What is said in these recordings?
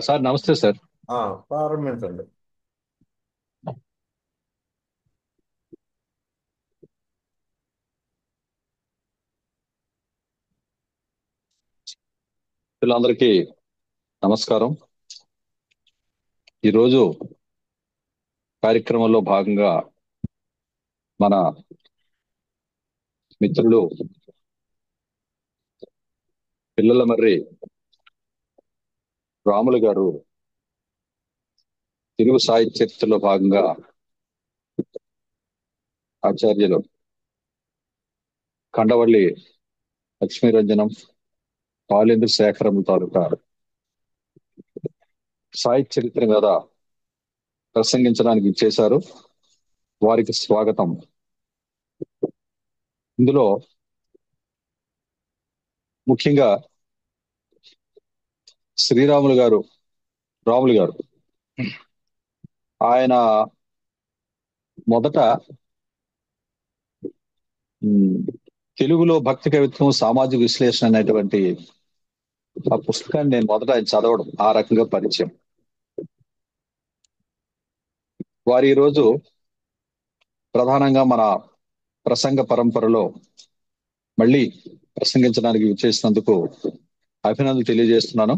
Sir నమస్తే sir. ప్రారంభించండి. పిల్లలందరికీ నమస్కారం. ఈరోజు కార్యక్రమంలో భాగంగా మన మిత్రులు పిల్లల మర్రి రాములు గారు తెలుగు సాహిత్య చరిత్రలో భాగంగా ఆచార్యులు కండవల్లి లక్ష్మీరంజనం పాలేంద్ర శేఖరం తాలూకా సాహిత్య చరిత్ర మీద ప్రసంగించడానికి ఇచ్చేశారు. వారికి స్వాగతం. ఇందులో ముఖ్యంగా రాములు గారు ఆయన మొదట తెలుగులో భక్తి కవిత్వం సామాజిక విశ్లేషణ అనేటువంటి ఆ పుస్తకాన్ని నేను మొదట ఆయన చదవడం, ఆ రకంగా పరిచయం. వారు ఈరోజు ప్రధానంగా మన ప్రసంగ పరంపరలో మళ్ళీ ప్రసంగించడానికి విచ్చేసినందుకు అభినందనలు తెలియజేస్తున్నాను.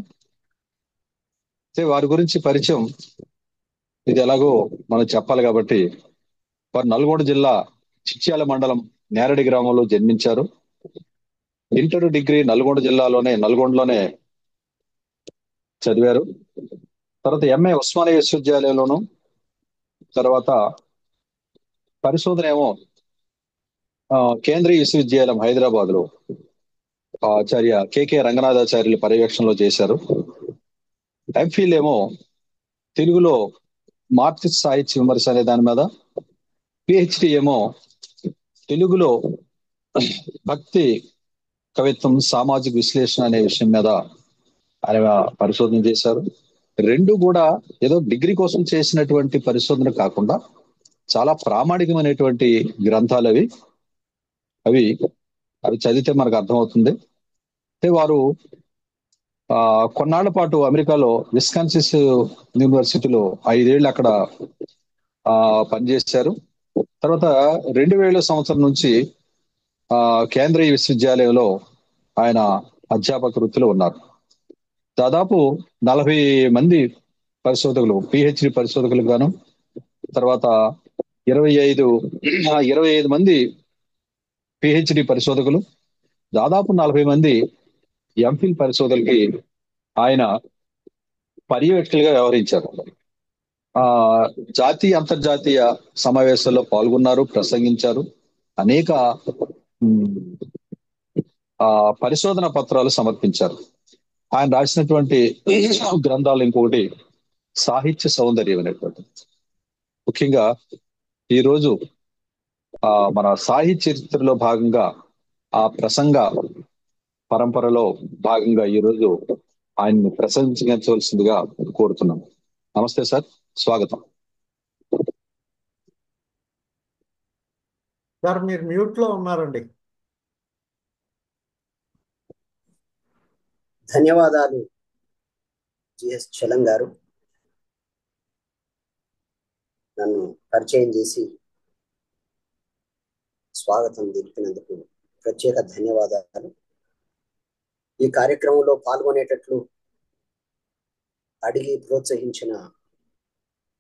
వారి గురించి పరిచయం ఇది ఎలాగో మనం చెప్పాలి కాబట్టి, వారు నల్గొండ జిల్లా చిట్యాల మండలం నేరడి గ్రామంలో జన్మించారు. ఇంటర్ డిగ్రీ నల్గొండలోనే చదివారు. తర్వాత ఎంఏ ఉస్మానియా విశ్వవిద్యాలయంలోను, తర్వాత పరిశోధన ఏమో కేంద్రీయ విశ్వవిద్యాలయం హైదరాబాద్ లో ఆచార్య కెకే రంగనాథాచార్యుల పర్యవేక్షణలో చేశారు. ఎంఫిల్ ఏమో తెలుగులో మార్క్సిస్ట్ సాహిత్య విమర్శ అనే దాని మీద, పిహెచ్డి ఏమో తెలుగులో భక్తి కవిత్వం సామాజిక విశ్లేషణ అనే విషయం మీద ఆయన పరిశోధన చేశారు. రెండు కూడా ఏదో డిగ్రీ కోసం చేసినటువంటి పరిశోధన కాకుండా చాలా ప్రామాణికమైనటువంటి గ్రంథాలు అవి చదివితే మనకు అర్థమవుతుంది. వారు కొన్నాళ్ల పాటు అమెరికాలో విస్కాన్సిన్ యూనివర్సిటీలో 5 ఏళ్ళు అక్కడ పనిచేశారు. తర్వాత 2000 సంవత్సరం నుంచి కేంద్రీయ విశ్వవిద్యాలయంలో ఆయన అధ్యాపక వృత్తిలో ఉన్నారు. దాదాపు 40 మంది పరిశోధకులు, పిహెచ్డి పరిశోధకులు గాను, తర్వాత 25 మంది పిహెచ్డి పరిశోధకులు, దాదాపు 40 మంది ఎంఫిల్ పరిశోధకులకి ఆయన పర్యవేక్షకులుగా వ్యవహరించారు. జాతీయ అంతర్జాతీయ సమావేశాల్లో పాల్గొన్నారు, ప్రసంగించారు. అనేక పరిశోధన పత్రాలు సమర్పించారు. ఆయన రాసినటువంటి గ్రంథాలు ఇంకొకటి సాహిత్య సౌందర్యం అనేటువంటి. ముఖ్యంగా ఈరోజు మన సాహిత్య చరిత్రలో భాగంగా ఆ ప్రసంగ పరంపరలో భాగంగా ఈరోజు ఆయన్ని ప్రశంసించవలసిందిగా కోరుతున్నాం. నమస్తే సార్, స్వాగతం. సార్ మీరు మ్యూట్ లో ఉన్నారండి. ధన్యవాదాలు జిఎస్ చలం గారు, నన్ను పరిచయం చేసి స్వాగతం తెలిపినందుకు ప్రత్యేక ధన్యవాదాలు. ఈ కార్యక్రమంలో పాల్గొనేటట్లు అడిగి ప్రోత్సహించిన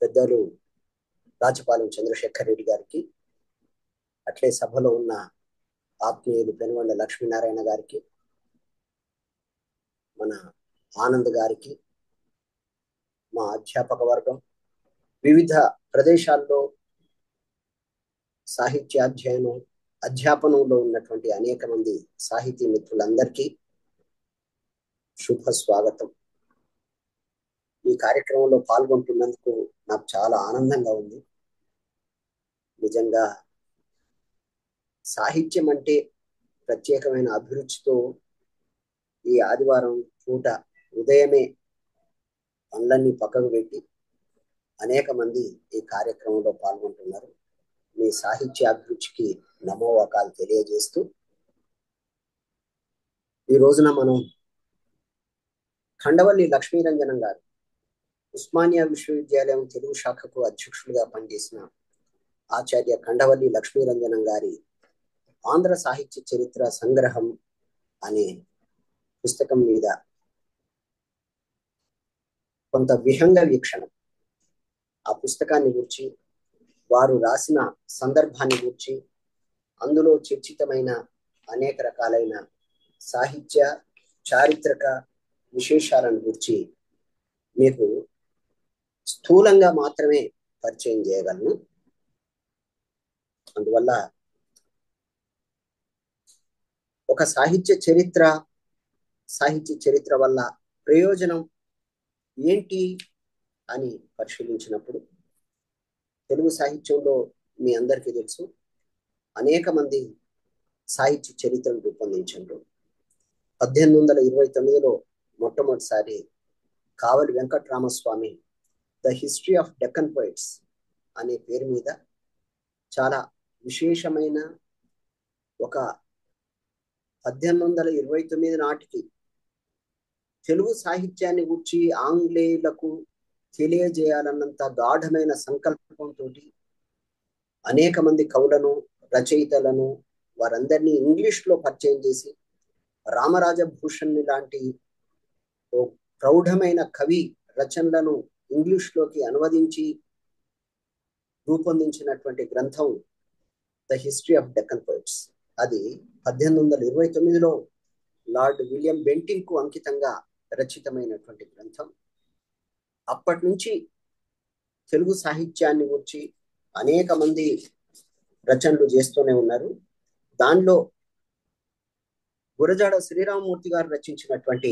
పెద్దలు రాచపాలెం చంద్రశేఖర్ రెడ్డి గారికి, అట్లే సభలో ఉన్న ఆత్మీయులు పెనుగొండ లక్ష్మీనారాయణ గారికి, మన ఆనంద్ గారికి, మా అధ్యాపక వర్గం, వివిధ ప్రదేశాల్లో సాహిత్య అధ్యాపనంలో ఉన్నటువంటి అనేక మంది సాహితీ మిత్రులందరికీ శుభ స్వాగతం. ఈ కార్యక్రమంలో పాల్గొంటున్నందుకు నాకు చాలా ఆనందంగా ఉంది. నిజంగా సాహిత్యం అంటే ప్రత్యేకమైన అభిరుచితో ఈ ఆదివారం పూట ఉదయమే పనులన్నీ పక్కకు పెట్టి అనేక మంది ఈ కార్యక్రమంలో పాల్గొంటున్నారు. మీ సాహిత్య అభిరుచికి నమోవాకాలు తెలియజేస్తూ, ఈ రోజున మనం కండవల్లి లక్ష్మీరంజనం గారు ఉస్మానియా విశ్వవిద్యాలయం తెలుగు శాఖకు అధ్యక్షులుగా పనిచేసిన ఆచార్య కండవల్లి లక్ష్మీరంజనం గారి ఆంధ్ర సాహిత్య చరిత్ర సంగ్రహం అనే పుస్తకం మీద కొంత విహంగ వీక్షణం, ఆ పుస్తకాన్ని గురించి, వారు రాసిన సందర్భాన్ని గురించి, అందులో చర్చితమైన అనేక రకాలైన సాహిత్య చారిత్రక విశేషాలను గురించి మీకు స్థూలంగా మాత్రమే పరిచయం చేయగలను. అందువల్ల ఒక సాహిత్య చరిత్ర వల్ల ప్రయోజనం ఏంటి అని పరిశీలించినప్పుడు, తెలుగు సాహిత్యంలో మీ అందరికీ తెలుసు అనేక మంది సాహిత్య చరిత్రను రూపొందించారు. 1829లో మొట్టమొదటిసారి Kavali Venkataramaswamy the history of Deccan poets అనే పేరు మీద చాలా విశేషమైన ఒక 1829 నాటికి తెలుగు సాహిత్యాన్ని గురించి ఆంగ్లేయులకు తెలియజేయాలన్నంత గాఢమైన సంకల్పంతో అనేక మంది కవులను, రచయితలను వారందరినీ ఇంగ్లీష్లో పరిచయం చేసి, రామరాజ భూషణ్ లాంటి ఓ ప్రౌఢమైన కవి రచనలను ఇంగ్లీష్లోకి అనువదించి రూపొందించినటువంటి గ్రంథం the history of Deccan poets. అది 1829లో లార్డ్ విలియం బెంటింగ్ కు అంకితంగా రచితమైనటువంటి గ్రంథం. అప్పటి నుంచి తెలుగు సాహిత్యాన్ని గురించి అనేక మంది రచనలు చేస్తూనే ఉన్నారు. దానిలో గురజాడ శ్రీరామమూర్తి గారు రచించినటువంటి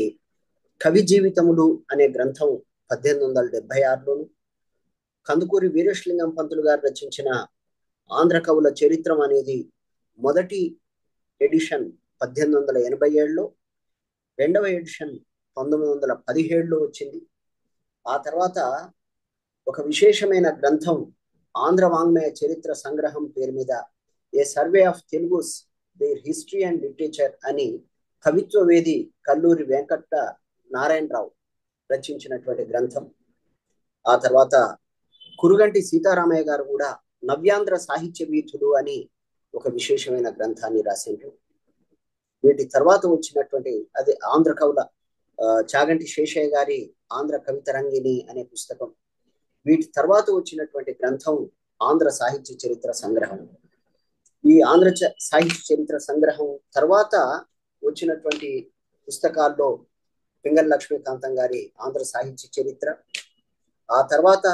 కవి జీవితములు అనే గ్రంథం 1876లోను, కందుకూరి వీరేశలింగం పంతులు గారు రచించిన ఆంధ్ర కవుల చరిత్రం అనేది మొదటి ఎడిషన్ 1887లో, రెండవ ఎడిషన్ 1917లో వచ్చింది. ఆ తర్వాత ఒక విశేషమైన గ్రంథం ఆంధ్ర వాంగ్మయ చరిత్ర సంగ్రహం పేరు మీద a survey of Telugus their history and literature అని కవిత్వవేది కల్లూరి వెంకట నారాయణరావు రచించినటువంటి గ్రంథం. ఆ తర్వాత కురుగంటి సీతారామయ్య గారు కూడా నవ్యాంధ్ర సాహిత్య వీధులు అని ఒక విశేషమైన గ్రంథాన్ని రాసిండ్రు. వీటి తర్వాత వచ్చినటువంటి అదే ఆంధ్ర కవుల చాగంటి శేషయ్య గారి ఆంధ్ర కవితరంగిణి అనే పుస్తకం. వీటి తర్వాత వచ్చినటువంటి గ్రంథం ఆంధ్ర సాహిత్య చరిత్ర సంగ్రహం. ఈ ఆంధ్ర సాహిత్య చరిత్ర సంగ్రహం తర్వాత వచ్చినటువంటి పుస్తకాల్లో పింగళ లక్ష్మీకాంతం గారి ఆంధ్ర సాహిత్య చరిత్ర, ఆ తర్వాత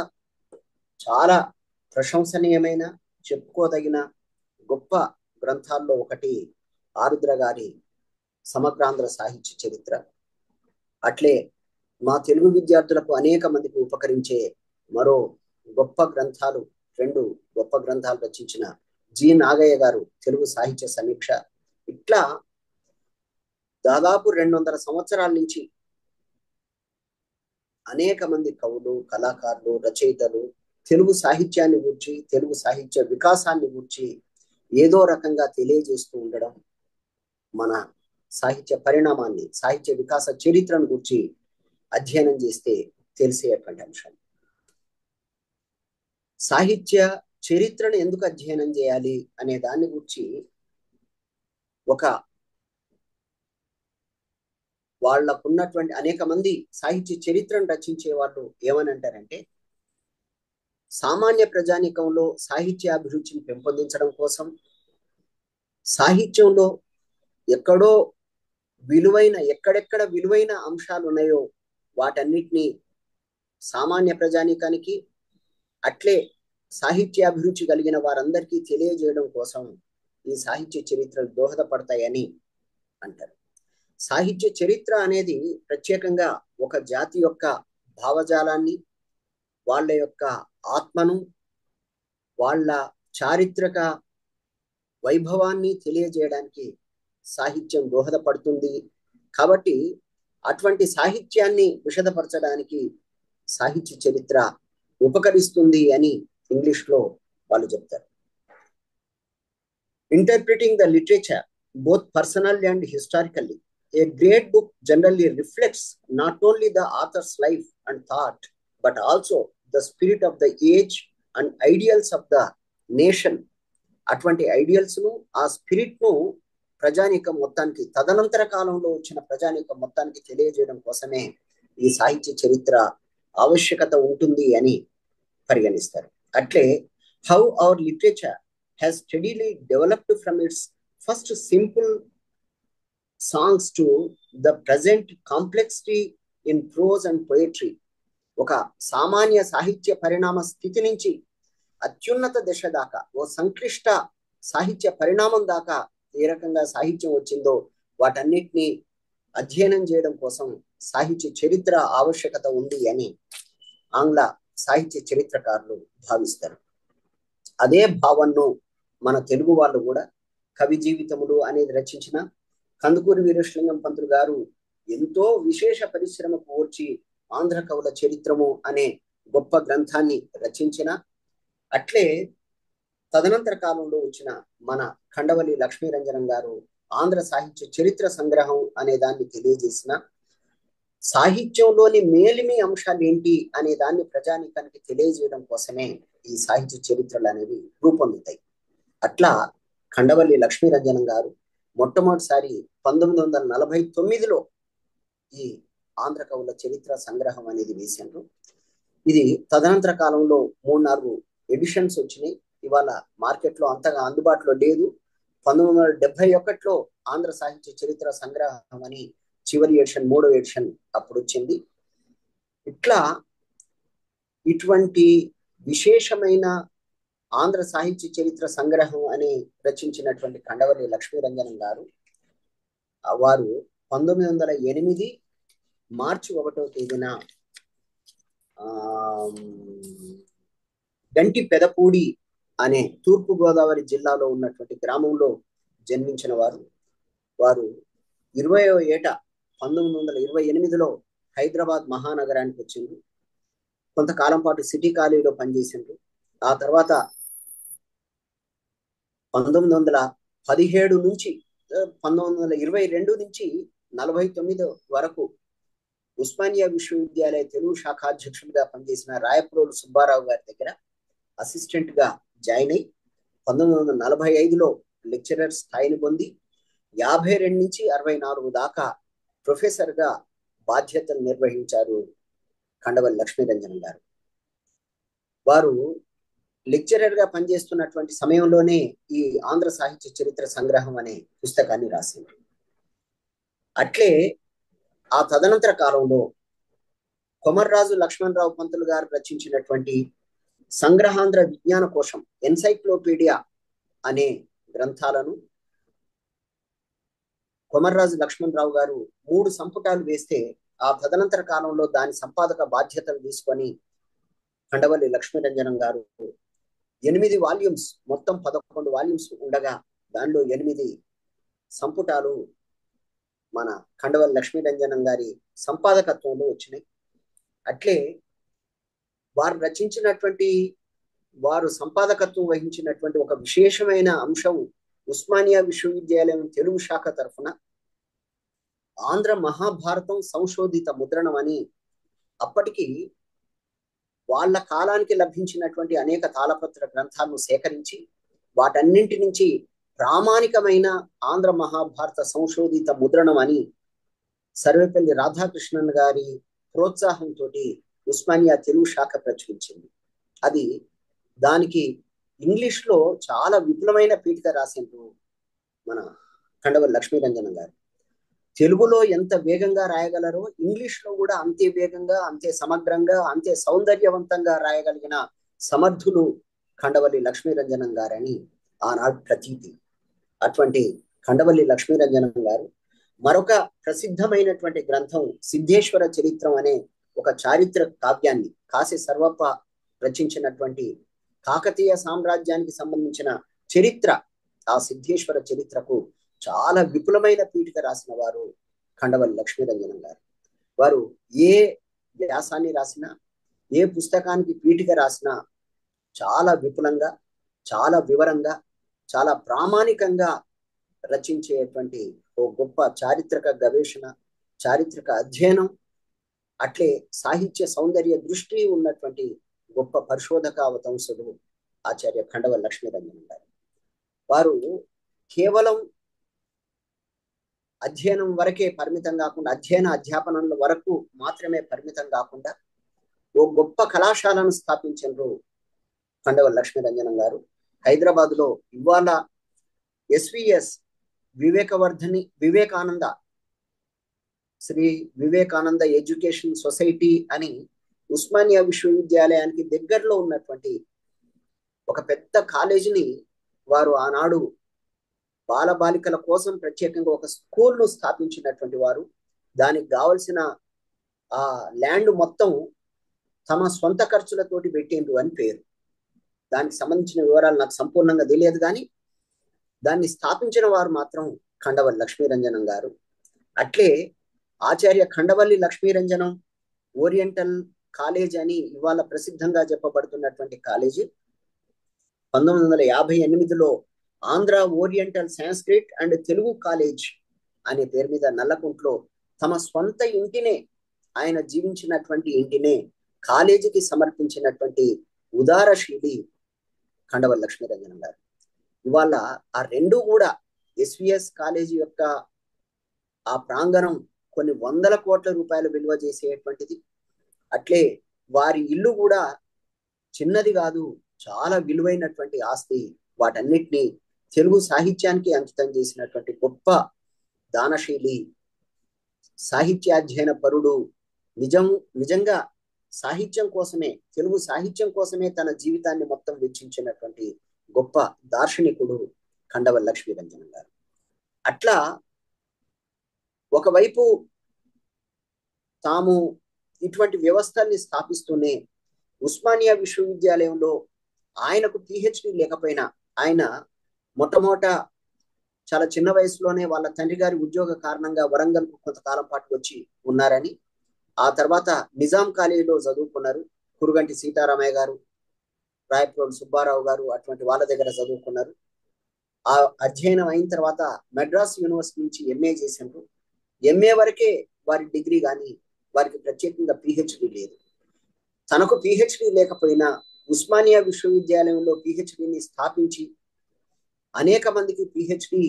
చాలా ప్రశంసనీయమైన చెప్పుకోదగిన గొప్ప గ్రంథాల్లో ఒకటి ఆరుద్ర గారి సమగ్రాంధ్ర సాహిత్య చరిత్ర. అట్లే మా తెలుగు విద్యార్థులకు అనేక మందికి ఉపకరించే మరో గొప్ప గ్రంథాలు, రెండు గొప్ప గ్రంథాలు రచించిన జి నాగయ్య గారు తెలుగు సాహిత్య సమీక్ష. ఇట్లా దాదాపు 200 సంవత్సరాల నుంచి అనేక మంది కవులు, కళాకారులు, రచయితలు తెలుగు సాహిత్యాన్ని గురించి, తెలుగు సాహిత్య వికాసాన్ని గురించి ఏదో రకంగా తెలియజేస్తూ ఉండడం మన సాహిత్య పరిణామాన్ని, సాహిత్య వికాస చరిత్రను గురించి అధ్యయనం చేస్తే తెలిసేటువంటి అంశం. సాహిత్య చరిత్రను ఎందుకు అధ్యయనం చేయాలి అనే దాని గురించి ఒక వాళ్ళకున్నటువంటి అనేక మంది సాహిత్య చరిత్రను రచించే వాళ్ళు ఏమని అంటారంటే, సామాన్య ప్రజానీకంలో సాహిత్య అభిరుచిని పెంపొందించడం కోసం, సాహిత్యంలో ఎక్కడెక్కడ విలువైన అంశాలు ఉన్నాయో వాటన్నిటినీ సామాన్య ప్రజానీకానికి, అట్లే సాహిత్యాభిరుచి కలిగిన వారందరికీ తెలియజేయడం కోసం ఈ సాహిత్య చరిత్రలు దోహదపడతాయని అంటారు. సాహిత్య చరిత్ర అనేది ప్రత్యేకంగా ఒక జాతి యొక్క భావజాలాన్ని, వాళ్ళ యొక్క ఆత్మను, వాళ్ళ చారిత్రక వైభవాన్ని తెలియజేయడానికి సాహిత్యం దోహదపడుతుంది. కాబట్టి అటువంటి సాహిత్యాన్ని విశదపరచడానికి సాహిత్య చరిత్ర ఉపకరిస్తుంది అని ఇంగ్లీష్లో వాళ్ళు చెప్తారు. Interpreting the literature both personally and historically, a great book generally reflects not only the author's life and thought but also the spirit of the age and ideals of the nation. అటువంటి ideals ను, ఆ spirit ను ప్రజానీకం మొత్తానికి, తదనంతర కాలంలో వచ్చిన ప్రజానీకం మొత్తానికి తెలియజేయడం కోసమే ఈ సాహిత్య చరిత్ర ఆవశ్యకత ఉంటుంది అని పరిగణిస్తారు. అట్లే how our literature has steadily developed from it's first simple songs to the present complexity in prose and poetry. ఒక సామాన్య సాహిత్య పరిణామ స్థితి నుంచి అత్యున్నత దశ దాకా, ఓ సంక్లిష్ట సాహిత్య పరిణామం దాకా ఏ రకంగా సాహిత్యం వచ్చిందో వాటన్నిటినీ అధ్యయనం చేయడం కోసం సాహిత్య చరిత్ర ఆవశ్యకత ఉంది అని ఆంగ్ల సాహిత్య చరిత్రకారులు భావిస్తారు. అదే భావనను మన తెలుగు వాళ్ళు కూడా కవి జీవితములు అనేది రచించిన కందుకూరి వీరేశలింగం పంతులు గారు ఎంతో విశేష పరిశ్రమకు వచ్చి ఆంధ్ర కవుల చరిత్రము అనే గొప్ప గ్రంథాన్ని రచించిన, అట్లే తదనంతర కాలంలో వచ్చిన మన ఖండవల్లి లక్ష్మీరంజనం గారు ఆంధ్ర సాహిత్య చరిత్ర సంగ్రహం అనే దాన్ని తెలియజేసిన, సాహిత్యంలోని మేలిమి అంశాలు ఏంటి అనే దాన్ని ప్రజానీకానికి తెలియజేయడం కోసమే ఈ సాహిత్య చరిత్రలు అనేవి రూపొందుతాయి. అట్లా ఖండవల్లి లక్ష్మీరంజనం గారు మొట్టమొదటిసారి 1949లో ఈ ఆంధ్ర కవుల చరిత్ర సంగ్రహం అనేది వేశారు. ఇది తదనంతర కాలంలో 3-4 ఎడిషన్స్ వచ్చినాయి. ఇవాళ మార్కెట్లో అంతగా అందుబాటులో లేదు. 1971లో ఆంధ్ర సాహిత్య చరిత్ర సంగ్రహం అని చివరి ఎడిషన్, 3వ ఎడిషన్ అప్పుడు వచ్చింది. ఇట్లా ఇటువంటి విశేషమైన ఆంధ్ర సాహిత్య చరిత్ర సంగ్రహం అని రచించినటువంటి ఖండవల్లి లక్ష్మీరంజనం గారు వారు 1908 మార్చి 1వ తేదీన గంటి పెదపూడి అనే తూర్పు గోదావరి జిల్లాలో ఉన్నటువంటి గ్రామంలో జన్మించిన వారు. వారు 20వ ఏట 1928లో హైదరాబాద్ మహానగరానికి వచ్చిండ్రు. కొంతకాలం పాటు సిటీ కాలేజీలో పనిచేసిండ్రు. ఆ తర్వాత 1917 నుంచి 1922 నుంచి 49 వరకు ఉస్మానియా విశ్వవిద్యాలయ తెలుగు శాఖాధ్యక్షుడిగా పనిచేసిన రాయప్రోలు సుబ్బారావు గారి దగ్గర అసిస్టెంట్ గా జాయిన్ అయి 1945లో లెక్చరర్ స్థాయిని పొంది 52 నుంచి 64 దాకా ప్రొఫెసర్ గా బాధ్యతలు నిర్వహించారు ఖండవల్లి లక్ష్మీరంజనం గారు. వారు లెక్చరర్ గా పనిచేస్తున్నటువంటి సమయంలోనే ఈ ఆంధ్ర సాహిత్య చరిత్ర సంగ్రహం అనే పుస్తకాన్ని రాసింది. అట్లే ఆ తదనంతర కాలంలో కొమర్రాజు లక్ష్మణరావు పంతులు గారు రచించినటువంటి సంగ్రహాంధ్ర విజ్ఞాన కోశం, ఎన్సైక్లోపీడియా అనే గ్రంథాలను కొమర్రాజు లక్ష్మణరావు గారు 3 సంపుటాలు వేస్తే ఆ తదనంతర కాలంలో దాని సంపాదక బాధ్యతలు తీసుకొని ఖండవల్లి లక్ష్మీరంజనం గారు 8 వాల్యూమ్స్, మొత్తం 11 వాల్యూమ్స్ ఉండగా దానిలో 8 సంపుటాలు మన ఖండవల్లి లక్ష్మీరంజనం గారి సంపాదకత్వంలో వచ్చినాయి. అట్లే వారు సంపాదకత్వం వహించినటువంటి ఒక విశేషమైన అంశం ఉస్మానియా విశ్వవిద్యాలయం తెలుగు శాఖ తరఫున ఆంధ్ర మహాభారతం సంశోధిత ముద్రణం అని అప్పటికి వాళ్ళ కాలానికి లభించినటువంటి అనేక తాళపత్ర గ్రంథాలను సేకరించి వాటన్నింటి నుంచి ప్రామాణికమైన ఆంధ్ర మహాభారత సంశోధిత ముద్రణం అని సర్వేపల్లి రాధాకృష్ణన్ గారి ప్రోత్సాహంతో ఉస్మానియా తెలుగు శాఖ ప్రచురించింది. అది దానికి ఇంగ్లీష్ లో చాలా విపులమైన పీఠిక రాసిండ్రు మన ఖండవల్లి లక్ష్మీరంజనం గారు. తెలుగులో ఎంత వేగంగా రాయగలరో ఇంగ్లీష్ లో కూడా అంతే వేగంగా, అంతే సమగ్రంగా, అంతే సౌందర్యవంతంగా రాయగలిగిన సమర్థులు ఖండవల్లి లక్ష్మీరంజనం గారని ఆనాడు ప్రతీతి. అటువంటి ఖండవల్లి లక్ష్మీరంజనం గారు మరొక ప్రసిద్ధమైనటువంటి గ్రంథం సిద్ధేశ్వర చరిత్రం అనే ఒక చారిత్రక కావ్యాన్ని కాశీ సర్వప్ప రచించినటువంటి కాకతీయ సామ్రాజ్యానికి సంబంధించిన చరిత్ర, ఆ సిద్ధేశ్వర చరిత్రకు చాలా విపులమైన పీఠిక రాసిన వారు ఖండవల్లి లక్ష్మీరంజనం గారు. వారు ఏ వ్యాసాన్ని రాసినా, ఏ పుస్తకానికి పీఠిక రాసినా చాలా విపులంగా, చాలా వివరంగా, చాలా ప్రామాణికంగా రచించేటువంటి ఓ గొప్ప చారిత్రక గవేషణ, చారిత్రక అధ్యయనం అట్లే సాహిత్య సౌందర్య దృష్టి ఉన్నటువంటి గొప్ప పరిశోధక అవతంసుడు ఆచార్య ఖండవల్ లక్ష్మీరంజన్ గారు. వారు కేవలం అధ్యయనం వరకే పరిమితం కాకుండా, అధ్యాపనంలో వరకు మాత్రమే పరిమితం కాకుండా ఓ గొప్ప కళాశాలను స్థాపించారు ఖండవల్ లక్ష్మీరంజనం గారు. హైదరాబాద్ లో ఇవాళ SVS Vivekananda Shri Vivekananda education society అని ఉస్మానియా విశ్వవిద్యాలయానికి దగ్గరలో ఉన్నటువంటి ఒక పెద్ద కాలేజీని వారు ఆనాడు బాలబాలికల కోసం ప్రత్యేకంగా ఒక స్కూల్ను స్థాపించినటువంటి వారు. దానికి కావలసిన ఆ ల్యాండ్ మొత్తం తమ సొంత ఖర్చులతోటి పెట్టిండ్రు అని పేరు. దానికి సంబంధించిన వివరాలు నాకు సంపూర్ణంగా తెలియదు, కానీ దాన్ని స్థాపించిన వారు మాత్రం ఖండవల్లి లక్ష్మీరంజనం గారు. అట్లే ఆచార్య ఖండవల్లి లక్ష్మీరంజనం ఓరియంటల్ కాలేజ్ అని ఇవాళ ప్రసిద్ధంగా చెప్పబడుతున్నటువంటి కాలేజీ 1958లో Andhra oriental Sanskrit and Telugu college అనే పేరు మీద నల్లకుంట్లో తమ స్వంత ఇంటినే, ఆయన జీవించినటువంటి ఇంటినే కాలేజీకి సమర్పించినటువంటి ఉదారశీలి ఖండవల్లి లక్ష్మీరంజనం గారు. ఇవాళ ఆ రెండు కూడా ఎస్విఎస్ కాలేజీ యొక్క ఆ ప్రాంగణం కొన్ని 100 కోట్ల రూపాయలు విలువ చేసేటువంటిది. అట్లే వారి ఇల్లు కూడా చిన్నది కాదు, చాలా విలువైనటువంటి ఆస్తి. వాటన్నిటినీ తెలుగు సాహిత్యానికి అంకితం చేసినటువంటి గొప్ప దానశీలి, సాహిత్యాధ్యయన పరుడు, నిజంగా సాహిత్యం కోసమే, తెలుగు సాహిత్యం కోసమే తన జీవితాన్ని మొత్తం వెచ్చించినటువంటి గొప్ప దార్శనికుడు ఖండవల్లి లక్ష్మీరంజనం గారు. అట్లా ఒకవైపు తాము ఇటువంటి వ్యవస్థల్ని స్థాపిస్తూనే ఉస్మానియా విశ్వవిద్యాలయంలో ఆయనకు పిహెచ్డి లేకపోయినా, ఆయన మొట్టమొదట చాలా చిన్న వయసులోనే వాళ్ళ తండ్రి గారి ఉద్యోగ కారణంగా వరంగల్కు కొంతకాలం పాటు వచ్చి ఉన్నారని, ఆ తర్వాత నిజాం కాలేజీలో చదువుకున్నారు. కురుగంటి సీతారామయ్య గారు, రాయప్రోలు సుబ్బారావు గారు అటువంటి వాళ్ళ దగ్గర చదువుకున్నారు. ఆ అధ్యయనం అయిన తర్వాత మెడ్రాస్ యూనివర్సిటీ నుంచి ఎంఏ చేశారు. ఎంఏ వరకే వారి డిగ్రీ, కానీ వారికి ప్రత్యేకంగా పిహెచ్డి లేదు. తనకు పిహెచ్డి లేకపోయినా ఉస్మానియా విశ్వవిద్యాలయంలో పిహెచ్డిని స్థాపించి అనేక మందికి పిహెచ్డి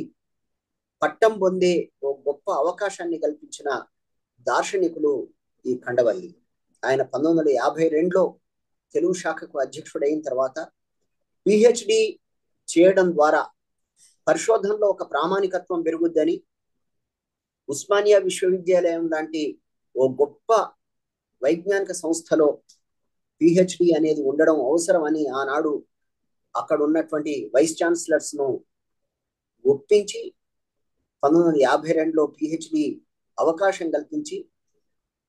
పట్టం పొందే ఓ గొప్ప అవకాశాన్ని కల్పించిన దార్శనికులు ఈ ఖండవల్లి. ఆయన 1952లో తెలుగు శాఖకు అధ్యక్షుడైన తర్వాత పిహెచ్డి చేయడం ద్వారా పరిశోధనలో ఒక ప్రామాణికత్వం పెరుగుద్దని, ఉస్మానియా విశ్వవిద్యాలయం లాంటి ఓ గొప్ప వైజ్ఞానిక సంస్థలో పిహెచ్డి అనేది ఉండడం అవసరం అని ఆనాడు అక్కడ ఉన్నటువంటి వైస్ ఛాన్సలర్స్ ను ఒప్పించి 1952లో పిహెచ్డి అవకాశం కల్పించి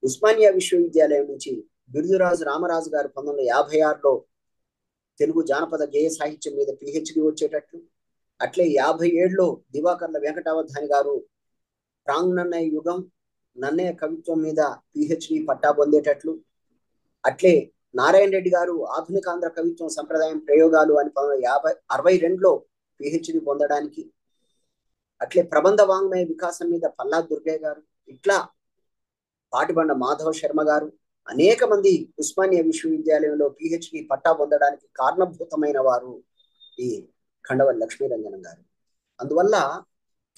ఉస్మానియా విశ్వవిద్యాలయం నుంచి బిరుదురాజు రామరాజు గారు 1956లో తెలుగు జానపద గేయ సాహిత్యం మీద పిహెచ్డి వచ్చేటట్లు, అట్లే 57లో దివాకర్ల వెంకటావధాని గారు ప్రాంగణన్నయ్య యుగం, నన్నయ్య కవిత్వం మీద పిహెచ్డి పట్టా పొందేటట్లు, అట్లే నారాయణ రెడ్డి గారు ఆధునిక ఆంధ్ర కవిత్వం సంప్రదాయం ప్రయోగాలు అని 1962లో పిహెచ్డి పొందడానికి, అట్లే ప్రబంధ వాంగ్మయ వికాసం మీద పల్లా దుర్గయ్య గారు, ఇట్లా పాటిబండ మాధవ శర్మ గారు, అనేక మంది ఉస్మానియా విశ్వవిద్యాలయంలో పిహెచ్డి పట్టా పొందడానికి కారణభూతమైన వారు ఈ ఖండవల్లి లక్ష్మీరంజనం గారు. అందువల్ల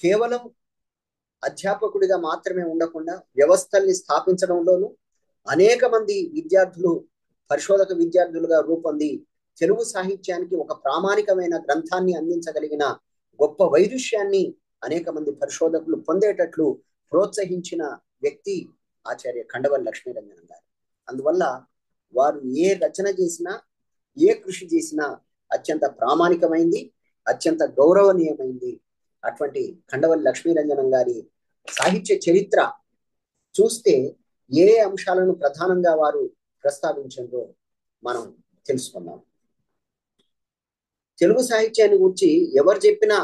కేవలం అధ్యాపకుడిగా మాత్రమే ఉండకుండా వ్యవస్థల్ని స్థాపించడంలోనూ అనేక మంది విద్యార్థులు పరిశోధక విద్యార్థులుగా రూపొంది తెలుగు సాహిత్యానికి ఒక ప్రామాణికమైన గ్రంథాన్ని అందించగలిగిన గొప్ప వైదుష్యాన్ని అనేక మంది పరిశోధకులు పొందేటట్లు ప్రోత్సహించిన వ్యక్తి ఆచార్య ఖండవల్లి లక్ష్మీరంజనం గారు. అందువల్ల వారు ఏ రచన చేసినా, ఏ కృషి చేసినా అత్యంత ప్రామాణికమైంది, అత్యంత గౌరవనీయమైంది. అటువంటి ఖండవల్లి లక్ష్మీరంజనం గారి సాహిత్య చరిత్ర చూస్తే ఏ అంశాలను ప్రధానంగా వారు ప్రస్తావించారో మనం తెలుసుకుందాం. తెలుగు సాహిత్యాన్ని గురించి ఎవరు చెప్పినా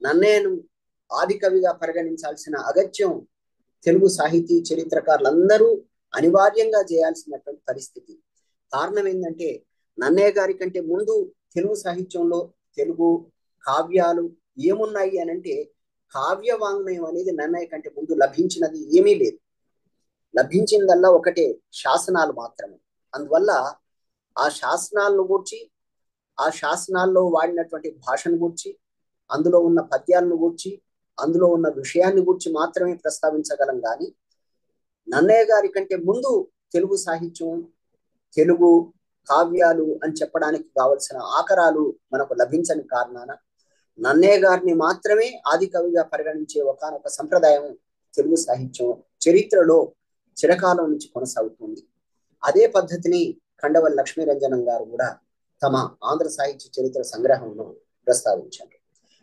నన్నయ్యను ఆది కవిగా పరిగణించాల్సిన అగత్యం తెలుగు సాహితీ చరిత్రకారులందరూ అనివార్యంగా చేయాల్సినటువంటి పరిస్థితి. కారణం ఏంటంటే నన్నయ్య గారి కంటే ముందు తెలుగు సాహిత్యంలో తెలుగు కావ్యాలు ఏమున్నాయి అని అంటే కావ్య వాంగ్మయం అనేది నన్నయ్య కంటే ముందు లభించినది ఏమీ లేదు. లభించిందల్లా ఒకటే, శాసనాలు మాత్రమే. అందువల్ల ఆ శాసనాలను గూర్చి, ఆ శాసనాల్లో వాడినటువంటి భాషను గూర్చి, అందులో ఉన్న పద్యాలను గూర్చి, అందులో ఉన్న విషయాన్ని గూర్చి మాత్రమే ప్రస్తావించగలం. కానీ నన్నయ్య గారి కంటే ముందు తెలుగు సాహిత్యం, తెలుగు కావ్యాలు అని చెప్పడానికి కావలసిన ఆకరాలు మనకు లభించని కారణాన నన్నయ్య గారిని మాత్రమే ఆది కవిగా పరిగణించే ఒకానొక సంప్రదాయం తెలుగు సాహిత్యం చరిత్రలో చిరకాలం నుంచి కొనసాగుతుంది. అదే పద్ధతిని కండవల్లి లక్ష్మీరంజనం గారు కూడా తమ ఆంధ్ర సాహిత్య చరిత్ర సంగ్రహంలో ప్రస్తావించారు.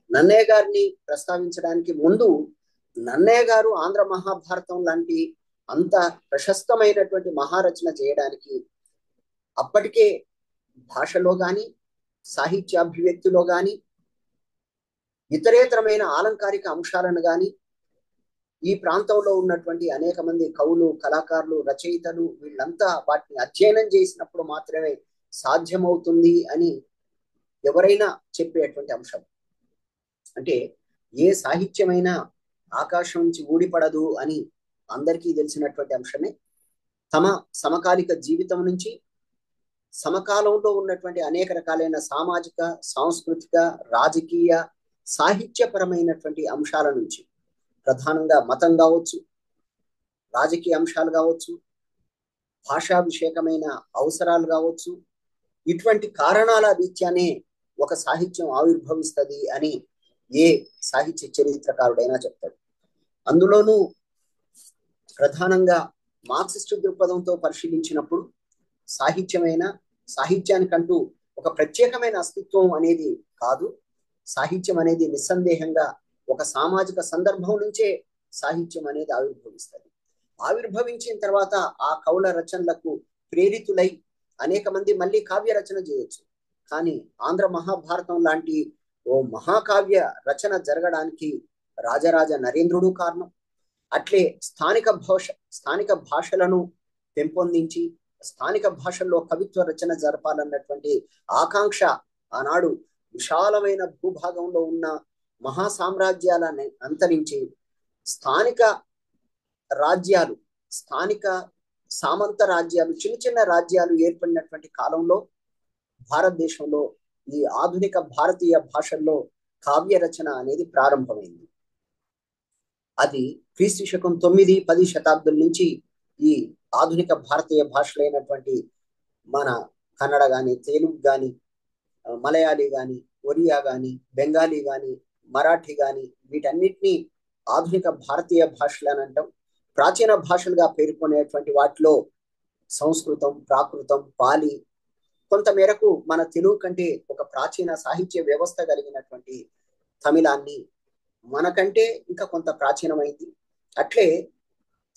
నన్నయ్య గారిని ప్రస్తావించడానికి ముందు నన్నయ్య గారు ఆంధ్ర మహాభారతం లాంటి అంత ప్రశస్తమైనటువంటి మహారచన చేయడానికి అప్పటికే భాషలో గాని, సాహిత్యాభివ్యక్తిలో గాని, ఇతరేతరమైన ఆలంకారిక అంశాలను గాని ఈ ప్రాంతంలో ఉన్నటువంటి అనేక మంది కవులు, కళాకారులు, రచయితలు వీళ్ళంతా వాటిని అధ్యయనం చేసినప్పుడు మాత్రమే సాధ్యమవుతుంది అని ఎవరైనా చెప్పేటువంటి అంశం. అంటే ఏ సాహిత్యమైనా ఆకాశం నుంచి ఊడిపడదు అని అందరికీ తెలిసినటువంటి అంశమే. తమ సమకాలిక జీవితం నుంచి, సమకాలంలో ఉన్నటువంటి అనేక రకాలైన సామాజిక, సాంస్కృతిక, రాజకీయ, సాహిత్యపరమైనటువంటి అంశాల నుంచి, ప్రధానంగా మతం కావచ్చు, రాజకీయ అంశాలు కావచ్చు, భాషా విషయకమైన అవసరాలు కావచ్చు, ఇటువంటి కారణాల రీత్యానే ఒక సాహిత్యం ఆవిర్భవిస్తుంది అని ఏ సాహిత్య చరిత్రకారుడైనా చెప్తాడు. అందులోనూ ప్రధానంగా మార్క్సిస్టు దృక్పథంతో పరిశీలించినప్పుడు సాహిత్యానికంటూ ఒక ప్రత్యేకమైన అస్తిత్వం అనేది కాదు. సాహిత్యం అనేది నిస్సందేహంగా ఒక సామాజిక సందర్భం నుంచే సాహిత్యం అనేది ఆవిర్భవిస్తుంది. ఆవిర్భవించిన తర్వాత ఆ కవుల రచనలకు ప్రేరితులై అనేక మంది మళ్ళీ కావ్య రచన చేయొచ్చు. కానీ ఆంధ్ర మహాభారతం లాంటి ఓ మహాకావ్య రచన జరగడానికి రాజరాజ నరేంద్రుడు కారణం. అట్లే స్థానిక భాషలను పెంపొందించి స్థానిక భాషల్లో కవిత్వ రచన జరపాలన్నటువంటి ఆకాంక్ష ఆనాడు విశాలమైన భూభాగంలో ఉన్న మహా సామ్రాజ్యాలను అంతరించి స్థానిక రాజ్యాలు, స్థానిక సామంత రాజ్యాలు, చిన్న చిన్న రాజ్యాలు ఏర్పడినటువంటి కాలంలో భారతదేశంలో ఈ ఆధునిక భారతీయ భాషల్లో కావ్య రచన అనేది ప్రారంభమైంది. అది క్రీస్తు శకం 9-10 శతాబ్దం నుంచి ఈ ఆధునిక భారతీయ భాషలైనటువంటి మన కన్నడ గాని, తెలుగు గాని, మలయాళీ గాని, ఒరియా గాని, బెంగాలీ గాని, మరాఠీ గాని వీటన్నిటినీ ఆధునిక భారతీయ భాషలు అని అంటాం. ప్రాచీన భాషలుగా పేర్కొనేటువంటి వాటిలో సంస్కృతం, ప్రాకృతం, పాలి, కొంత మేరకు మన తెలుగు కంటే ఒక ప్రాచీన సాహిత్య వ్యవస్థ కలిగినటువంటి తమిళాన్ని మనకంటే ఇంకా కొంత ప్రాచీనమైంది. అట్లే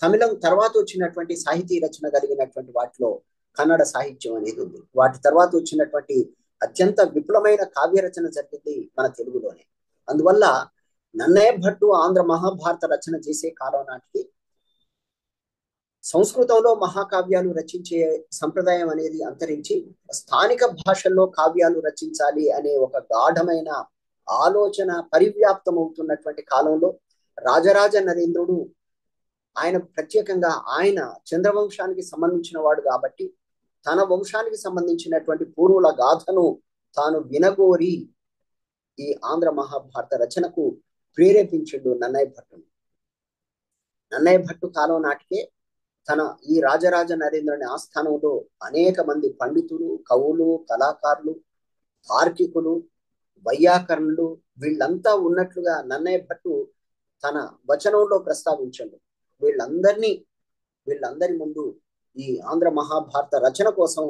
తమిళం తర్వాత వచ్చినటువంటి సాహితీ రచన కలిగినటువంటి వాటిలో కన్నడ సాహిత్యం అనేది ఉంది. వాటి తర్వాత వచ్చినటువంటి అత్యంత విపులమైన కావ్య రచన జరిగింది మన తెలుగులోనే. అందువల్ల నన్నయ్య భట్టు ఆంధ్ర మహాభారత రచన చేసే కాలం నాటికి సంస్కృతంలో మహాకావ్యాలు రచించే సంప్రదాయం అనేది అంతరించి స్థానిక భాషల్లో కావ్యాలు రచించాలి అనే ఒక గాఢమైన ఆలోచన పరివ్యాప్తం అవుతున్నటువంటి కాలంలో రాజరాజ నరేంద్రుడు ఆయన ప్రత్యేకంగా ఆయన చంద్రవంశానికి సంబంధించిన వాడు కాబట్టి తన వంశానికి సంబంధించినటువంటి పూర్వుల గాథను తాను వినగోరి ఈ ఆంధ్ర మహాభారత రచనకు ప్రేరేపించిండు నన్నయ్య భట్టును. నన్నయ్య భట్టు కాలం నాటికే తన ఈ రాజరాజ నరేంద్రుని ఆస్థానంలో అనేక మంది పండితులు, కవులు, కళాకారులు, తార్కికులు, వైయాకరణులు వీళ్ళంతా ఉన్నట్లుగా నన్నయ్య భట్టు తన వచనంలో ప్రస్తావించండు. వీళ్ళందరి ముందు ఈ ఆంధ్ర మహాభారత రచన కోసం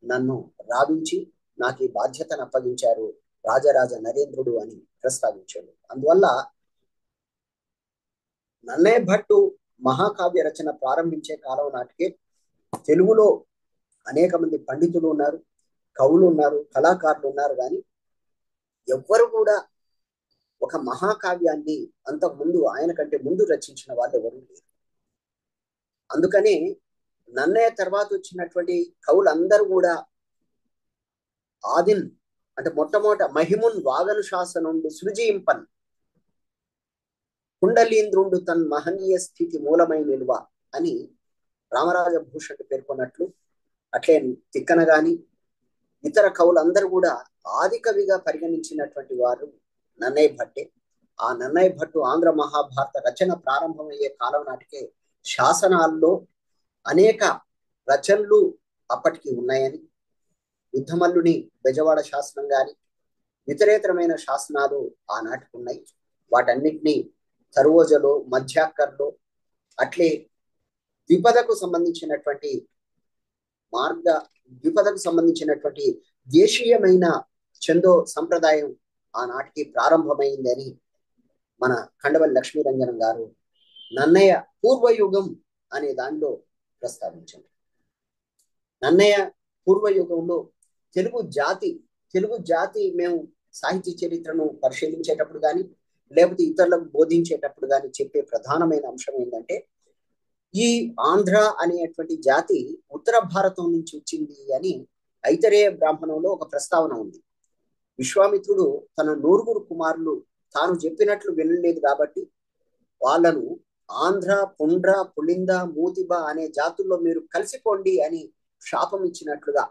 నన్ను రావించి నాకు ఈ బాధ్యతను అప్పగించారు రాజరాజ నరేంద్రుడు అని ప్రస్తావించాడు. అందువల్ల నన్నయ్య భట్టు మహాకావ్య రచన ప్రారంభించే కాలం నాటికే తెలుగులో అనేక మంది పండితులు ఉన్నారు, కవులు ఉన్నారు, కళాకారులు ఉన్నారు. కానీ ఎవ్వరు కూడా ఒక మహాకావ్యాన్ని అంతకుముందు ఆయన కంటే ముందు రచించిన వాళ్ళు ఎవరు లేరు. అందుకని నన్నయ్య తర్వాత వచ్చినటువంటి కవులందరూ కూడా ఆదిన్ అంటే మొట్టమొదట మహిమున్ వాగను శాసనుండు సృజింపన్ కుండలీంద్రుండు తన్ మహనీయ స్థితి మూలమై నిల్వ అని రామరాజ భూషణుడు పేర్కొన్నట్లు, అట్లే తిక్కన గాని ఇతర కవులందరూ కూడా ఆది కవిగా పరిగణించినటువంటి వారు నన్నయ్య భట్టే. ఆ నన్నయ్య భట్టు ఆంధ్ర మహాభారత రచన ప్రారంభమయ్యే కాలం నాటికే శాసనాల్లో అనేక రచనలు అప్పటికి ఉన్నాయని, యుద్ధమల్లుని బెజవాడ శాసనం గాని ఇతరేతరమైన శాసనాలు ఆనాటికి ఉన్నాయి. వాటన్నిటినీ తరువోజలో, మధ్యాక్కర్లో, అట్లే ద్విపదకు సంబంధించినటువంటి ద్విపదకు సంబంధించినటువంటి దేశీయమైన చందో సంప్రదాయం ఆనాటికి ప్రారంభమైందని మన కండవల్లి లక్ష్మీరంజనం గారు నన్నయ్య పూర్వయుగం అనే దానిలో ప్రస్తావించారు. నన్నయ్య పూర్వయుగంలో తెలుగు జాతి మేము సాహిత్య చరిత్రను పరిశీలించేటప్పుడు కానీ లేకపోతే ఇతరులకు బోధించేటప్పుడు కానీ చెప్పే ప్రధానమైన అంశం ఏంటంటే, ఈ ఆంధ్ర అనేటువంటి జాతి ఉత్తర భారతం నుంచి వచ్చింది అని ఐతరేయ బ్రాహ్మణంలో ఒక ప్రస్తావన ఉంది. విశ్వామిత్రుడు తన 9 కుమారులు తాను చెప్పినట్లు వినలేదు కాబట్టి వాళ్ళను ఆంధ్ర, పుండ్ర, పులింద, మూతిబ అనే జాతుల్లో మీరు కలిసిపోండి అని శాపం ఇచ్చినట్లుగా,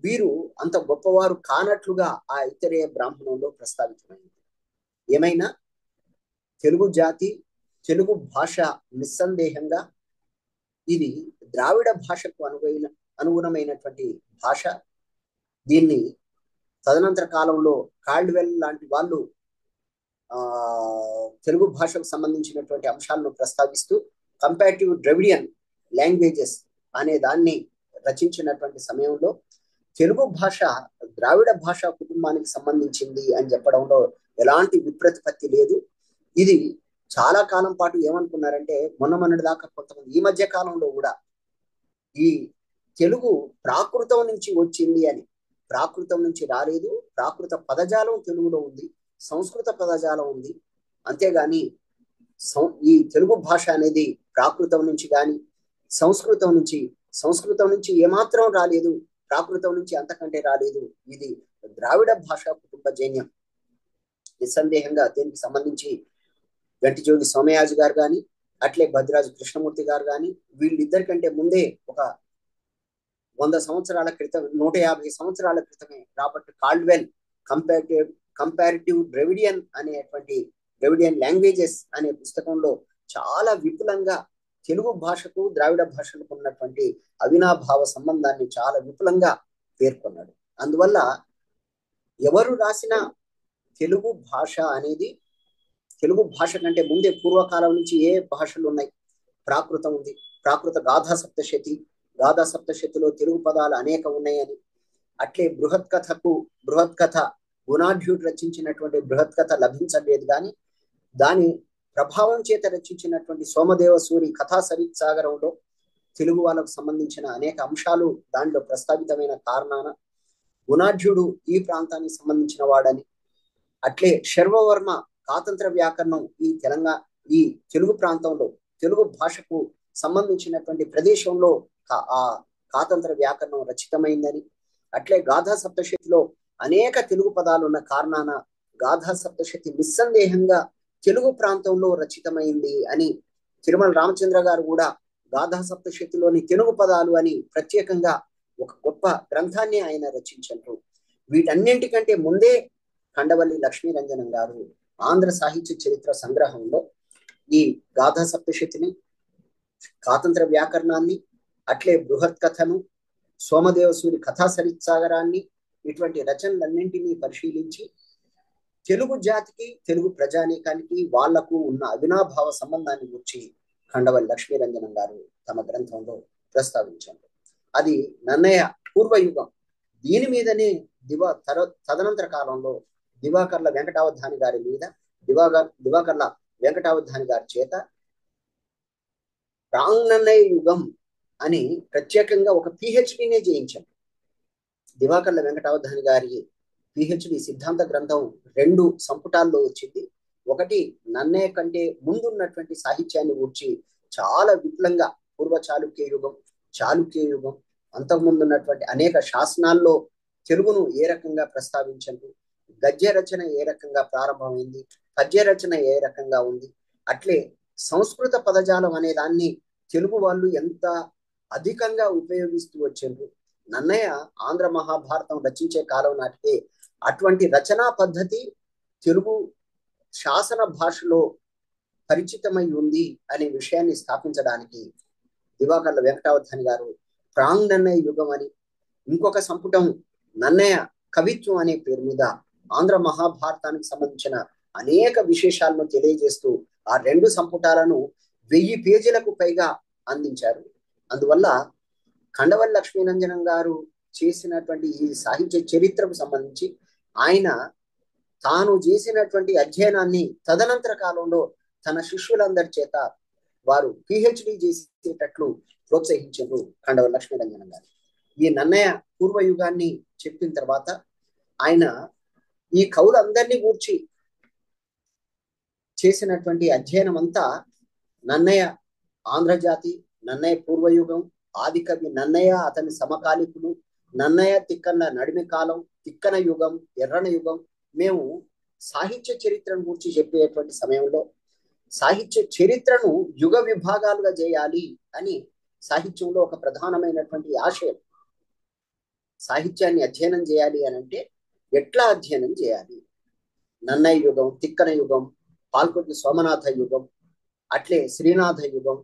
వీరు అంత గొప్పవారు కానట్లుగా ఆ ఐతరేయ బ్రాహ్మణంలో ప్రస్తావితమైంది. ఏమైనా తెలుగు జాతి, తెలుగు భాష నిస్సందేహంగా ఇది ద్రావిడ భాషకు అనుగుణమైనటువంటి భాష. దీన్ని తదనంతర కాలంలో కాల్డ్వెల్ లాంటి వాళ్ళు తెలుగు భాషకు సంబంధించినటువంటి అంశాలను ప్రస్తావిస్తూ కంపారిటివ్ ద్రవిడియన్ లాంగ్వేజెస్ అనే దాన్ని రచించినటువంటి సమయంలో తెలుగు భాష ద్రావిడ భాషా కుటుంబానికి సంబంధించింది అని చెప్పడంలో ఎలాంటి విప్రతిపత్తి లేదు. ఇది చాలా కాలం పాటు ఏమనుకున్నారంటే, మొన్నటి దాకా కొంతమంది ఈ మధ్య కాలంలో కూడా ఈ తెలుగు ప్రాకృతం నుంచి వచ్చింది అని, ప్రాకృతం నుంచి రాలేదు, ప్రాకృత పదజాలం తెలుగులో ఉంది, సంస్కృత పదజాలం ఉంది, అంతేగాని ఈ తెలుగు భాష అనేది ప్రాకృతం నుంచి కానీ సంస్కృతం నుంచి ఏమాత్రం రాలేదు, ప్రాకృతం నుంచి అంతకంటే రాలేదు. ఇది ద్రావిడ భాషా కుటుంబ జన్యం. నిస్సందేహంగా దీనికి సంబంధించి గంటిజోగి సోమయాజి గారు కానీ అట్లే భద్రాజు కృష్ణమూర్తి గారు కానీ వీళ్ళిద్దరికంటే ముందే ఒక 100 సంవత్సరాల క్రితం, 150 సంవత్సరాల క్రితమే రాబర్ట్ కాల్డ్వెల్ కంపారిటివ్ ద్రవిడియన్ అనేటువంటి ద్రవిడియన్ లాంగ్వేజెస్ అనే పుస్తకంలో చాలా విపులంగా తెలుగు భాషకు ద్రావిడ భాషలకు ఉన్నటువంటి అవినాభావ సంబంధాన్ని చాలా విపులంగా పేర్కొన్నాడు. అందువల్ల ఎవరు రాసిన తెలుగు భాష అనేది, తెలుగు భాష కంటే ముందే పూర్వకాలం నుంచి ఏ భాషలు ఉన్నాయి, ప్రాకృతం ఉంది, ప్రాకృత గాథా సప్తశతిలో తెలుగు పదాలు అనేక ఉన్నాయని, అట్లే బృహత్కథ గుణాఢ్యుడు రచించినటువంటి బృహత్కథ లభించలేదు కానీ దాని ప్రభావం చేత రచించినటువంటి సోమదేవ సూరి కథా సరిత్సాగరంలో తెలుగు వాళ్ళకు సంబంధించిన అనేక అంశాలు దానిలో ప్రస్తావితమైన కారణాన గుణాఢ్యుడు ఈ ప్రాంతానికి సంబంధించిన వాడని, అట్లే శర్వవర్మ కాతంత్ర వ్యాకరణం ఈ తెలుగు ప్రాంతంలో తెలుగు భాషకు సంబంధించినటువంటి ప్రదేశంలో ఆ కాతంత్ర వ్యాకరణం రచితమైందని, అట్లే గాథా సప్తశతిలో అనేక తెలుగు పదాలు ఉన్న కారణాన గాథా సప్తశతి నిస్సందేహంగా తెలుగు ప్రాంతంలో రచితమైంది అని తిరుమల రామచంద్ర గారు కూడా గాథా సప్తశతిలోని తెలుగు పదాలు అని ప్రత్యేకంగా ఒక గొప్ప గ్రంథాన్ని ఆయన రచించారు. వీటన్నింటికంటే ముందే కండవల్లి లక్ష్మీరంజనం గారు ఆంధ్ర సాహిత్య చరిత్ర సంగ్రహంలో ఈ గాథా సప్తశతిని, కాతంత్ర వ్యాకరణాన్ని, అట్లే బృహత్ కథను, సోమదేవ సూరి కథా సరిత్సాగరాన్ని, ఇటువంటి రచనలన్నింటినీ పరిశీలించి తెలుగు జాతికి, తెలుగు ప్రజానీకానికి వాళ్లకు ఉన్న అవినాభావ సంబంధాన్ని గురించి కండవల్లి లక్ష్మీరంజనం గారు తమ గ్రంథంలో ప్రస్తావించారు. అది నన్నయ్య పూర్వయుగం. దీని మీదనే తదనంతర కాలంలో దివాకర్ల వెంకటావధాని గారి మీద దివాకర్ల వెంకటావధాని గారి చేత ప్రాంగణయ యుగం అని ప్రత్యేకంగా ఒక పిహెచ్డినే చేయించారు. దివాకర్ల వెంకటావధాని గారి పిహెచ్డి సిద్ధాంత గ్రంథం 2 సంపుటాల్లో వచ్చింది. ఒకటి నన్నయ్య కంటే ముందున్నటువంటి సాహిత్యాన్ని గురించి చాలా విపులంగా పూర్వ చాళుక్య యుగం అంతకుముందు ఉన్నటువంటి అనేక శాసనాల్లో తెలుగును ఏ రకంగా ప్రస్తావించారు, గద్య రచన ఏ రకంగా ప్రారంభమైంది, పద్య రచన ఏ రకంగా ఉంది, అట్లే సంస్కృత పదజాలం అనే దాన్ని తెలుగు వాళ్ళు ఎంత అధికంగా ఉపయోగిస్తూ వచ్చారు. నన్నయ్య ఆంధ్ర మహాభారతం రచించే కాలం నాటికే అటువంటి రచనా పద్ధతి తెలుగు శాసన భాషలో పరిచితమై ఉంది అనే విషయాన్ని స్థాపించడానికి దివాకర్ల వెంకటావధాని గారు ప్రాంగ్ నన్నయ్య యుగం అని ఇంకొక సంపుటం నన్నయ్య కవిత్వం అనే పేరు మీద ఆంధ్ర మహాభారతానికి సంబంధించిన అనేక విశేషాలను తెలియజేస్తూ ఆ రెండు సంపుటాలను 1000 పేజీలకు పైగా అందించారు. అందువల్ల కండవల్లి లక్ష్మీనంజనం గారు చేసినటువంటి ఈ సాహిత్య చరిత్రకు సంబంధించి ఆయన తాను చేసినటువంటి అధ్యయనాన్ని తదనంతర కాలంలో తన శిష్యులందరి చేత వారు పిహెచ్డి చేసేటట్లు ప్రోత్సహించారు కండవల్లి లక్ష్మీనంజనం గారు. ఈ నన్నయ్య పూర్వయుగాన్ని చెప్పిన తర్వాత ఆయన ఈ కవులందరినీ గూర్చి చేసినటువంటి అధ్యయనం అంతా నన్నయ్య ఆంధ్రజాతి, నన్నయ్య పూర్వయుగం, ఆదికవి నన్నయ్య, అతని సమకాలికులు, నన్నయ్య తిక్కన నడిమి కాలం, తిక్కన యుగం, ఎర్రన యుగం. మేము సాహిత్య చరిత్రను గురించి చెప్పేటువంటి సమయంలో సాహిత్య చరిత్రను యుగ విభాగాలుగా చేయాలి అని సాహిత్యంలో ఒక ప్రధానమైనటువంటి ఆశయం. సాహిత్యాన్ని అధ్యయనం చేయాలి అని అంటే ఎట్లా అధ్యయనం చేయాలి? నన్నయ్య యుగం, తిక్కన యుగం, పాల్కొంటి సోమనాథ యుగం, అట్లే శ్రీనాథ యుగం,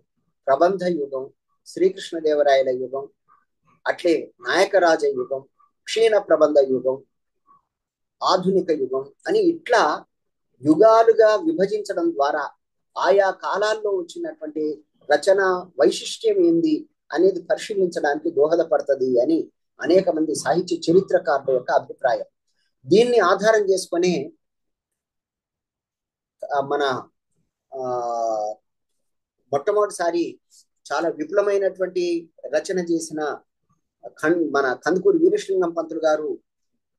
ప్రబంధ యుగం, శ్రీకృష్ణదేవరాయల యుగం, అట్లే నాయకరాజ యుగం, క్షీణ ప్రబంధ యుగం, ఆధునిక యుగం అని ఇట్లా యుగాలుగా విభజించడం ద్వారా ఆయా కాలాల్లో వచ్చినటువంటి రచన వైశిష్ట్యం ఏంది అనేది పరిశీలించడానికి దోహదపడుతుంది అని అనేక మంది సాహిత్య చరిత్రకారుల యొక్క అభిప్రాయం. దీన్ని ఆధారం చేసుకునే మన మొట్టమొదటిసారి చాలా విపులమైనటువంటి రచన చేసిన మన కందుకూరి వీరేశలింగం పంతులు గారు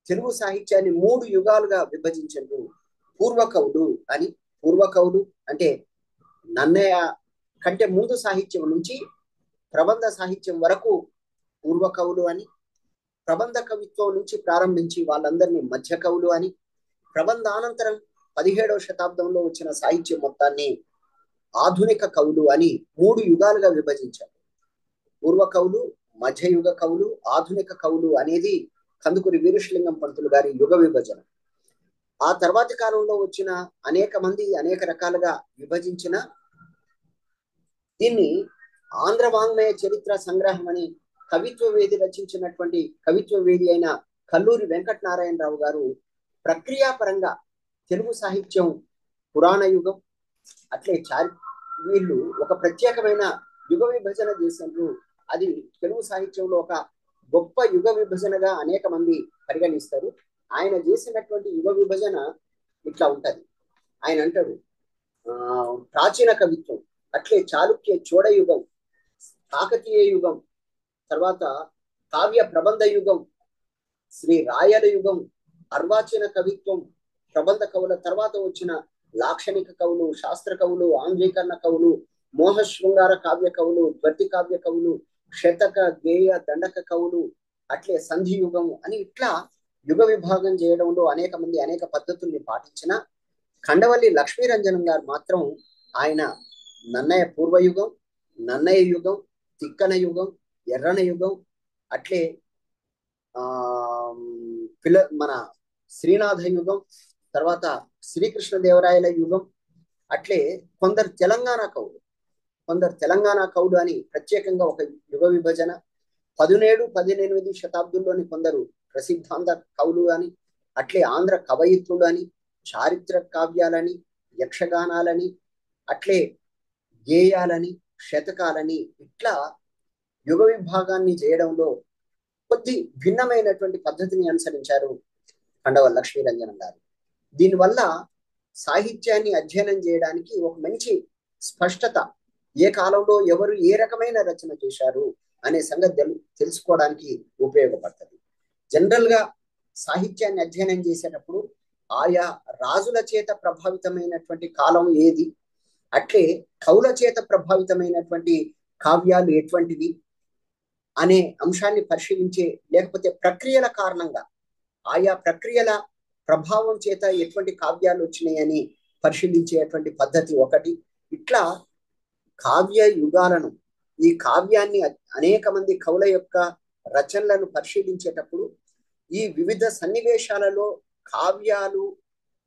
తెలుగు సాహిత్యాన్ని 3 యుగాలుగా విభజించారు. పూర్వకవులు అని. పూర్వకవులు అంటే నన్నయ్య కంటే ముందు సాహిత్యం నుంచి ప్రబంధ సాహిత్యం వరకు పూర్వకవులు అని, ప్రబంధ కవిత్వం నుంచి ప్రారంభించి వాళ్ళందరినీ మధ్య కవులు అని, ప్రబంధానంతరం 17వ శతాబ్దంలో వచ్చిన సాహిత్యం మొత్తాన్ని ఆధునిక కవులు అని 3 యుగాలుగా విభజించారు. పూర్వ కవులు, మధ్యయుగ కవులు, ఆధునిక కవులు అనేది కందుకూరి వీరేశలింగం పంతులు గారి యుగ విభజన. ఆ తర్వాతి కాలంలో వచ్చిన అనేక మంది అనేక రకాలుగా విభజించిన దీన్ని ఆంధ్ర వాంగ్మయ చరిత్ర సంగ్రహం అని కవిత్వ వేది రచించినటువంటి కవిత్వ వేది అయిన కల్లూరి వెంకటనారాయణరావు గారు ప్రక్రియాపరంగా తెలుగు సాహిత్యం పురాణ యుగం అట్లే వీళ్ళు ఒక ప్రత్యేకమైన యుగ విభజన చేసినారు. అది తెలుగు సాహిత్యంలో ఒక గొప్ప యుగ విభజనగా అనేక మంది పరిగణిస్తారు. ఆయన చేసినటువంటి యుగ విభజన ఇట్లా ఉంటది. ఆయన అంటాడు ప్రాచీన కవిత్వం, అట్లే చాళుక్య చోడ యుగం, కాకతీయ యుగం, తర్వాత కావ్య ప్రబంధ యుగం, శ్రీ రాయల యుగం, అర్వాచీన కవిత్వం, ప్రబంధ కవుల తర్వాత వచ్చిన లాక్షణిక కవులు, శాస్త్ర కవులు, ఆంధ్రీకరణ కవులు, మోహ శృంగార కావ్య కవులు, ద్వతి కావ్య కవులు, శతక గేయ దండక కవులు, అట్లే సంధి యుగం అని ఇట్లా యుగ విభాగం చేయడంలో అనేక మంది అనేక పద్ధతుల్ని పాటించిన కండవల్లి లక్ష్మీరంజనం గారు మాత్రం ఆయన నన్నయ్య పూర్వయుగం, నన్నయ్య యుగం, తిక్కన యుగం, ఎర్రన యుగం, అట్లే మన శ్రీనాథ యుగం, తర్వాత శ్రీకృష్ణదేవరాయల యుగం, అట్లే కొందరు తెలంగాణ కవులు అని ప్రత్యేకంగా ఒక యుగ విభజన, 17-18 శతాబ్దంలోని కొందరు ప్రసిద్ధాంత కవులు అని, అట్లే ఆంధ్ర కవయిత్రులు అని, చారిత్రక కావ్యాలని, యక్షగానాలని, అట్లే గేయాలని, శతకాలని ఇట్లా యుగ విభాగాన్ని చేయడంలో కొద్ది భిన్నమైనటువంటి పద్ధతిని అనుసరించారు కండవల్లి లక్ష్మీరంజనం గారు. దీనివల్ల సాహిత్యాన్ని అధ్యయనం చేయడానికి ఒక మంచి స్పష్టత, ఏ కాలంలో ఎవరు ఏ రకమైన రచన చేశారు అనే సంగతి తెలుసుకోవడానికి ఉపయోగపడుతుంది. జనరల్ గా సాహిత్యాన్ని అధ్యయనం చేసేటప్పుడు ఆయా రాజుల చేత ప్రభావితమైనటువంటి కాలం ఏది, అట్లే కవుల చేత ప్రభావితమైనటువంటి కావ్యాలు ఎటువంటివి అనే అంశాన్ని పరిశీలించే, లేకపోతే ప్రక్రియల కారణంగా ఆయా ప్రక్రియల ప్రభావం చేత ఎటువంటి కావ్యాలు వచ్చినాయని పరిశీలించేటువంటి పద్ధతి ఒకటి. ఇట్లా కావ్య యుగాలను ఈ కావ్యాన్ని అనేక మంది కవుల యొక్క రచనలను పరిశీలించేటప్పుడు ఈ వివిధ సన్నివేశాలలో కావ్యాలు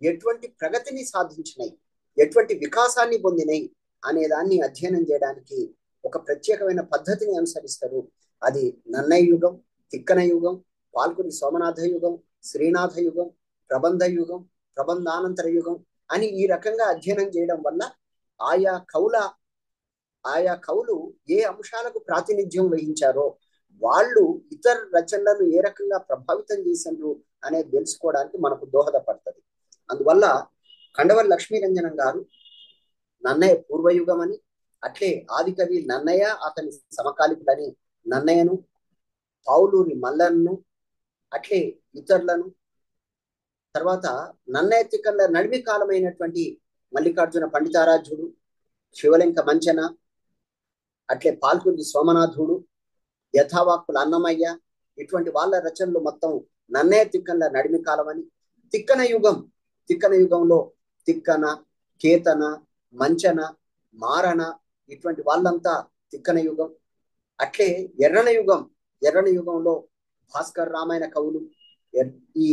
ఎటువంటి ప్రగతిని సాధించినాయి, ఎటువంటి వికాసాన్ని పొందినాయి అనే దాన్ని అధ్యయనం చేయడానికి ఒక ప్రత్యేకమైన పద్ధతిని అనుసరిస్తారు. అది నన్నయ్య యుగం, తిక్కన యుగం, పాల్కుని సోమనాథ యుగం, శ్రీనాథ యుగం, ప్రబంధ యుగం, ప్రబంధానంతర యుగం అని ఈ రకంగా అధ్యయనం చేయడం వల్ల ఆయా కవులు ఏ అంశాలకు ప్రాతినిధ్యం వహించారో, వాళ్ళు ఇతర రచనలను ఏ రకంగా ప్రభావితం చేసినారు అనేది తెలుసుకోవడానికి మనకు దోహదపడుతుంది. అందువల్ల కండవల్లి లక్ష్మీరంజనం గారు నన్నయ్య పూర్వయుగం అని, అట్లే ఆదికవి నన్నయ్య అతని సమకాలికులని నన్నయ్యను, పావులూరి మల్లన్ను, అట్లే ఇతరులను, తర్వాత నన్నయ్య తిక్కల నడిమి కాలమైనటువంటి మల్లికార్జున పండితారాధ్యుడు, శివలింక మంచన, అట్లే పాల్కుని సోమనాథుడు, యథావాక్కుల అన్నమయ్య, ఇటువంటి వాళ్ళ రచనలు మొత్తం నన్నయ్య తిక్కల నడిమి కాలం అని. తిక్కన యుగంలో తిక్కన, కేతన, మంచన, మారణ ఇటువంటి వాళ్ళంతా తిక్కన యుగం. అట్లే ఎర్రన యుగంలో భాస్కర్ రామాయణ కవులు, ఈ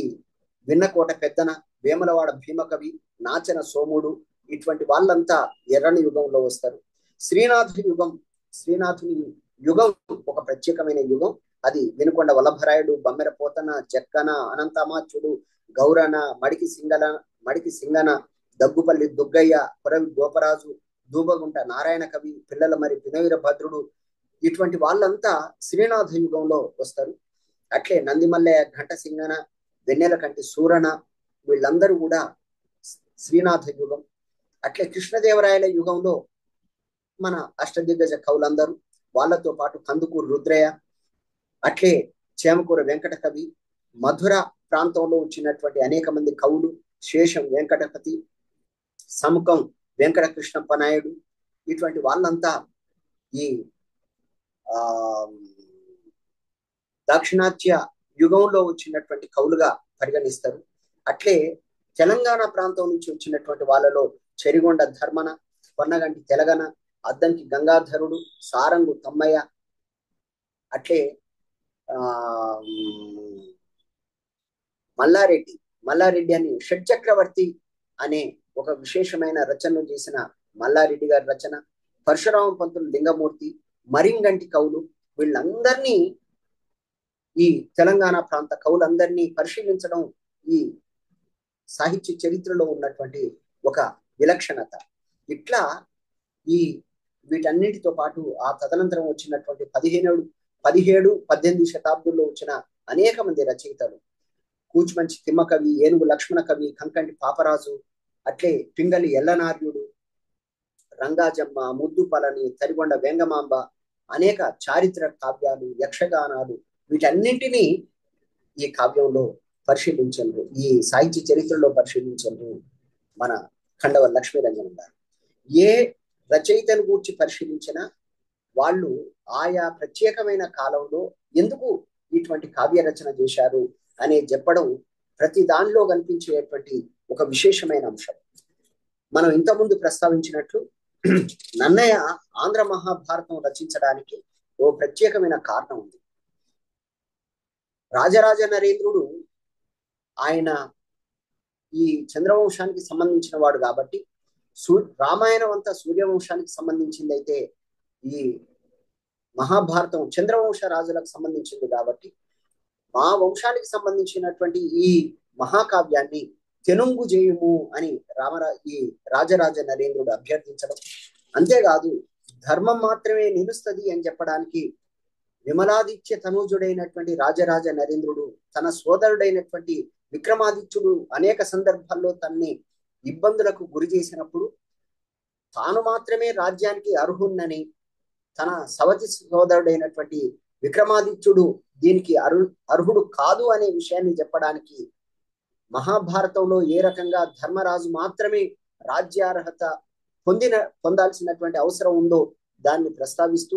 విన్నకోట పెద్దన, వేములవాడ భీమకవి, నాచన సోముడు ఇటువంటి వాళ్ళంతా ఎర్రన యుగంలో వస్తారు. శ్రీనాథుని యుగం ఒక ప్రత్యేకమైన యుగం. అది వినుకొండ వల్లభరాయుడు, బమ్మెర పోతన, జక్కన, అనంతమాచుడు, గౌరన, మడికి సింగన, దగ్గుపల్లి దుగ్గయ్య, కొరవి గోపరాజు, దూబగుంట నారాయణ కవి, పిల్లల మరి పినవీర భద్రుడు ఇటువంటి వాళ్ళంతా శ్రీనాథ యుగంలో వస్తారు. అట్లే నందిమల్లయ్య, ఘంట సింగన, వెన్నెల కంటి సూరణ వీళ్ళందరూ కూడా శ్రీనాథ యుగం. అట్లే కృష్ణదేవరాయల యుగంలో మన అష్టదిగ్గజ కవులందరూ, వాళ్ళతో పాటు కందుకూరు రుద్రయ్య, అట్లే చేమకూర వెంకట కవి, మధుర ప్రాంతంలో వచ్చినటువంటి అనేక మంది కవులు, శేషం వెంకటపతి, సముఖం వెంకట కృష్ణప్ప నాయుడు ఇటువంటి వాళ్ళంతా ఈ దాక్షిణాత్య యుగంలో వచ్చినటువంటి కవులుగా పరిగణిస్తారు. అట్లే తెలంగాణ ప్రాంతం నుంచి వచ్చినటువంటి వాళ్ళలో చెరిగొండ ధర్మన, కొన్నగంటి తెలగన, అద్దంకి గంగాధరుడు, సారంగు తమ్మయ్య, అట్లే మల్లారెడ్డి అని షడ్చక్రవర్తి అనే ఒక విశేషమైన రచనను చేసిన మల్లారెడ్డి గారి రచన, పరశురామ పంతులు లింగమూర్తి, మరింగంటి కవులు వీళ్ళందరినీ, ఈ తెలంగాణ ప్రాంత కవులందరినీ పరిశీలించడం ఈ సాహిత్య చరిత్రలో ఉన్నటువంటి ఒక విలక్షణత. ఇట్లా వీటన్నిటితో పాటు ఆ తదనంతరం వచ్చినటువంటి 17, 18 శతాబ్దుల్లో వచ్చిన అనేక మంది రచయితలు, కూచిమంచి తిమ్మకవి, ఏనుగు లక్ష్మణ కవి, కంకంటి పాపరాజు, అట్లే పింగళి ఎల్లనార్యుడు, రంగాజమ్మ, ముద్దుపలని, తరిగొండ వెంగమాంబ, అనేక చారిత్రక కావ్యాలు, యక్షగానాలు వీటన్నింటినీ ఈ కావ్యంలో పరిశీలించారు, ఈ సాహిత్య చరిత్రలో పరిశీలించారు మన కండవల్లి లక్ష్మీరంజనం గారు. ఏ రచయితను గూర్చి పరిశీలించినా వాళ్ళు ఆయా ప్రత్యేకమైన కాలంలో ఎందుకు ఇటువంటి కావ్య రచన చేశారు అనే చెప్పడం ప్రతి దానిలో కనిపించేటువంటి ఒక విశేషమైన అంశం. మనం ఇంతకుముందు ప్రస్తావించినట్లు నన్నయ్య ఆంధ్ర మహాభారతం రచించడానికి ఓ ప్రత్యేకమైన కారణం ఉంది. రాజరాజ నరేంద్రుడు ఆయన ఈ చంద్రవంశానికి సంబంధించిన వాడు కాబట్టి, రామాయణం అంతా సూర్యవంశానికి సంబంధించింది అయితే ఈ మహాభారతం చంద్రవంశ రాజులకు సంబంధించింది కాబట్టి, మా వంశానికి సంబంధించినటువంటి ఈ మహాకావ్యాన్ని తెనుంగు చేయుము అని ఈ రాజరాజ నరేంద్రుడు అభ్యర్థించడం. అంతేకాదు ధర్మం మాత్రమే నిలుస్తుంది అని చెప్పడానికి విమలాదిత్య తనూజుడైనటువంటి రాజరాజ నరేంద్రుడు తన సోదరుడైనటువంటి విక్రమాదిత్యుడు అనేక సందర్భాల్లో తన్ని ఇబ్బందులకు గురి చేసినప్పుడు తాను మాత్రమే రాజ్యానికి అర్హున్నని, తన సవతి సోదరుడైనటువంటి విక్రమాదిత్యుడు దీనికి అర్హుడు కాదు అనే విషయాన్ని చెప్పడానికి మహాభారతంలో ఏ రకంగా ధర్మరాజు మాత్రమే రాజ్యార్హత పొందాల్సినటువంటి అవసరం ఉందో దాన్ని ప్రస్తావిస్తూ,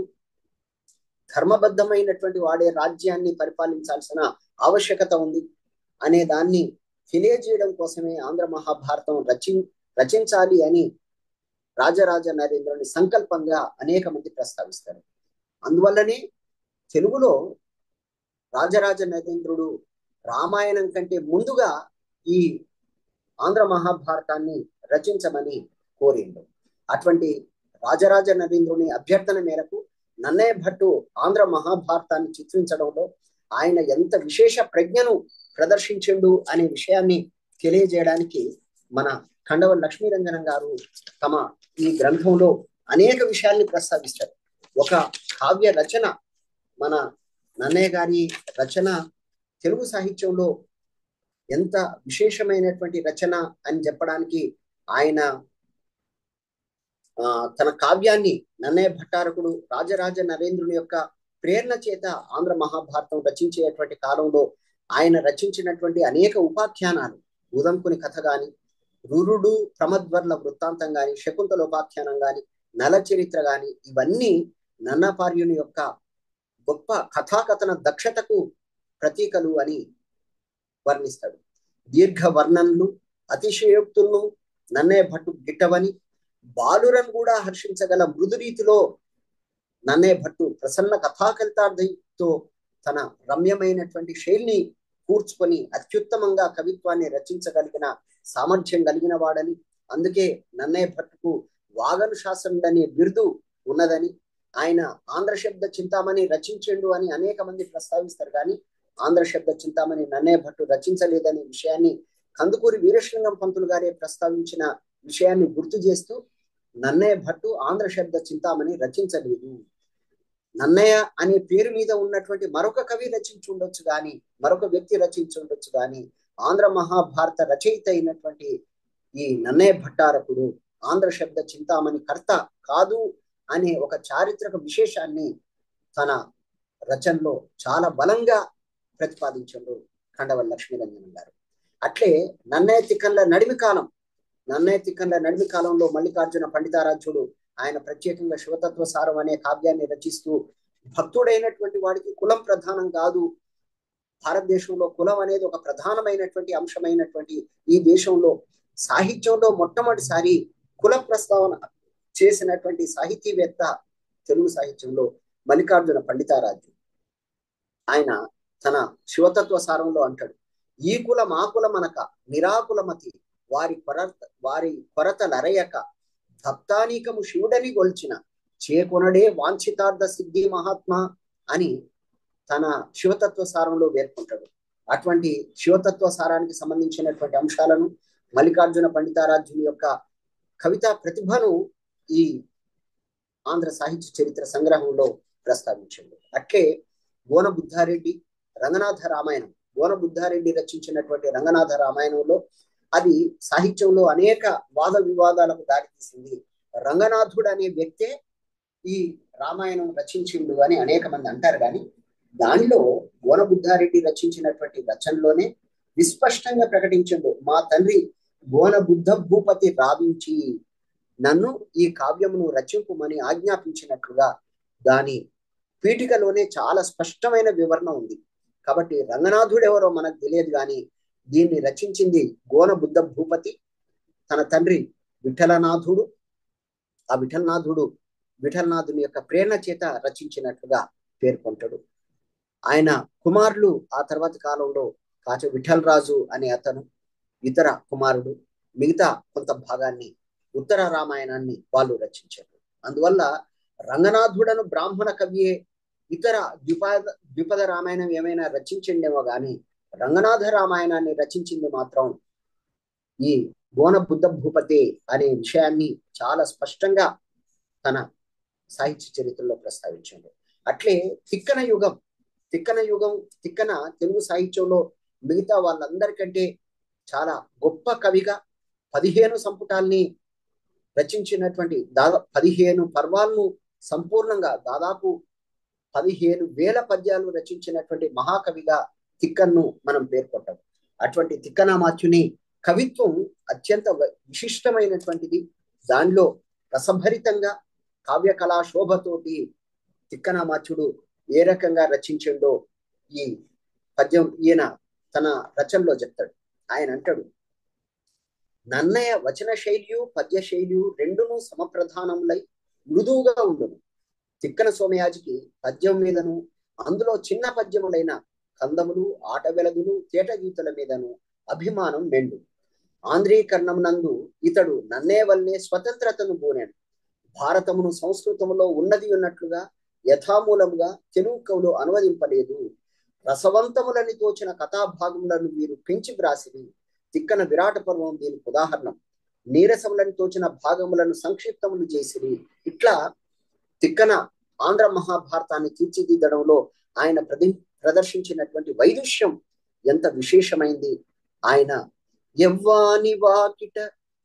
ధర్మబద్ధమైనటువంటి వాడే రాజ్యాన్ని పరిపాలించాల్సిన ఆవశ్యకత ఉంది అనే దాన్ని తెలియజేయడం కోసమే ఆంధ్ర మహాభారతం రచించాలి అని రాజరాజ నరేంద్రుని సంకల్పంగా అనేక మంది ప్రస్తావిస్తారు. అందువల్లనే తెలుగులో రాజరాజ నరేంద్రుడు రామాయణం కంటే ముందుగా ఈ ఆంధ్ర మహాభారతాన్ని రచించమని కోరిండు. అటువంటి రాజరాజ నరేంద్రుని అభ్యర్థన మేరకు నన్నయ్య భట్టు ఆంధ్ర మహాభారతాన్ని చిత్రించడంలో ఆయన ఎంత విశేష ప్రజ్ఞను ప్రదర్శించిండు అనే విషయాన్ని తెలియజేయడానికి మన ఖండవ లక్ష్మీరంజనం గారు తమ ఈ గ్రంథంలో అనేక విషయాల్ని ప్రస్తావిస్తారు. ఒక కావ్య రచన, మన నన్నయ్య గారి రచన తెలుగు సాహిత్యంలో ఎంత విశేషమైనటువంటి రచన అని చెప్పడానికి ఆయన తన కావ్యాన్ని నన్నయ్య భట్టారకుడు రాజరాజ నరేంద్రుని యొక్క ప్రేరణ చేత ఆంధ్ర మహాభారతం రచించేటువంటి కాలంలో ఆయన రచించినటువంటి అనేక ఉపాఖ్యానాలు, ఉదంకుని కథ గాని, రురుడు ప్రమద్వర్ల వృత్తాంతం గాని, శకుంతల ఉపాఖ్యానం గాని, నల చరిత్ర గాని, ఇవన్నీ నన్నపార్యుని యొక్క గొప్ప కథాకథన దక్షతకు ప్రతీకలు అని వర్ణిస్తాడు. దీర్ఘ వర్ణనలు, అతిశయోక్తులను నన్నయ్య భట్టు గిట్టవని, బాలురను కూడా హర్షించగల మృదు రీతిలో నన్నయ్య భట్టు ప్రసన్న కథాకలితార్థంతో తన రమ్యమైనటువంటి శైలిని కూర్చుకొని అత్యుత్తమంగా కవిత్వాన్ని రచించగలిగిన సామర్థ్యం కలిగిన వాడని, అందుకే నన్నయ్య భట్టుకు వాగనుశాసనుడు అనే బిరుదు ఉన్నదని, ఆయన ఆంధ్ర శబ్ద చింతామణి రచించిండు అని అనేక మంది ప్రస్తావిస్తారు. కానీ ఆంధ్ర శబ్ద చింతామణి నన్నయ్య భట్టు రచించలేదనే విషయాన్ని కందుకూరి వీరేశలింగం పంతులు గారే ప్రస్తావించిన విషయాన్ని గుర్తు చేస్తూ, నన్నయ్య భట్టు ఆంధ్ర శబ్ద చింతామణి రచించలేదు, నన్నయ్య అనే పేరు మీద ఉన్నటువంటి మరొక కవి రచించి ఉండొచ్చు కానీ, మరొక వ్యక్తి రచించి ఉండొచ్చు కానీ, ఆంధ్ర మహాభారత రచయిత అయినటువంటి ఈ నన్నయ్య భట్టారకుడు ఆంధ్ర శబ్ద చింతామణి కర్త కాదు అనే ఒక చారిత్రక విశేషాన్ని తన రచనలో చాలా బలంగా ప్రతిపాదించారు ఖండవ లక్ష్మీరంజనం గారు. అట్లే నన్నయ్య తిక్కన్ల నడిమి కాలంలో మల్లికార్జున పండితారాధ్యుడు ఆయన ప్రత్యేకంగా శివతత్వ సారం అనే కావ్యాన్ని రచిస్తూ, భక్తుడైనటువంటి వాడికి కులం ప్రధానం కాదు, భారతదేశంలో కులం అనేది ఒక ప్రధానమైనటువంటి అంశమైనటువంటి ఈ దేశంలో సాహిత్యంలో మొట్టమొదటిసారి కుల ప్రస్తావన చేసినటువంటి సాహితీవేత్త తెలుగు సాహిత్యంలో మల్లికార్జున పండితారాధ్యుడు. ఆయన తన శివతత్వ సారంలో అంటాడు, ఈ కులం ఆ కులమనక నిరాకులమతి వారి కొరత లరయక భక్తానీకము శివుడని గొల్చిన చేకొనడే వాంఛితార్థ సిద్ధి మహాత్మా అని తన శివతత్వ సారంలో పేర్కొంటాడు. అటువంటి శివతత్వ సారానికి సంబంధించినటువంటి అంశాలను మల్లికార్జున పండితారాధ్యుని యొక్క కవితా ప్రతిభను ఈ ఆంధ్ర సాహిత్య చరిత్ర సంగ్రహంలో ప్రస్తావించాడు. అట్లే గోన బుద్ధారెడ్డి రంగనాథ రామాయణం, గోన బుద్ధారెడ్డి రచించినటువంటి రంగనాథ రామాయణంలో అది సాహిత్యంలో అనేక వాద వివాదాలకు దారితీసింది. రంగనాథుడు అనే వ్యక్తే ఈ రామాయణం రచించిండు అని అనేక మంది అంటారు. కానీ దానిలో గోన బుద్ధారెడ్డి రచించినటువంటి రచనలోనే విస్పష్టంగా ప్రకటించిండు, మా తండ్రి గోన బుద్ధ భూపతి రావించి నన్ను ఈ కావ్యమును రచింపుమని ఆజ్ఞాపించినట్లుగా దాని పీఠికలోనే చాలా స్పష్టమైన వివరణ ఉంది. కాబట్టి రంగనాథుడు ఎవరో మనకు తెలియదు, కానీ దీన్ని రచించింది గోన బుద్ధ భూపతి, తన తండ్రి విఠలనాథుడు. ఆ విఠలనాథుని యొక్క ప్రేరణ చేత రచించినట్లుగా పేర్కొంటాడు. ఆయన కుమారులు ఆ తర్వాత కాలంలో కాచ విఠలరాజు అనే అతను, ఇతర కుమారుడు మిగతా కొంత భాగాన్ని ఉత్తర రామాయణాన్ని వాళ్ళు రచించారు. అందువల్ల రంగనాథుడను బ్రాహ్మణ కవియే ఇతర ద్విపద రామాయణం ఏమైనా రచించిండేమో కానీ రంగనాథ రామాయణాన్ని రచించింది మాత్రం ఈ గోన బుద్ధ భూపతి అనే విషయాన్ని చాలా స్పష్టంగా తన సాహిత్య చరిత్రలో ప్రస్తావించాడు. అట్లే తిక్కన తెలుగు సాహిత్యంలో మిగతా వాళ్ళందరికంటే చాలా గొప్ప కవిగా 15 సంపుటాల్ని రచించినటువంటి 15 పర్వాలను సంపూర్ణంగా దాదాపు 15,000 పద్యాలు రచించినటువంటి మహాకవిగా తిక్కన్ను మనం పేర్కొంటాం. అటువంటి తిక్కనామాత్యుని కవిత్వం అత్యంత విశిష్టమైనటువంటిది. దానిలో రసభరితంగా కావ్య కళా శోభతోటి తిక్కనామాత్యుడు ఏ రకంగా రచించిండో ఈ పద్యం ఈయన తన రచనలో చెప్తాడు. ఆయన అంటాడు, నన్నయ వచన శైలియు పద్య శైలియు రెండును సమప్రధానములై మృదువుగా ఉండును. తిక్కన సోమయాజికి పద్యం మీదను అందులో చిన్న పద్యములైన కందములు ఆట వెలగులు తేట గీతల మీదను అభిమానం మెండు. ఆంధ్రీకరణం నందు ఇతడు నన్నే వల్లే స్వతంత్రతను బూనాడు. భారతమును సంస్కృతములో ఉన్నది ఉన్నట్లుగా యథామూలముగా తెలుగు కవులు అనువదింపలేదు. రసవంతములని తోచిన కథాభాగములను వీరు పెంచి వ్రాసిరి. తిక్కన విరాట పర్వం దీనికి ఉదాహరణం. నీరసములని తోచిన భాగములను సంక్షిప్తములు చేసిరి. ఇట్లా తిక్కన ఆంధ్ర మహాభారతాన్ని తీర్చిదిద్దడంలో ఆయన ప్రదర్శించినటువంటి వైదుష్యం ఎంత విశేషమైంది. ఆయన యవ్వాని వాకిట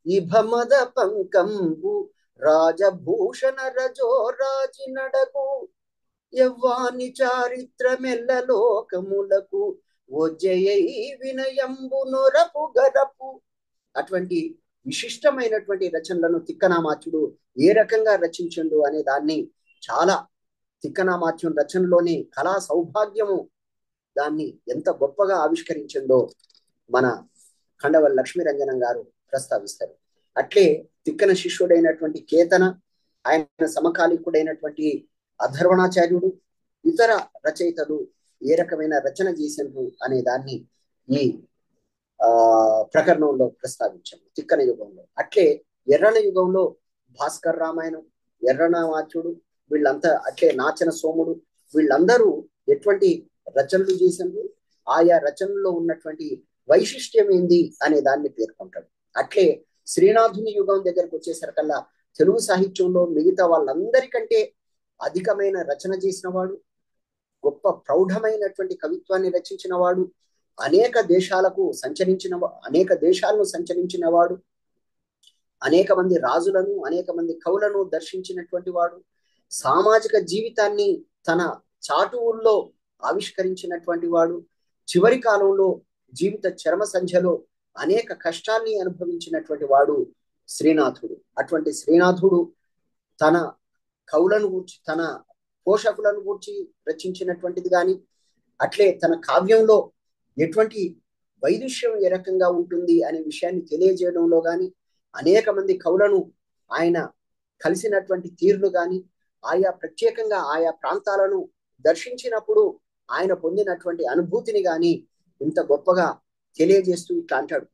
ఇభమద పంకంబు రాజభూషణ రజో రాజి నడకు యవ్వాని చారిత్రమెల్ల లోకములకు ఒజయై వినయంబు నొరపు గరపు. అటువంటి విశిష్టమైనటువంటి రచనలను తిక్కనామాత్యుడు ఏ రకంగా రచించండు అనే దాన్ని చాలా తిక్కనామాత్యం రచనలోని కళా సౌభాగ్యము దాన్ని ఎంత గొప్పగా ఆవిష్కరించిందో మన ఖండవల్ లక్ష్మీరంజనం గారు ప్రస్తావిస్తారు. అట్లే తిక్కన శిష్యుడైనటువంటి కేతన, ఆయన సమకాలీకుడైనటువంటి అధర్వణాచార్యుడు, ఇతర రచయితలు ఏ రకమైన రచన చేసిండ్రు అనే దాన్ని ఈ ప్రకరణంలో ప్రస్తావించాము తిక్కన యుగంలో. అట్లే ఎర్రన యుగంలో భాస్కర్ రామాయణం, ఎర్రనామాత్యుడు, వీళ్ళంతా అట్లే నాచన సోముడు, వీళ్ళందరూ ఎటువంటి రచనలు చేసిండ్రు, ఆయా రచనల్లో ఉన్నటువంటి వైశిష్ట్యం ఏంది అనే దాన్ని పేర్కొంటాడు. అట్లే శ్రీనాథుని యుగం దగ్గరకు వచ్చేసరికల్లా తెలుగు సాహిత్యంలో మిగతా వాళ్ళందరికంటే అధికమైన రచన చేసిన వాడు, గొప్ప ప్రౌఢమైనటువంటి కవిత్వాన్ని రచించిన వాడు, అనేక దేశాలను సంచరించిన వాడు, అనేక మంది రాజులను అనేక మంది కవులను దర్శించినటువంటి వాడు, సామాజిక జీవితాన్ని తన చాటువుల్లో ఆవిష్కరించినటువంటి వాడు, చివరి కాలంలో జీవిత చరమ సంధ్యలో అనేక కష్టాల్ని అనుభవించినటువంటి వాడు శ్రీనాథుడు. అటువంటి శ్రీనాథుడు తన కవులను గూర్చి, తన పోషకులను గూర్చి రచించినటువంటిది కానీ, అట్లే తన కావ్యంలో ఎటువంటి వైదుష్యం ఏ రకంగా ఉంటుంది అనే విషయాన్ని తెలియజేయడంలో కానీ, అనేక మంది కవులను ఆయన కలిసినటువంటి తీరులు కానీ, ప్రత్యేకంగా ఆయా ప్రాంతాలను దర్శించినప్పుడు ఆయన పొందినటువంటి అనుభూతిని కానీ ఇంత గొప్పగా తెలియజేస్తూ ఇట్లా అంటాడు.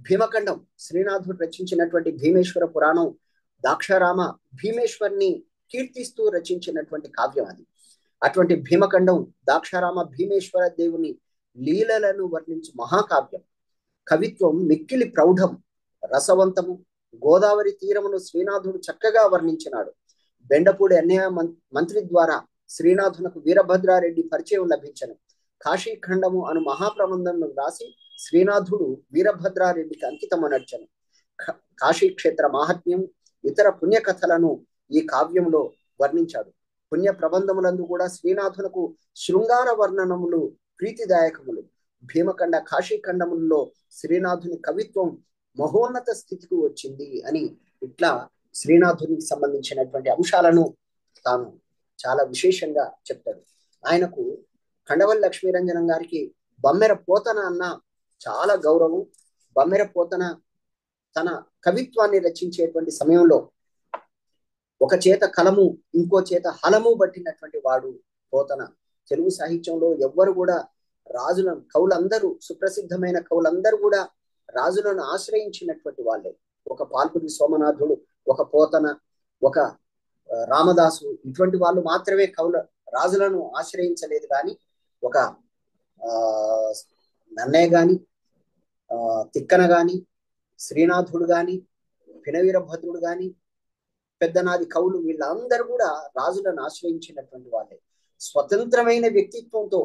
భీమఖండం శ్రీనాథుడు రచించినటువంటి భీమేశ్వర పురాణం దాక్షారామ భీమేశ్వర్ని కీర్తిస్తూ రచించినటువంటి కావ్యం అది. అటువంటి భీమఖండం దాక్షారామ భీమేశ్వర దేవుని లీలలను వర్ణించు మహాకావ్యం. కవిత్వం మిక్కిలి ప్రౌఢం, రసవంతము. గోదావరి తీరమును శ్రీనాథుడు చక్కగా వర్ణించినాడు. బెండపూడి అన్నయ్య మంత్రి ద్వారా శ్రీనాథునకు వీరభద్రారెడ్డి పరిచయం లభించను. కాశీఖండము అను మహాప్రబంధంను రాసి శ్రీనాథుడు వీరభద్రారెడ్డికి అంకితమనర్చను. కాశీక్షేత్ర మాహాత్మ్యం, ఇతర పుణ్యకథలను ఈ కావ్యంలో వర్ణించాడు. పుణ్య ప్రబంధములందు కూడా శ్రీనాథునకు శృంగార వర్ణనములు ప్రీతిదాయకములు. భీమఖండ కాశీఖండములలో శ్రీనాథుని కవిత్వం మహోన్నత స్థితికి వచ్చింది అని ఇట్లా శ్రీనాథునికి సంబంధించినటువంటి అంశాలను తాను చాలా విశేషంగా చెప్తాడు. ఆయనకు ఖండవల్ లక్ష్మీరంజనం గారికి బమ్మెర పోతన అన్న చాలా గౌరవం. బమ్మెర పోతన తన కవిత్వాన్ని రచించేటువంటి సమయంలో ఒక చేత కలము ఇంకో చేత హలము పట్టినటువంటి వాడు పోతన. తెలుగు సాహిత్యంలో ఎవ్వరు కూడా రాజులను, కవులందరూ, సుప్రసిద్ధమైన కవులందరూ కూడా రాజులను ఆశ్రయించినటువంటి వాళ్ళే. ఒక పాల్కుడి సోమనాథుడు, ఒక పోతన, ఒక రామదాసు, ఇటువంటి వాళ్ళు మాత్రమే రాజులను ఆశ్రయించలేదు. కానీ ఒక నన్నయ్య గాని, తిక్కన గాని, శ్రీనాథుడు గాని, పినవీరభద్రుడు గాని, పెద్దనాది కవులు, వీళ్ళందరూ కూడా రాజులను ఆశ్రయించినటువంటి వాళ్ళే. స్వతంత్రమైన వ్యక్తిత్వంతో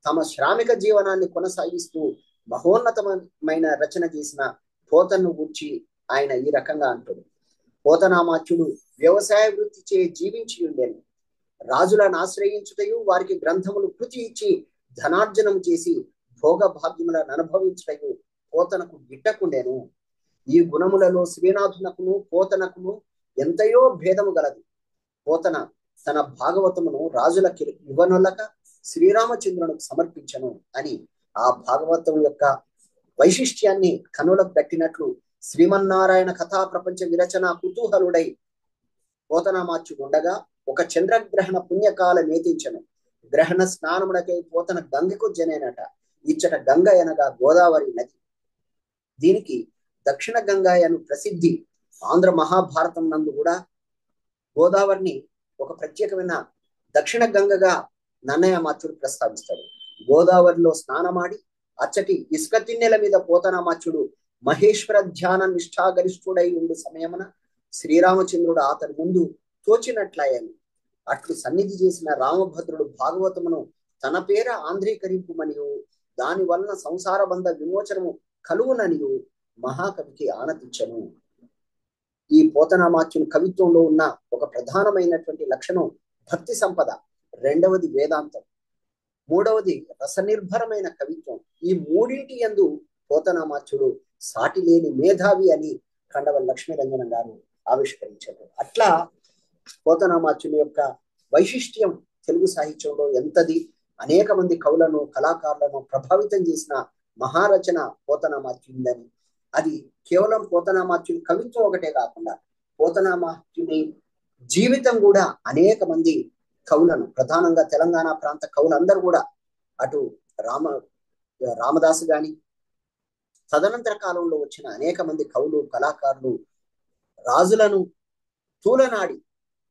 తమ శ్రామిక జీవనాన్ని కొనసాగిస్తూ మహోన్నతమైన రచన చేసిన పోతను గూర్చి ఆయన ఈ రకంగా అంటాడు. పోతనామాత్యుడు వ్యవసాయ వృత్తి చే జీవించి ఉండేను. రాజులను ఆశ్రయించుటయు, వారికి గ్రంథములు కృతి ఇచ్చి ధనార్జనము చేసి భోగ భాగ్యములను అనుభవించుటయు పోతనకు గిట్టకుండేను. ఈ గుణములలో శ్రీనాథునకును పోతనకును ఎంతయో భేదము గలదు. పోతన తన భాగవతమును రాజులకి ఇవ్వనొల్లక శ్రీరామచంద్రునికి సమర్పించను అని ఆ భాగవతం యొక్క వైశిష్ట్యాన్ని కనులకు కట్టినట్లు శ్రీమన్నారాయణ కథా ప్రపంచ విరచన కుతూహలుడై పోతనామాత్యుడు ఉండగా ఒక చంద్రగ్రహణ పుణ్యకాల మేతించను గ్రహణ స్నానమునకై పోతన గంగకు జనేనట ఇచ్చట గంగ అనగా గోదావరి నది. దీనికి దక్షిణ గంగా అను ప్రసిద్ధి. ఆంధ్ర మహాభారతం నందు కూడా గోదావరిని ఒక ప్రత్యేకమైన దక్షిణ గంగగా నన్నయమాచ్యుడు ప్రస్తావిస్తాడు. గోదావరిలో స్నానమాడి అచ్చటి ఇసుక తిన్నెల మీద పోతనామాచ్యుడు మహేశ్వర ధ్యాన నిష్ఠాగరిష్ఠుడై ఉండు సమయమున శ్రీరామచంద్రుడు అతని ముందు తోచినట్లయ్యాను. అట్లు సన్నిధి చేసిన రామభద్రుడు భాగవతమును తన పేర ఆంధ్రీకరింపుమనియు దాని వలన సంసార బంధ విమోచనము కలుగుననియు మహాకవికి ఆనతిచ్చను. ఈ పోతనామాచ్యుని కవిత్వంలో ఉన్న ఒక ప్రధానమైనటువంటి లక్షణం భక్తి సంపద, రెండవది వేదాంతం, మూడవది రసనిర్భరమైన కవిత్వం. ఈ మూడింటి యందు పోతనామాచ్యుడు సాటి లేని మేధావి అని కండవల్లి లక్ష్మీరంజనం గారు ఆవిష్కరించారు. అట్లా పోతనామాచ్యుని యొక్క వైశిష్ట్యం తెలుగు సాహిత్యంలో ఎంతది, అనేక మంది కవులను కళాకారులను ప్రభావితం చేసిన మహారచన పోతనామాచ్యుని. అది కేవలం పోతనామాచ్యుని కవిత్వం ఒకటే కాకుండా పోతనామాచ్యుని జీవితం కూడా అనేక మంది కవులను, ప్రధానంగా తెలంగాణ ప్రాంత కవులందరూ కూడా, అటు రామదాసు గాని తదనంతర కాలంలో వచ్చిన అనేక మంది కవులు కళాకారులు రాజులను తూలనాడి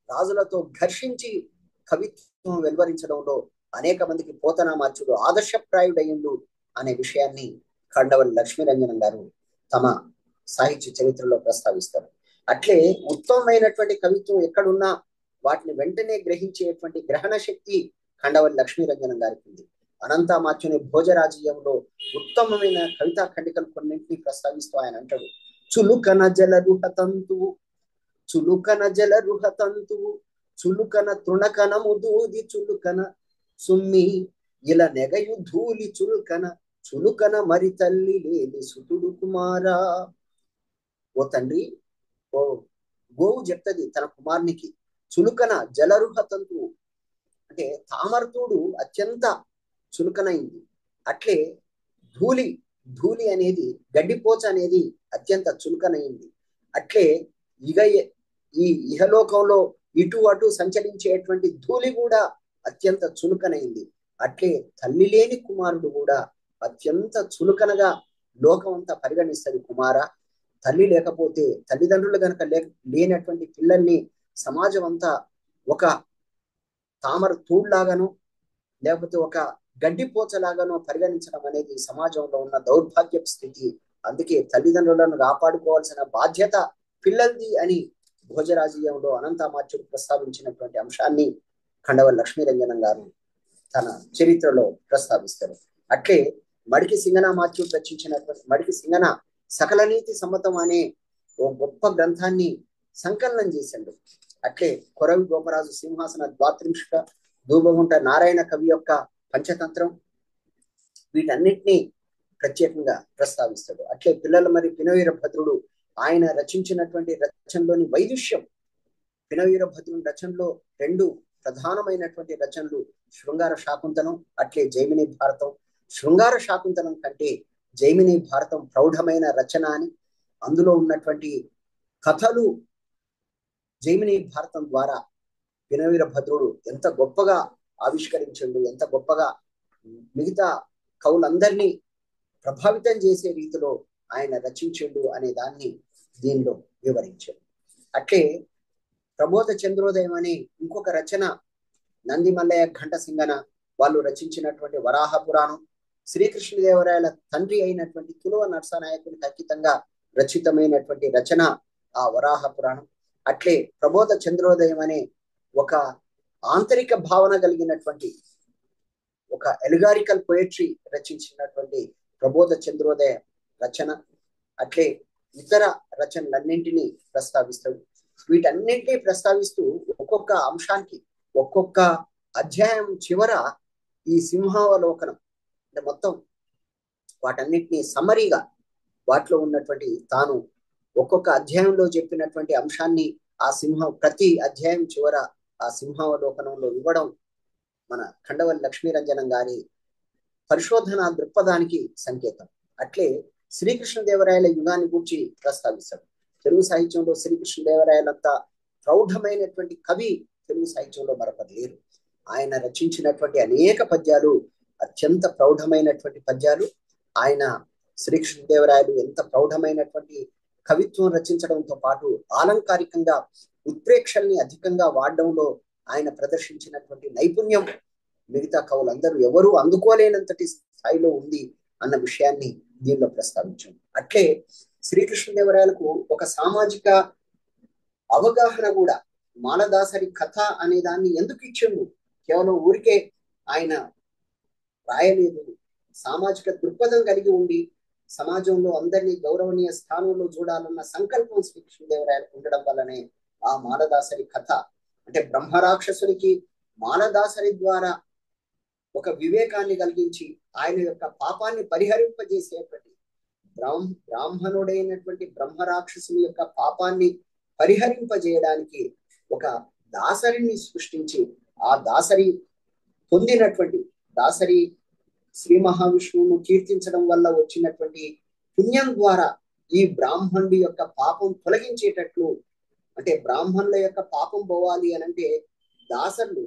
రాజులతో ఘర్షించి కవిత్వం వెలువరించడంలో అనేక మందికి పోతనామాచ్యుడు ఆదర్శప్రాయుడయ్యిండు అనే విషయాన్ని కండవల్లి లక్ష్మీరంజనం గారు తమ సాహిత్య చరిత్రలో ప్రస్తావిస్తారు. అట్లే ఉత్తమమైనటువంటి కవిత్వం ఎక్కడున్నా వాటిని వెంటనే గ్రహించేటువంటి గ్రహణ శక్తి కండవల్లి లక్ష్మీరంజనం గారికి ఉంది. అనంతామాచ్యుని భోజరాజీయంలో ఉత్తమమైన కవితా ఖండికలు కొన్నింటిని ప్రస్తావిస్తూ ఆయన అంటాడు, చులుకన జలరుహతంతువు చులుకన జలరుహతంతువు చులుకన తృణకనము దూది చులుకన సుమ్మి ఇలా నెగయు ధూళి చులుకన చులుకన మరి తల్లి లేని సుతుడు కుమారా. ఓ తండ్రి, ఓ గోవు చెప్తది తన కుమారునికి, చులుకన జలరుహ తంతువు అంటే తామరతూడు అత్యంత చులుకనైంది. అట్లే ధూళి అనేది, గడ్డిపోచ అనేది అత్యంత చులుకనైంది. అట్లే ఈ ఇహలోకంలో ఇటు అటు సంచరించేటువంటి ధూళి కూడా అత్యంత చులుకనైంది. అట్లే తల్లి లేని కుమారుడు కూడా అత్యంత చులుకనగా లోకం అంతా పరిగణిస్తుంది. కుమార, తల్లి లేకపోతే, తల్లిదండ్రులు కనుక లేనటువంటి పిల్లల్ని సమాజం అంతా ఒక తామర తూడ్లాగానో లేకపోతే ఒక గడ్డిపోచలాగానో పరిగణించడం అనేది సమాజంలో ఉన్న దౌర్భాగ్యపు స్థితి. అందుకే తల్లిదండ్రులను కాపాడుకోవాల్సిన బాధ్యత పిల్లలది అని భోజరాజీయంలో అనంతామాచ్యుడు ప్రస్తావించినటువంటి అంశాన్ని కండవల్లి లక్ష్మీరంజనం గారు తన చరిత్రలో ప్రస్తావిస్తారు. అట్లే మడికి సింగనామాచ్యుడు రచించినటువంటి మడికి సింగన సకల నీతి సమ్మతం అనే ఓ గొప్ప గ్రంథాన్ని సంకలనం చేశాడు. అట్లే కొరవి గోపరాజు సింహాసన ద్వాత్రింశిక, దూబగుంట నారాయణ కవి యొక్క పంచతంత్రం, వీటన్నిటినీ ప్రత్యేకంగా ప్రస్తావిస్తాడు. అట్లే పిల్లల మరి పినవీరభద్రుడు ఆయన రచించినటువంటి రచనలోని వైదుష్యం, పినవీరభద్రుని రచనలో రెండు ప్రధానమైనటువంటి రచనలు శృంగార శాకుంతలం, అట్లే జైమిని భారతం. శృంగార శాకుంతలం కంటే జైమిని భారతం ప్రౌఢమైన రచన అని, అందులో ఉన్నటువంటి కథలు జైమిని భారతం ద్వారా పినవీరభద్రుడు ఎంత గొప్పగా ఆవిష్కరించండు, ఎంత గొప్పగా మిగతా కవులందరినీ ప్రభావితం చేసే రీతిలో ఆయన రచించండు అనే దాన్ని దీనిలో వివరించాడు. అట్లే ప్రబోధ చంద్రోదయం అనే ఇంకొక రచన నందిమల్లయ్య ఘంటసింగన వాళ్ళు రచించినటువంటి వరాహ పురాణం, శ్రీకృష్ణదేవరాయల తండ్రి అయినటువంటి తులువ నరసనాయకునికి అంకితంగా రచితమైనటువంటి రచన ఆ వరాహ పురాణం. అట్లే ప్రబోధ చంద్రోదయం అనే ఒక ఆంతరిక భావన కలిగినటువంటి ఒక ఎలిగారికల్ పోయట్రీ రచించినటువంటి ప్రబోధ చంద్రోదయ రచన. అట్లే ఇతర రచనలన్నింటినీ ప్రస్తావిస్తాడు. వీటన్నింటినీ ప్రస్తావిస్తూ ఒక్కొక్క అంశానికి, ఒక్కొక్క అధ్యాయం చివర ఈ సింహావలోకనం అంటే మొత్తం వాటన్నిటినీ సమ్మరీగా వాటిలో ఉన్నటువంటి తాను ఒక్కొక్క అధ్యాయంలో చెప్పినటువంటి అంశాన్ని ఆ ప్రతి అధ్యాయం చివర ఆ సింహావలోకనంలో ఇవ్వడం మన కండవల్లి లక్ష్మీరంజనం గారి పరిశోధన దృక్పథానికి సంకేతం. అట్లే శ్రీకృష్ణదేవరాయల యుగాన్ని గురించి ప్రస్తావిస్తాడు. తెలుగు సాహిత్యంలో శ్రీకృష్ణదేవరాయలంతా ప్రౌఢమైనటువంటి కవి తెలుగు సాహిత్యంలో మరొకరు లేరు. ఆయన రచించినటువంటి అనేక పద్యాలు అత్యంత ప్రౌఢమైనటువంటి పద్యాలు. ఆయన శ్రీకృష్ణదేవరాయలు ఎంత ప్రౌఢమైనటువంటి కవిత్వం రచించడంతో పాటు ఆలంకారికంగా ఉత్ప్రేక్షల్ని అధికంగా వాడడంలో ఆయన ప్రదర్శించినటువంటి నైపుణ్యం మిగతా కవులందరూ ఎవరూ అందుకోలేనంతటి స్థాయిలో ఉంది అన్న విషయాన్ని దీనిలో ప్రస్తావించాం. అట్లే శ్రీకృష్ణదేవరాయలకు ఒక సామాజిక అవగాహన కూడా, మాలదాసరి కథ అనే దాన్ని ఎందుకు ఇచ్చిండు, కేవలం ఊరికే ఆయన రాయలేదు. సామాజిక దృక్పథం కలిగి ఉండి సమాజంలో అందరినీ గౌరవనీయ స్థానంలో చూడాలన్న సంకల్పం శ్రీకృష్ణదేవరాయలకు ఉండడం వల్లనే ఆ మాలదాసరి కథ అంటే బ్రహ్మరాక్షసునికి మాలదాసరి ద్వారా ఒక వివేకాన్ని కలిగించి ఆయన యొక్క పాపాన్ని పరిహరింపజేసేటువంటి బ్రాహ్మణుడైనటువంటి బ్రహ్మరాక్షసుని యొక్క పాపాన్ని పరిహరింపజేయడానికి ఒక దాసరిని సృష్టించి ఆ దాసరి పొందినటువంటి దాసరి శ్రీ మహావిష్ణువును కీర్తించడం వల్ల వచ్చినటువంటి పుణ్యం ద్వారా ఈ బ్రాహ్మణుడి యొక్క పాపం తొలగించేటట్లు, అంటే బ్రాహ్మణుల యొక్క పాపం పోవాలి అని అంటే దాసరులు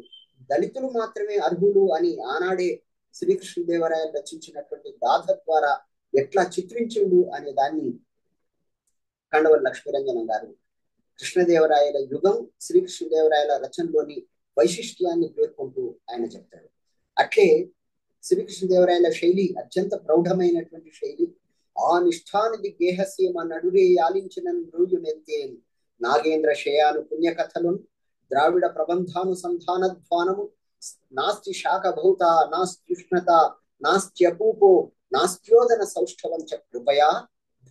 దళితులు మాత్రమే అర్హులు అని ఆనాడే శ్రీకృష్ణదేవరాయలు రచించినటువంటి గాథ ద్వారా ఎట్లా చిత్రించిండు అనే దాన్ని కండవల్లి లక్ష్మీరంజనం గారు కృష్ణదేవరాయల యుగం శ్రీకృష్ణదేవరాయల రచనలోని వైశిష్ట్యాన్ని పేర్కొంటూ ఆయన చెప్తాడు. అట్లే శ్రీకృష్ణదేవరాయల శైలి అత్యంత ప్రౌఢమైనటువంటి శైలి. ఆ నిష్ఠానిధి గేహసీమ నడురే యాలించిన నృయునెత్తేన్ నాగేంద్ర శయాను పుణ్యకథలు ద్రావిడ ప్రబంధానుసంధాన ధ్వానము నాస్తి శాఖ భౌత నాస్త్యుష్ణత నాస్త్యపూపో నాస్త్యోదన సౌష్ఠవంచ కృపయా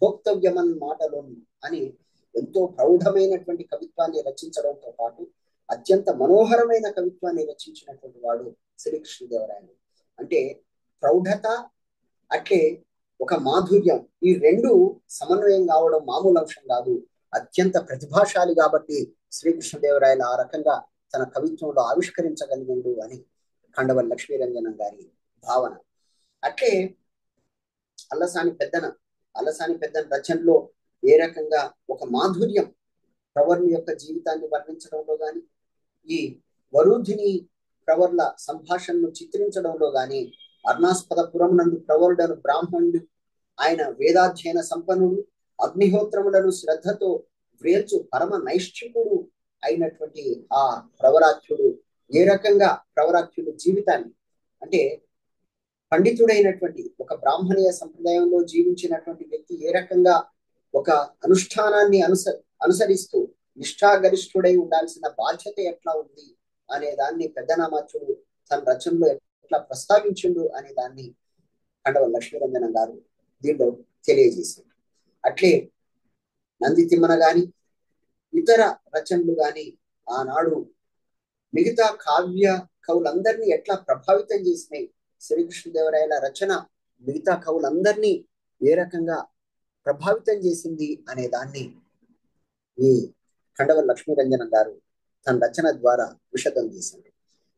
భోక్తవ్యమన్ మాటలు అని ఎంతో ప్రౌఢమైనటువంటి కవిత్వాన్ని రచించడంతో పాటు అత్యంత మనోహరమైన కవిత్వాన్ని రచించినటువంటి వాడు శ్రీకృష్ణదేవరాయలు. అంటే ప్రౌఢత అట్లే ఒక మాధుర్యం, ఈ రెండు సమన్వయం కావడం మామూలు అంశం కాదు. అత్యంత ప్రతిభాశాలి కాబట్టి శ్రీకృష్ణదేవరాయలు ఆ రకంగా తన కవిత్వంలో ఆవిష్కరించగలిగిండు అని కండవల్లి లక్ష్మీరంజనం గారి భావన. అట్లే అల్లసాని పెద్దన రచనలో ఏ రకంగా ఒక మాధుర్యం ప్రవర్ల యొక్క జీవితాన్ని వర్ణించడంలో గాని, ఈ వరుధిని ప్రవర్ల సంభాషణను చిత్రించడంలో గాని, అర్ణాస్పదపురం నందు ప్రవరుడను బ్రాహ్మణుడు, ఆయన వేదాధ్యయన సంపన్నుడు, అగ్నిహోత్రములను శ్రద్ధతో వ్రేల్చు పరమ నైష్ఠికుడు అయినటువంటి ఆ ప్రవరాఖ్యుడు ఏ రకంగా ప్రవరాఖ్యుడు జీవితాన్ని, అంటే పండితుడైనటువంటి ఒక బ్రాహ్మణీయ సంప్రదాయంలో జీవించినటువంటి వ్యక్తి ఏ రకంగా ఒక అనుష్ఠానాన్ని అనుసరిస్తూ నిష్ఠాగరిష్ఠుడై ఉండాల్సిన బాధ్యత ఎట్లా ఉంది అనే దాన్ని పెద్దనామాచుడు తన రచనలో ఎట్లా ప్రస్తావించిండు అనే దాన్ని కండవల్లి లక్ష్మీరంజనం గారు దీంట్లో తెలియజేశారు. అట్లే నంది తిమ్మన గాని ఇతర రచనలు గాని ఆనాడు మిగతా కావ్య కవులందరినీ ఎట్లా ప్రభావితం చేసినాయి, శ్రీకృష్ణదేవరాయల రచన మిగతా కవులందరినీ ఏ రకంగా ప్రభావితం చేసింది అనే దాన్ని ఈ కండవల్లి లక్ష్మీరంజనం గారు తన రచన ద్వారా విషదం చేసింది.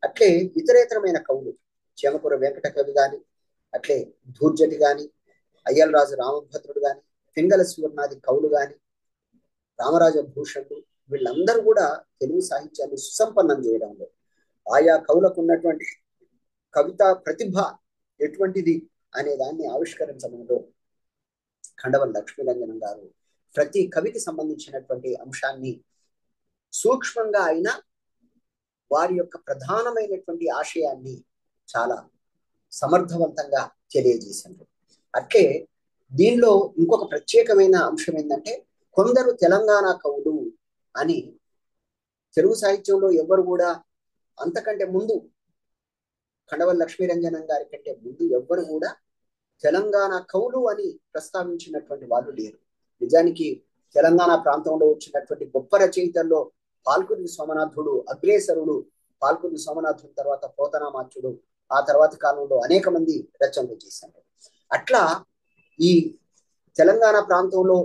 అట్లే ఇతరేతరమైన కవులు చేమకూర వెంకట కవి గాని, అట్లే ధూర్జటి గాని, అయ్యలరాజు రామభద్రుడు గాని, పింగళ సువర్ణాది కవులు గాని, రామరాజ భూషణుడు, వీళ్ళందరూ కూడా తెలుగు సాహిత్యాన్ని సుసంపన్నం చేయడంలో, ఆయా కవులకు ఉన్నటువంటి కవితా ప్రతిభ ఎటువంటిది అనే దాన్ని ఆవిష్కరించడంలో కండవల్లి లక్ష్మీరంజనం గారు ప్రతి కవికి సంబంధించినటువంటి అంశాన్ని సూక్ష్మంగా అయినా వారి యొక్క ప్రధానమైనటువంటి ఆశయాన్ని చాలా సమర్థవంతంగా తెలియజేశారు. అట్లే దీనిలో ఇంకొక ప్రత్యేకమైన అంశం ఏంటంటే, కొందరు తెలంగాణ కవులు అని తెలుగు సాహిత్యంలో ఎవరు కూడా అంతకంటే ముందు కండవల్లి లక్ష్మీరంజనం గారి కంటే ముందు ఎవ్వరు కూడా తెలంగాణ కవులు అని ప్రస్తావించినటువంటి వాళ్ళు లేరు. నిజానికి తెలంగాణ ప్రాంతంలో వచ్చినటువంటి గొప్ప రచయితల్లో పాల్కురి సోమనాథుడు అగ్రేసరుడు, పాల్కురి సోమనాథుడి తర్వాత పోతనామాచ్యుడు, ఆ తర్వాత కాలంలో అనేక మంది రచనలు చేశారు. అట్లా ఈ తెలంగాణ ప్రాంతంలో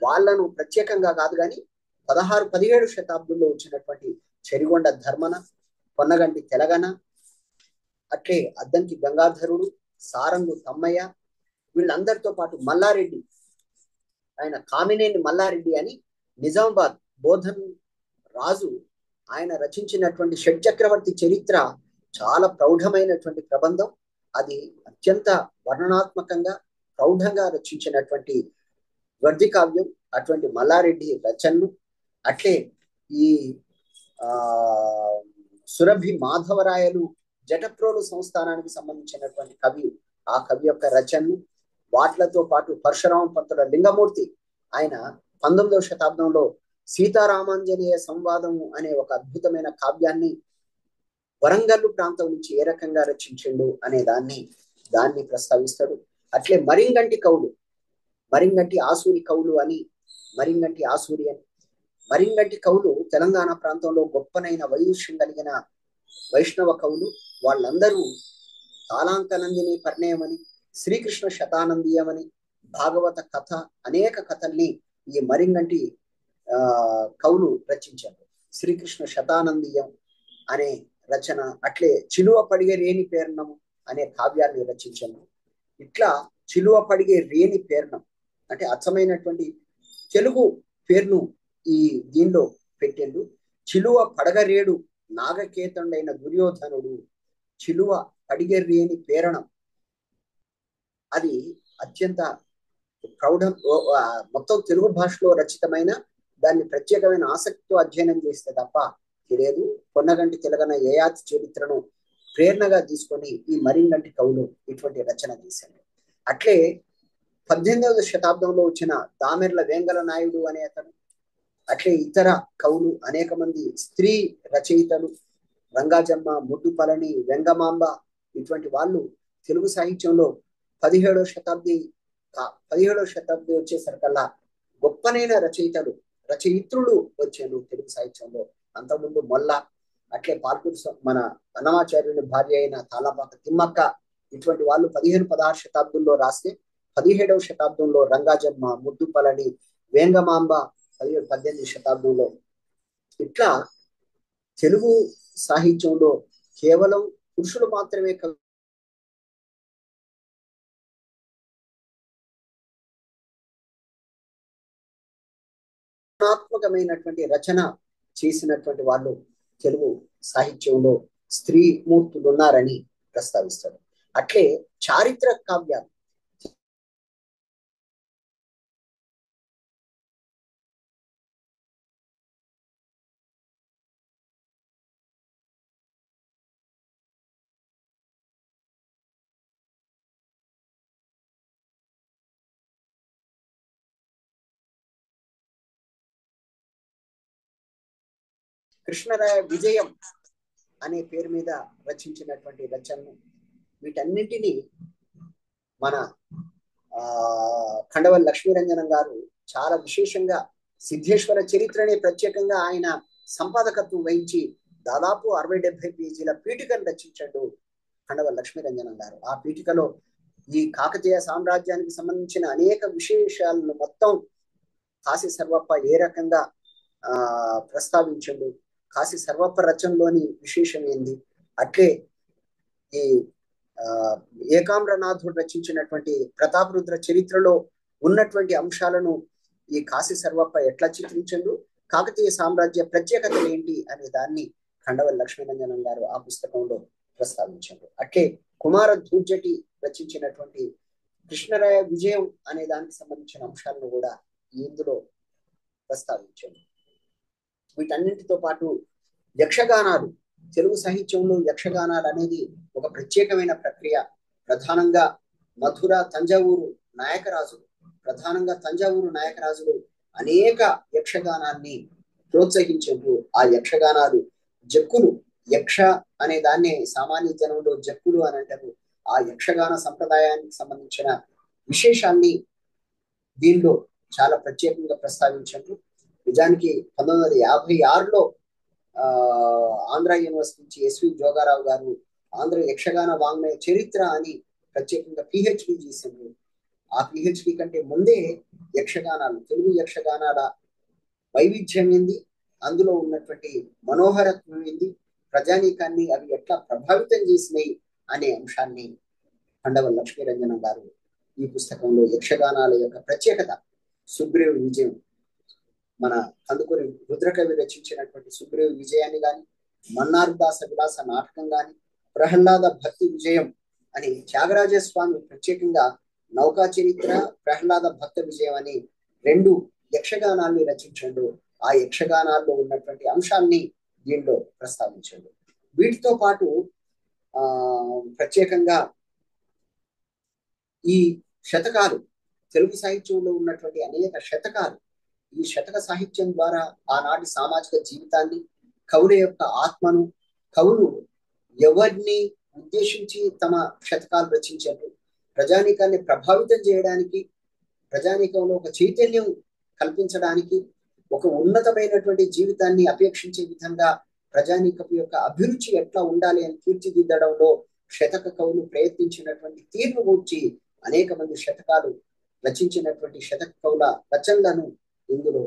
వాళ్ళను ప్రత్యేకంగా కాదు కానీ 16-17 శతాబ్దంలో వచ్చినటువంటి చెరిగొండ ధర్మన, పొన్నగంటి తెలగన, అట్లే అద్దంకి గంగాధరుడు, సారంగు తమ్మయ్య, వీళ్ళందరితో పాటు మల్లారెడ్డి, ఆయన కామినేని మల్లారెడ్డి అని నిజామాబాద్ బోధన్ రాజు ఆయన రచించినటువంటి షడ్చక్రవర్తి చరిత్ర చాలా ప్రౌఢమైనటువంటి ప్రబంధం. అది అత్యంత వర్ణనాత్మకంగా ప్రౌఢంగా రచించినటువంటి వర్ధి కావ్యం. అటువంటి మల్లారెడ్డి రచనలు అట్లే ఈ సురభి మాధవరాయలు జటప్రోలు సంస్థానానికి సంబంధించినటువంటి కవి, ఆ కవి యొక్క రచనలు, వాట్లతో పాటు పరశురామ పంతుల లింగమూర్తి ఆయన 19వ శతాబ్దంలో సీతారామాంజనేయ సంవాదం అనే ఒక అద్భుతమైన కావ్యాన్ని వరంగల్లు ప్రాంతం నుంచి ఏ రకంగా రచించిండు అనే దాన్ని ప్రస్తావిస్తాడు. అట్లే మరింగంటి కవులు, మరింగంటి ఆసూరి కవులు అని, మరింగంటి ఆసూరి అని, మరింగంటి కవులు తెలంగాణ ప్రాంతంలో గొప్పనైన వైదుష్యం కలిగిన వైష్ణవ కవులు. వాళ్ళందరూ తాళాంకనందిని పరిణయమని, శ్రీకృష్ణ శతానందీయమని, భాగవత కథ, అనేక కథల్ని ఈ మరింగంటి కవులు రచించారు. శ్రీకృష్ణ శతానందీయం అనే రచన, అట్లే చిలువ పడిగే రేణి పేర్ణము అనే కావ్యాన్ని రచించాను. ఇట్లా చిలువ పడిగే రేణి పేర్ణం అంటే అచ్చమైనటువంటి తెలుగు పేరును ఈ దీనిలో పెట్టిండు. చిలువ పడగరేడు నాగకేతండైన దుర్యోధనుడు, చిలువ పడిగెర్రేని పేరణం. అది అత్యంత ప్రౌఢం, మొత్తం తెలుగు భాషలో రచితమైన, దాన్ని ప్రత్యేకమైన ఆసక్తితో అధ్యయనం చేస్తే తప్ప తెలియదు. పొన్నగంటి తెలగన యయాతి చరిత్రను ప్రేరణగా తీసుకొని ఈ మరింగంటి కవులు ఇటువంటి రచన చేశారు. అట్లే 18వ శతాబ్దంలో వచ్చిన దామెర్ల వేంగల నాయుడు అనే అతను, అట్లే ఇతర కవులు, అనేక మంది స్త్రీ రచయితలు, రంగాజమ్మ, ముద్దుపలని, వెంగమాంబ, ఇటువంటి వాళ్ళు తెలుగు సాహిత్యంలో 17వ శతాబ్ది వచ్చేసరికల్లా గొప్పనైన రచయిత్రులు వచ్చారు తెలుగు సాహిత్యంలో. అంతకుముందు మొల్ల, అట్లే పాల్పూరు మన అన్నమాచార్యుని భార్య అయిన తాళపాక తిమ్మక్క, ఇటువంటి వాళ్ళు 15-16 శతాబ్దంలో రాస్తే 17వ శతాబ్దంలో రంగాజమ్మ, ముద్దుపలని, వేంగమాంబ 17-18 శతాబ్దంలో. ఇట్లా తెలుగు సాహిత్యంలో కేవలం పురుషులు మాత్రమే రచనాత్మకమైనటువంటి రచన చేసినటువంటి వాళ్ళు తెలుగు సాహిత్యంలో స్త్రీ మూర్తులు ఉన్నారని ప్రస్తావిస్తాడు. అట్లే చారిత్రక కావ్యాలు, కృష్ణరాయ విజయం అనే పేరు మీద రచించినటువంటి రచనలు, వీటన్నింటినీ మన ఖండవల్లి లక్ష్మీరంజనం గారు చాలా విశేషంగా సిద్ధేశ్వర చరిత్రని ప్రత్యేకంగా ఆయన సంపాదకత్వం వహించి దాదాపు 60-70 పేజీల పీఠికను రచించాడు ఖండవల్లి లక్ష్మీరంజనం గారు. ఆ పీఠికలో ఈ కాకతీయ సామ్రాజ్యానికి సంబంధించిన అనేక విశేషాలను మొత్తం కాశీ సర్వప్ప ఏ రకంగా ప్రస్తావించండు, కాశీ సర్వప్ప రచనలోని విశేషం ఏంది, అట్లే ఈ ఏకామ్రనాథుడు రచించినటువంటి ప్రతాపరుద్ర చరిత్రలో ఉన్నటువంటి అంశాలను ఈ కాశీ సర్వప్ప ఎట్లా చిత్రించండు, కాకతీయ సామ్రాజ్య ప్రత్యేకతలు ఏంటి అనే దాన్ని ఖండవల్లి లక్ష్మీరంజనం గారు ఆ పుస్తకంలో ప్రస్తావించారు. అట్లే కుమార ధూర్జటి రచించినటువంటి కృష్ణరాయ విజయం అనే దానికి సంబంధించిన అంశాలను కూడా ఇందులో ప్రస్తావించారు. వీటన్నింటితో పాటు యక్షగానాలు, తెలుగు సాహిత్యంలో యక్షగానాలు అనేది ఒక ప్రత్యేకమైన ప్రక్రియ. ప్రధానంగా మధుర, తంజావూరు నాయకరాజులు అనేక యక్షగానాన్ని ప్రోత్సహించారు. ఆ యక్షగానాలు జక్కులు, యక్ష అనే దాన్ని సామాన్య జనంలో జక్కులు అని అంటారు. ఆ యక్షగాన సంప్రదాయానికి సంబంధించిన విశేషాన్ని దీనిలో చాలా ప్రత్యేకంగా ప్రస్తావించారు. నిజానికి 1956లో ఆంధ్ర యూనివర్సిటీ నుంచి ఎస్వి జోగారావు గారు ఆంధ్ర యక్షగాన వాంగ్మయ చరిత్ర అని ప్రత్యేకంగా పిహెచ్డి చేశారు. ఆ పిహెచ్డి కంటే ముందే యక్షగానాలు, తెలుగు యక్షగానాల వైవిధ్యం ఏంది, అందులో ఉన్నటువంటి మనోహరత్వం ఏంది, ప్రజానీకాన్ని అవి ఎట్లా ప్రభావితం చేసినాయి అనే అంశాన్ని ఖండవల్లి లక్ష్మీరంజనం గారు ఈ పుస్తకంలో యక్షగానాల యొక్క ప్రత్యేకత, సుగ్రీవుడి విజయం, మన కందుకూరి రుద్రకవి రచించినటువంటి సుగ్రీవ విజయాన్ని గాని, మన్నార్ దాస విలాస నాటకం గాని, ప్రహ్లాద భక్తి విజయం అని త్యాగరాజ స్వామి ప్రత్యేకంగా నౌకా చరిత్ర, ప్రహ్లాద భక్త విజయం అని 2 యక్షగానాల్ని రచించండు. ఆ యక్షగానాల్లో ఉన్నటువంటి అంశాన్ని దీనిలో ప్రస్తావించండు. వీటితో పాటు ప్రత్యేకంగా ఈ శతకాలు, తెలుగు సాహిత్యంలో ఉన్నటువంటి అనేక శతకాలు, ఈ శతక సాహిత్యం ద్వారా ఆనాటి సామాజిక జీవితాన్ని, కవుల యొక్క ఆత్మను, కవులు ఎవరిని ఉద్దేశించి తమ శతకాలు రచించారు, ప్రజానీకాన్ని ప్రభావితం చేయడానికి, ప్రజానీకంలో ఒక చైతన్యం కల్పించడానికి, ఒక ఉన్నతమైనటువంటి జీవితాన్ని అపేక్షించే విధంగా ప్రజానీకపు యొక్క అభిరుచి ఎట్లా ఉండాలి అని తీర్చిదిద్దడంలో శతక కవులు ప్రయత్నించినటువంటి తీర్పు గూర్చి అనేక మంది శతకాలు రచించినటువంటి శతక కవుల రచనలను ఇందులో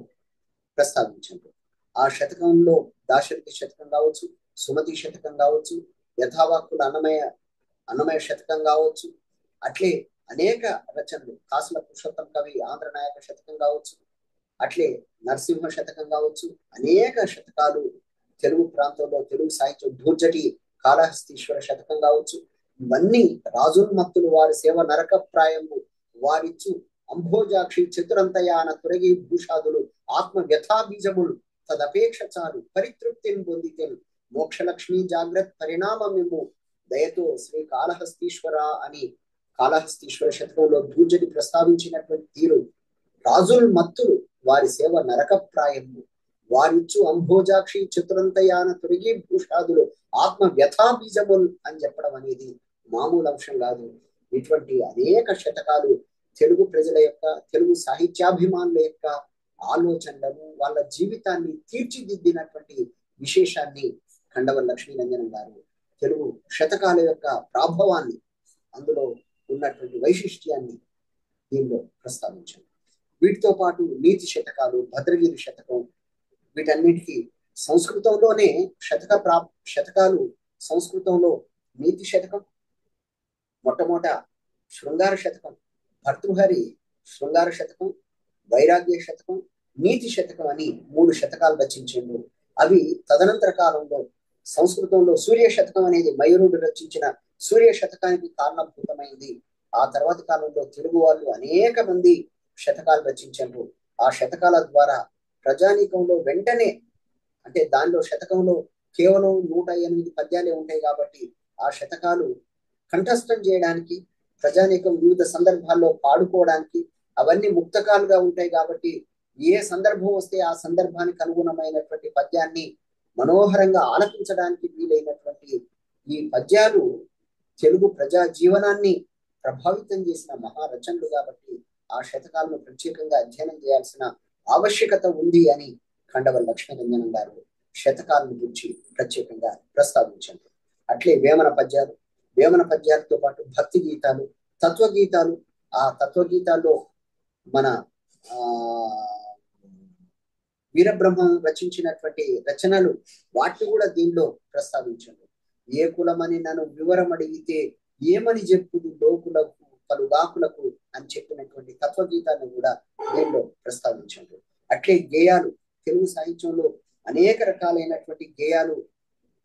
ప్రస్తావించారు. ఆ శతకంలో దాశరథి శతకం కావచ్చు, సుమతి శతకం కావచ్చు, యథావాక్కుల అన్నమయ శతకం కావచ్చు, అట్లే అనేక రచనలు, కాసుల పురుషోత్తం కవి ఆంధ్రనాయక శతకం కావచ్చు, అట్లే నరసింహ శతకం కావచ్చు, అనేక శతకాలు తెలుగు ప్రాంతంలో తెలుగు సాహిత్యం ధూర్జటి కాళహస్తీశ్వర శతకం కావచ్చు, ఇవన్నీ రాజున్మత్తులు వారి సేవ నరకప్రాయము వారిచ్చు అంభోజాక్షి చతురంతయాన తొరగి భూషాదులు ఆత్మ వ్యథాబీజములు తదపేక్ష చాలు పరితృప్తిని పొందితేను మోక్షలక్ష్మి జాగ్రత్త పరిణామమేమో దయతో శ్రీ కాళహస్తీశ్వర అని కాళహస్తీశ్వర శతకంలో ధూర్జటి ప్రస్తావించినటువంటి తీరు, రాజుల్ మత్తులు వారి సేవ నరకప్రాయము వారిచ్చు అంభోజాక్షి చతురంతయాన తొలగి భూషాదులు ఆత్మ వ్యథాబీజములు అని చెప్పడం అనేది మామూలు అంశం కాదు. ఇటువంటి అనేక శతకాలు తెలుగు ప్రజల యొక్క, తెలుగు సాహిత్యాభిమానుల యొక్క ఆలోచనలను, వాళ్ళ జీవితాన్ని తీర్చిదిద్దినటువంటి విశేషాన్ని ఖండవల్ లక్ష్మీరంజనం గారు తెలుగు శతకాల యొక్క ప్రాభవాన్ని, అందులో ఉన్నటువంటి వైశిష్ట్యాన్ని దీనిలో ప్రస్తావించారు. వీటితో పాటు నీతి శతకాలు, భద్రగిరి శతకం, వీటన్నిటికీ సంస్కృతంలోనే శతకాలు సంస్కృతంలో నీతి శతకం, మొట్టమొదట శృంగార శతకం, భర్తృహరి శృంగార శతకం, వైరాగ్య శతకం, నీతి శతకం అని 3 శతకాలు రచించారు. అవి తదనంతర కాలంలో సంస్కృతంలో సూర్య శతకం అనేది మయూరుడు రచించిన సూర్య శతకానికి కారణభూతమైంది. ఆ తర్వాత కాలంలో తెలుగు వాళ్ళు అనేక మంది శతకాలు రచించారు. ఆ శతకాల ద్వారా ప్రజానీకంలో వెంటనే, అంటే దానిలో శతకంలో కేవలం 108 పద్యాలే ఉంటాయి కాబట్టి ఆ శతకాలు కంఠస్థం చేయడానికి, ప్రజానీకం వివిధ సందర్భాల్లో పాడుకోవడానికి, అవన్నీ ముక్తకాలుగా ఉంటాయి కాబట్టి ఏ సందర్భం వస్తే ఆ సందర్భానికి అనుగుణమైనటువంటి పద్యాన్ని మనోహరంగా ఆలపించడానికి వీలైనటువంటి ఈ పద్యాలు తెలుగు ప్రజా జీవనాన్ని ప్రభావితం చేసిన మహారచనలు కాబట్టి ఆ శతకాలను ప్రత్యేకంగా అధ్యయనం చేయాల్సిన ఆవశ్యకత ఉంది అని ఖండవల్ లక్ష్మీరంజనం గారు శతకాలను గురించి ప్రత్యేకంగా ప్రస్తావించారు. అట్లే వేమన పద్యాలు, వేమన పద్యాలతో పాటు భక్తి గీతాలు, తత్వగీతాలు, ఆ తత్వగీతాల్లో మన వీరబ్రహ్మం రచించినటువంటి రచనలు, వాటిని కూడా దీనిలో ప్రస్తావించారు. ఏ కులమని నన్ను వివరం అడిగితే ఏమని చెప్పుదు లోకులకు పలుగాకులకు అని చెప్పినటువంటి తత్వగీతాన్ని కూడా దీనిలో ప్రస్తావించారు. అట్లే గేయాలు, తెలుగు సాహిత్యంలో అనేక రకాలైనటువంటి గేయాలు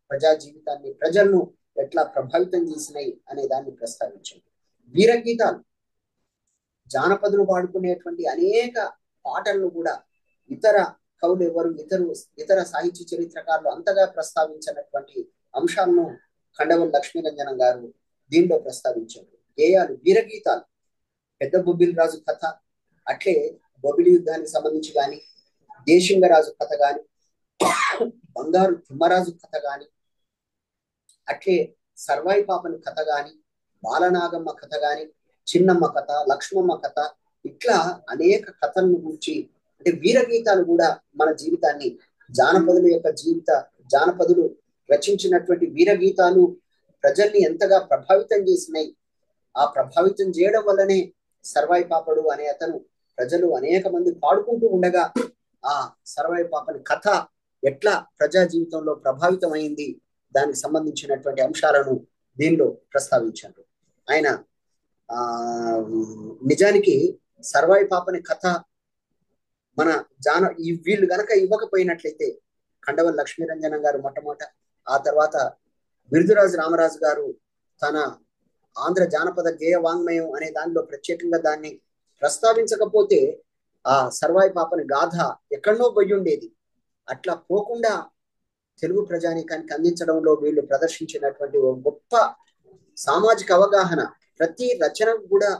ప్రజా జీవితాన్ని, ప్రజలను ఎట్లా ప్రభావితం చేసినాయి అనే దాన్ని ప్రస్తావించారు. వీరగీతాలు, జానపదులు పాడుకునేటువంటి అనేక పాటలను కూడా ఇతర కవులు ఎవరు, ఇతర సాహిత్య చరిత్రకారులు అంతగా ప్రస్తావించినటువంటి అంశాలను ఖండవల్ లక్ష్మీరంజనం గారు దీనిలో ప్రస్తావించారు. గేయాలు, వీరగీతాలు, పెద్ద బొబ్బిలి రాజు కథ, అట్లే బొబ్బిలి యుద్ధానికి సంబంధించి కానీ, దేశింగరాజు కథ కానీ, బంగారు తిమ్మరాజు కథ కానీ, అట్లే సర్వాయి పాపని కథ కానీ, బాలనాగమ్మ కథ కానీ, చిన్నమ్మ కథ, లక్ష్మమ్మ కథ, ఇట్లా అనేక కథలను గురించి, అంటే వీరగీతాలు కూడా మన జీవితాన్ని, జానపదుల యొక్క జానపదులు రచించినటువంటి వీరగీతాలు ప్రజల్ని ఎంతగా ప్రభావితం చేసినాయి. ఆ ప్రభావితం చేయడం వల్లనే సర్వాయి పాపడు అనే అతను ప్రజలు అనేక మంది పాడుకుంటూ ఉండగా ఆ సర్వాయి పాపని కథ ఎట్లా ప్రజా జీవితంలో ప్రభావితం అయింది, దానికి సంబంధించినటువంటి అంశాలను దీనిలో ప్రస్తావించారు. ఆయన నిజానికి సర్వాయి పాపని కథ మన వీళ్ళు గనక ఇవ్వకపోయినట్లయితే ఖండవల్ లక్ష్మీరంజనం గారు మొట్టమొదట, ఆ తర్వాత బిరుదురాజు రామరాజు గారు తన ఆంధ్ర జానపద గేయ వాంగ్మయం అనే దానిలో ప్రత్యేకంగా దాన్ని ప్రస్తావించకపోతే ఆ సర్వాయి పాపని గాథ ఎక్కడనో పోయి ఉండేది. అట్లా పోకుండా తెలుగు ప్రజానీకానికి అందించడంలో వీళ్ళు ప్రదర్శించినటువంటి ఓ గొప్ప సామాజిక అవగాహన, ప్రతి రచనకు కూడా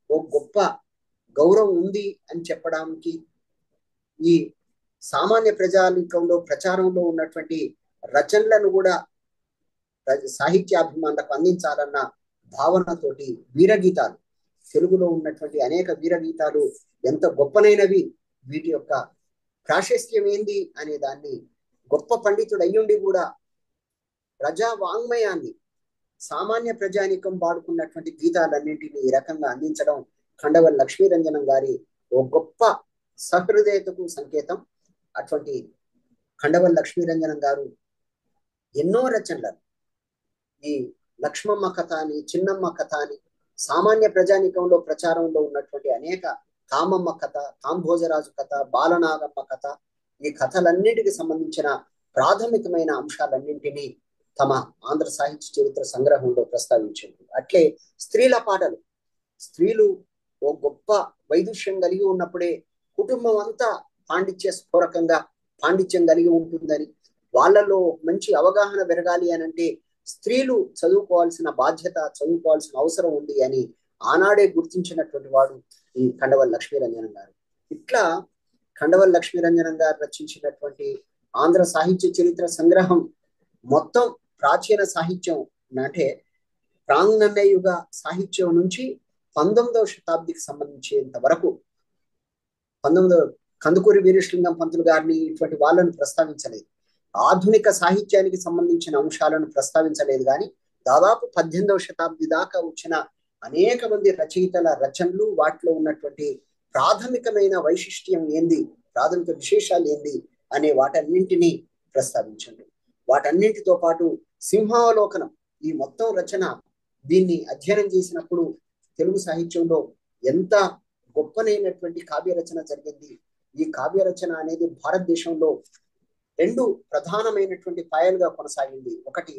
ఓ గొప్ప గౌరవం ఉంది అని చెప్పడానికి, ఈ సామాన్య ప్రజానీకంలో ప్రచారంలో ఉన్నటువంటి రచనలను కూడా సాహిత్యాభిమానులకు అందించాలన్న భావనతోటి వీరగీతాలు, తెలుగులో ఉన్నటువంటి అనేక వీరగీతాలు ఎంత గొప్పనైనవి, వీటి యొక్క ప్రాశస్త్యం ఏంది అనే దాన్ని గొప్ప పండితుడు అయ్యుండి కూడా ప్రజా వాంగ్మయాన్ని, సామాన్య ప్రజానీకం వాడుకున్నటువంటి గీతాలన్నింటినీ ఈ రకంగా అందించడం ఖండవల్ లక్ష్మీరంజనం గారి ఓ గొప్ప సహృదయతకు సంకేతం. అటువంటి ఖండవల్ లక్ష్మీరంజనం గారు ఎన్నో రచనలను, ఈ లక్ష్మమ్మ కథ అని, చిన్నమ్మ కథ అని, సామాన్య ప్రజానీకంలో ప్రచారంలో ఉన్నటువంటి అనేక కామమ్మ కథ, కాంభోజరాజు కథ, బాలనాగమ్మ కథ, ఈ కథలన్నిటికి సంబంధించిన ప్రాథమికమైన అంశాలన్నింటినీ తమ ఆంధ్ర సాహిత్య చరిత్ర సంగ్రహంలో ప్రస్తావించింది. అట్లే స్త్రీల పాటలు, స్త్రీలు ఓ గొప్ప వైదుష్యం కలిగి ఉన్నప్పుడే కుటుంబం అంతా స్ఫూరకంగా పాండిత్యం కలిగి ఉంటుందని, వాళ్ళలో మంచి అవగాహన పెరగాలి అని అంటే స్త్రీలు చదువుకోవాల్సిన బాధ్యత, చదువుకోవాల్సిన అవసరం ఉంది అని ఆనాడే గుర్తించినటువంటి వాడు ఈ ఖండవల్ లక్ష్మీరంజనం గారు. ఇట్లా ఖండవల్ లక్ష్మీరంజనం గారు రచించినటువంటి ఆంధ్ర సాహిత్య చరిత్ర సంగ్రహం మొత్తం ప్రాచీన సాహిత్యం అంటే ప్రాంగణ యుగ సాహిత్యం నుంచి 19వ శతాబ్దికి సంబంధించేంత వరకు, కందుకూరి వీరేశలింగం పంతులు గారిని ఇటువంటి వాళ్ళను ప్రస్తావించలేదు, ఆధునిక సాహిత్యానికి సంబంధించిన అంశాలను ప్రస్తావించలేదు. కానీ దాదాపు 18వ శతాబ్ది దాకా వచ్చిన అనేక మంది రచయితల రచనలు, వాటిలో ఉన్నటువంటి ప్రాథమికమైన వైశిష్ట్యం ఏంది, ప్రాథమిక విశేషాలు ఏంది అనే వాటన్నింటినీ ప్రస్తావించండి. వాటన్నింటితో పాటు సింహావలోకనం, ఈ మొత్తం రచన, దీన్ని అధ్యయనం చేసినప్పుడు తెలుగు సాహిత్యంలో ఎంత గొప్పనైనటువంటి కావ్య రచన జరిగింది. ఈ కావ్య రచన అనేది భారతదేశంలో 2 ప్రధానమైనటువంటి పాయలుగా కొనసాగింది. ఒకటి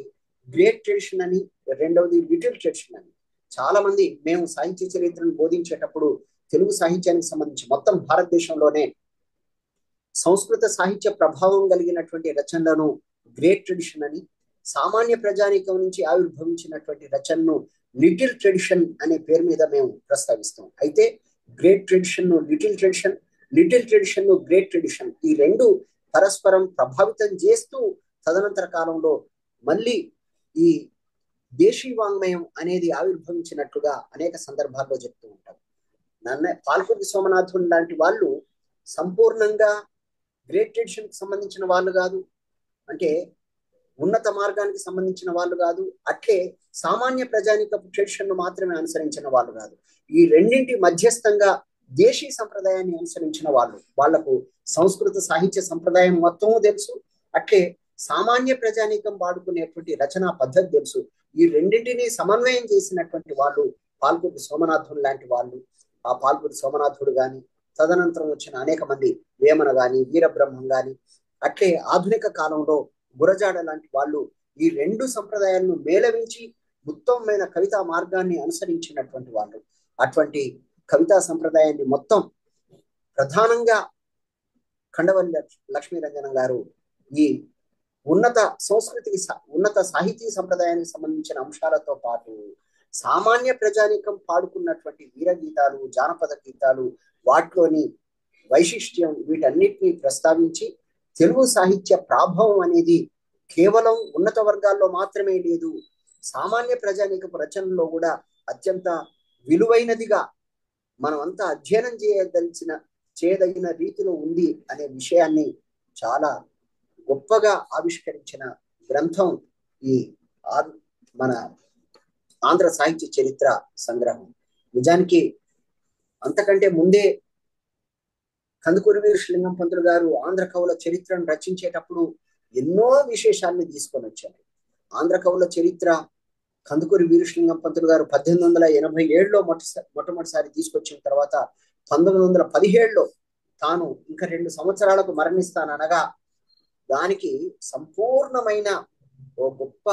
గ్రేట్ ట్రెడిషన్ అని, రెండవది లిటిల్ ట్రెడిషన్ అని. చాలా మంది మేము సాహిత్య చరిత్రను బోధించేటప్పుడు తెలుగు సాహిత్యానికి సంబంధించి మొత్తం భారతదేశంలోనే సంస్కృత సాహిత్య ప్రభావం కలిగినటువంటి రచనలను గ్రేట్ ట్రెడిషన్ అని, సామాన్య ప్రజానీకం నుంచి ఆవిర్భవించినటువంటి రచనను లిటిల్ ట్రెడిషన్ అనే పేరు మీద మేము ప్రస్తావిస్తాం. అయితే గ్రేట్ ట్రెడిషన్ ను లిటిల్ ట్రెడిషన్, లిటిల్ ట్రెడిషన్ ను గ్రేట్ ట్రెడిషన్, ఈ రెండు పరస్పరం ప్రభావితం చేస్తూ తదనంతర కాలంలో మళ్ళీ ఈ దేశీ వాంగ్మయం అనేది ఆవిర్భవించినట్లుగా అనేక సందర్భాల్లో చెప్తూ ఉంటారు. పాల్కుర్తి సోమనాథుని లాంటి వాళ్ళు సంపూర్ణంగా గ్రేట్ ట్రెడిషన్ కి సంబంధించిన వాళ్ళు కాదు, అంటే ఉన్నత మార్గానికి సంబంధించిన వాళ్ళు కాదు, అట్లే సామాన్య ప్రజానికపు ట్రెడిషన్ ను మాత్రమే అనుసరించిన వాళ్ళు కాదు. ఈ రెండింటి మధ్యస్థంగా దేశీ సంప్రదాయాన్ని అనుసరించిన వాళ్ళు, వాళ్లకు సంస్కృత సాహిత్య సంప్రదాయం మొత్తము తెలుసు, అట్లే సామాన్య ప్రజానీకం వాడుకునేటువంటి రచనా పద్ధతి తెలుసు. ఈ రెండింటినీ సమన్వయం చేసినటువంటి వాళ్ళు పాల్కుర్తి సోమనాథుడు లాంటి వాళ్ళు. ఆ పాల్కుర్తి సోమనాథుడు గాని, తదనంతరం వచ్చిన అనేక మంది వేమన గాని, వీరబ్రహ్మం గాని, అట్లే ఆధునిక కాలంలో గురజాడ లాంటి వాళ్ళు ఈ రెండు సంప్రదాయాలను మేళవించి ఉత్తమమైన కవితా మార్గాన్ని అనుసరించినటువంటి వాళ్ళు. అటువంటి కవితా సంప్రదాయాన్ని మొత్తం ప్రధానంగా ఖండవల్ లక్ష్మీరంజనం గారు ఈ ఉన్నత సంస్కృతికి, ఉన్నత సాహితీ సంప్రదాయానికి సంబంధించిన అంశాలతో పాటు సామాన్య ప్రజానీకం పాడుకున్నటువంటి వీరగీతాలు, జానపద గీతాలు, వాటిలోని వైశిష్ట్యం, వీటన్నిటినీ ప్రస్తావించి తెలుగు సాహిత్య ప్రాభవం అనేది కేవలం ఉన్నత వర్గాల్లో మాత్రమే లేదు, సామాన్య ప్రజానీకపు రచనలో కూడా అత్యంత విలువైనదిగా మనం అంతా అధ్యయనం చేయదగిన రీతిలో ఉంది అనే విషయాన్ని చాలా గొప్పగా ఆవిష్కరించిన గ్రంథం ఈ మన ఆంధ్ర సాహిత్య చరిత్ర సంగ్రహం. నిజానికి అంతకంటే ముందే కందుకూరి వీరేశలింగం పంతులు గారు ఆంధ్ర కవుల చరిత్రను రచించేటప్పుడు ఎన్నో విశేషాన్ని తీసుకొని వచ్చారు. ఆంధ్ర కవుల చరిత్ర కందుకూరి వీరేశలింగం పంతులు గారు 1887లో మొట్టమొదటిసారి తీసుకొచ్చిన తర్వాత 1917లో తాను ఇంకా 2 సంవత్సరాలకు మరణిస్తాననగా దానికి సంపూర్ణమైన ఓ గొప్ప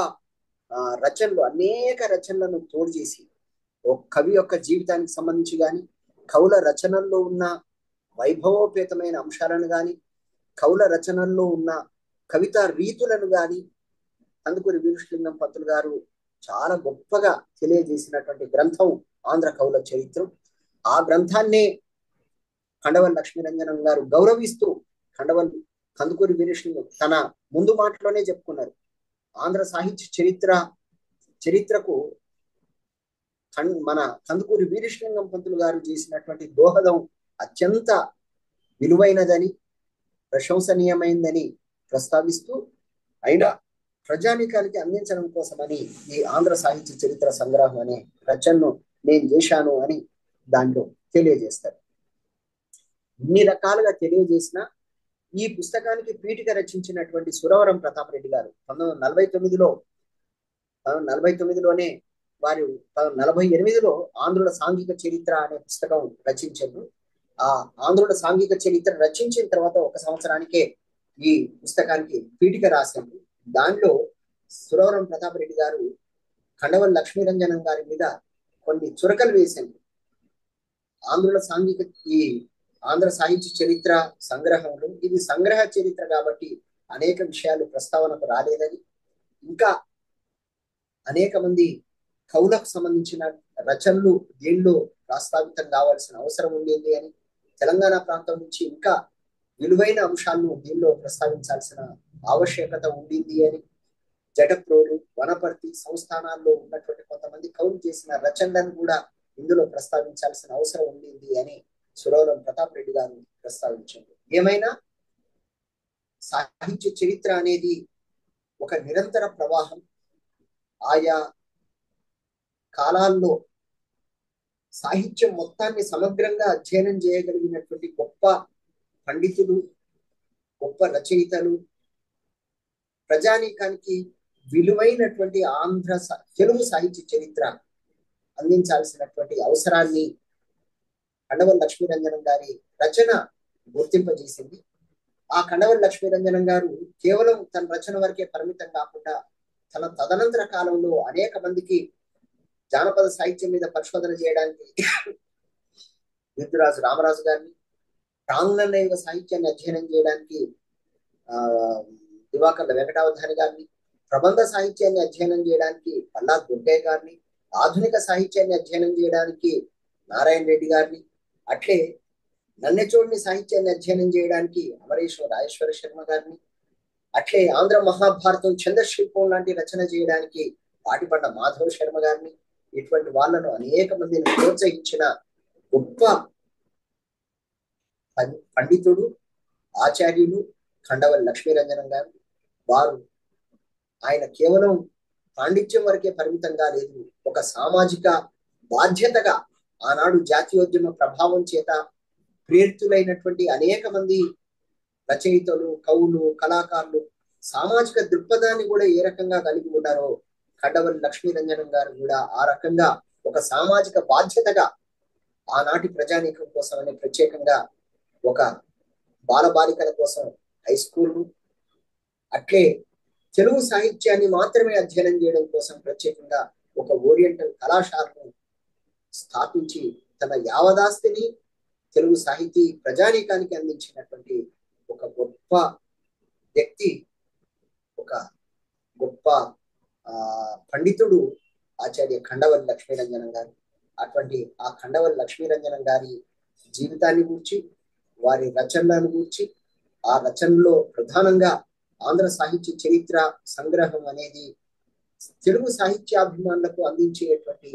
రచనలు, అనేక రచనలను తోడు చేసి ఒక కవి యొక్క జీవితానికి సంబంధించి కానీ, కవుల రచనల్లో ఉన్న వైభవోపేతమైన అంశాలను కానీ, కవుల రచనల్లో ఉన్న కవితా రీతులను కానీ కందుకూరి వీరేశలింగం పంతులు గారు చాలా గొప్పగా తెలియజేసినటువంటి గ్రంథం ఆంధ్ర కవుల చరిత్రం. ఆ గ్రంథాన్నే కండవల్లి లక్ష్మీరంజనం గారు గౌరవిస్తూ కందుకూరి వీరేశలింగం తన ముందు మాటలోనే చెప్పుకున్నారు, ఆంధ్ర సాహిత్య చరిత్రకు మన కందుకూరి వీరేశలింగం పంతులు గారు చేసినటువంటి దోహదం అత్యంత విలువైనదని, ప్రశంసనీయమైందని ప్రస్తావిస్తూ, అయినా ప్రజానీకానికి అందించడం కోసమని ఈ ఆంధ్ర సాహిత్య చరిత్ర సంగ్రహం అనే రచనను నేను చేశాను అని దాంట్లో తెలియజేస్తారు. ఇన్ని రకాలుగా తెలియజేసిన ఈ పుస్తకానికి పీఠిక రచించినటువంటి సురవరం ప్రతాప్ రెడ్డి గారు 1949లోనే వారు 1948లో ఆంధ్రుల సాంఘిక చరిత్ర అనే పుస్తకం రచించారు. ఆ ఆంధ్రుల సాంఘిక చరిత్ర రచించిన తర్వాత 1 సంవత్సరానికే ఈ పుస్తకానికి పీఠిక రాశారు. దానిలో సురవరం ప్రతాప్ రెడ్డి గారు కండవల్లి లక్ష్మీరంజనం గారి మీద కొన్ని చురకలు వేశారు. ఈ ఆంధ్ర సాహిత్య చరిత్ర సంగ్రహంలో ఇది సంగ్రహ చరిత్ర కాబట్టి అనేక విషయాలు ప్రస్తావనకు రాలేదని, ఇంకా అనేక మంది కవులకు సంబంధించిన రచనలు దీనిలో ప్రస్తావితం కావాల్సిన అవసరం ఉండేది అని, తెలంగాణ ప్రాంతం నుంచి ఇంకా విలువైన అంశాలను దీనిలో ప్రస్తావించాల్సిన ఆవశ్యకత ఉండింది అని, జటప్రోలు, వనపర్తి సంస్థానాల్లో ఉన్నటువంటి కొంతమంది కవులు చేసిన రచనలను కూడా ఇందులో ప్రస్తావించాల్సిన అవసరం ఉండింది అని సురవరం ప్రతాప్ రెడ్డి గారు ప్రస్తావించారు. ఏమైనా సాహిత్య చరిత్ర అనేది ఒక నిరంతర ప్రవాహం. ఆయా కాలాల్లో సాహిత్యం మొత్తాన్ని సమగ్రంగా అధ్యయనం చేయగలిగినటువంటి గొప్ప పండితులు, గొప్ప రచయితలు, ప్రజానీకానికి విలువైనటువంటి తెలుగు సాహిత్య చరిత్ర అందించాల్సినటువంటి అవసరాన్ని కండవల్లి లక్ష్మీరంజనం గారి రచన గుర్తింపజేసింది. ఆ కండవల్లి లక్ష్మీరంజనం గారు కేవలం తన రచన వరకే పరిమితం కాకుండా తన తదనంతర కాలంలో అనేక మందికి జానపద సాహిత్యం మీద పరిశోధన చేయడానికి విద్యురాజు రామరాజు గారిని, ప్రాంగణ యుగ సాహిత్యాన్ని అధ్యయనం చేయడానికి దివాకర్ల వెంకటావధాని గారిని, ప్రబంధ సాహిత్యాన్ని అధ్యయనం చేయడానికి పల్లా దుర్గయ్య గారిని, ఆధునిక సాహిత్యాన్ని అధ్యయనం చేయడానికి నారాయణ రెడ్డి గారిని, అట్లే నన్నెచోడిని సాహిత్యాన్ని అధ్యయనం చేయడానికి అమరేశ్వర రాజేశ్వర శర్మ గారిని, అట్లే ఆంధ్ర మహాభారతం చంద్రశిల్పం లాంటి రచన చేయడానికి పాటిపండ మాధవ శర్మ గారిని, ఇటువంటి వాళ్ళను అనేక మందిని ప్రోత్సహించిన గొప్ప పండితుడు, ఆచార్యులు కండవల్లి లక్ష్మీరంజనం గారు. ఆయన కేవలం పాండిత్యం వరకే పరిమితంగా లేదు, ఒక సామాజిక బాధ్యతగా ఆనాడు జాతీయోద్యమ ప్రభావం చేత ప్రేరితులైనటువంటి అనేక మంది రచయితలు, కవులు, కళాకారులు సామాజిక దృక్పథాన్ని కూడా ఏ రకంగా కలిగి ఉన్నారో కండవల్లి లక్ష్మీరంజనం గారు కూడా ఆ రకంగా ఒక సామాజిక బాధ్యతగా ఆనాటి ప్రజానీకం కోసం అనే ప్రత్యేకంగా ఒక బాలబాలికల కోసం హై స్కూల్, అట్లే తెలుగు సాహిత్యాన్ని మాత్రమే అధ్యయనం చేయడం కోసం ప్రత్యేకంగా ఒక ఓరియంటల్ కళాశాలను స్థాపించి తన యావదాస్తిని తెలుగు సాహితీ ప్రజానీకానికి అందించినటువంటి ఒక గొప్ప వ్యక్తి, ఒక గొప్ప పండితుడు ఆచార్య కండవల్లి లక్ష్మీరంజనం గారు. అటువంటి ఆ కండవల్లి లక్ష్మీరంజనం గారి జీవితాన్ని గూర్చి, వారి రచనలను గూర్చి, ఆ రచనలో ప్రధానంగా ఆంధ్ర సాహిత్య చరిత్ర సంగ్రహం అనేది తెలుగు సాహిత్యాభిమానులకు అందించేటువంటి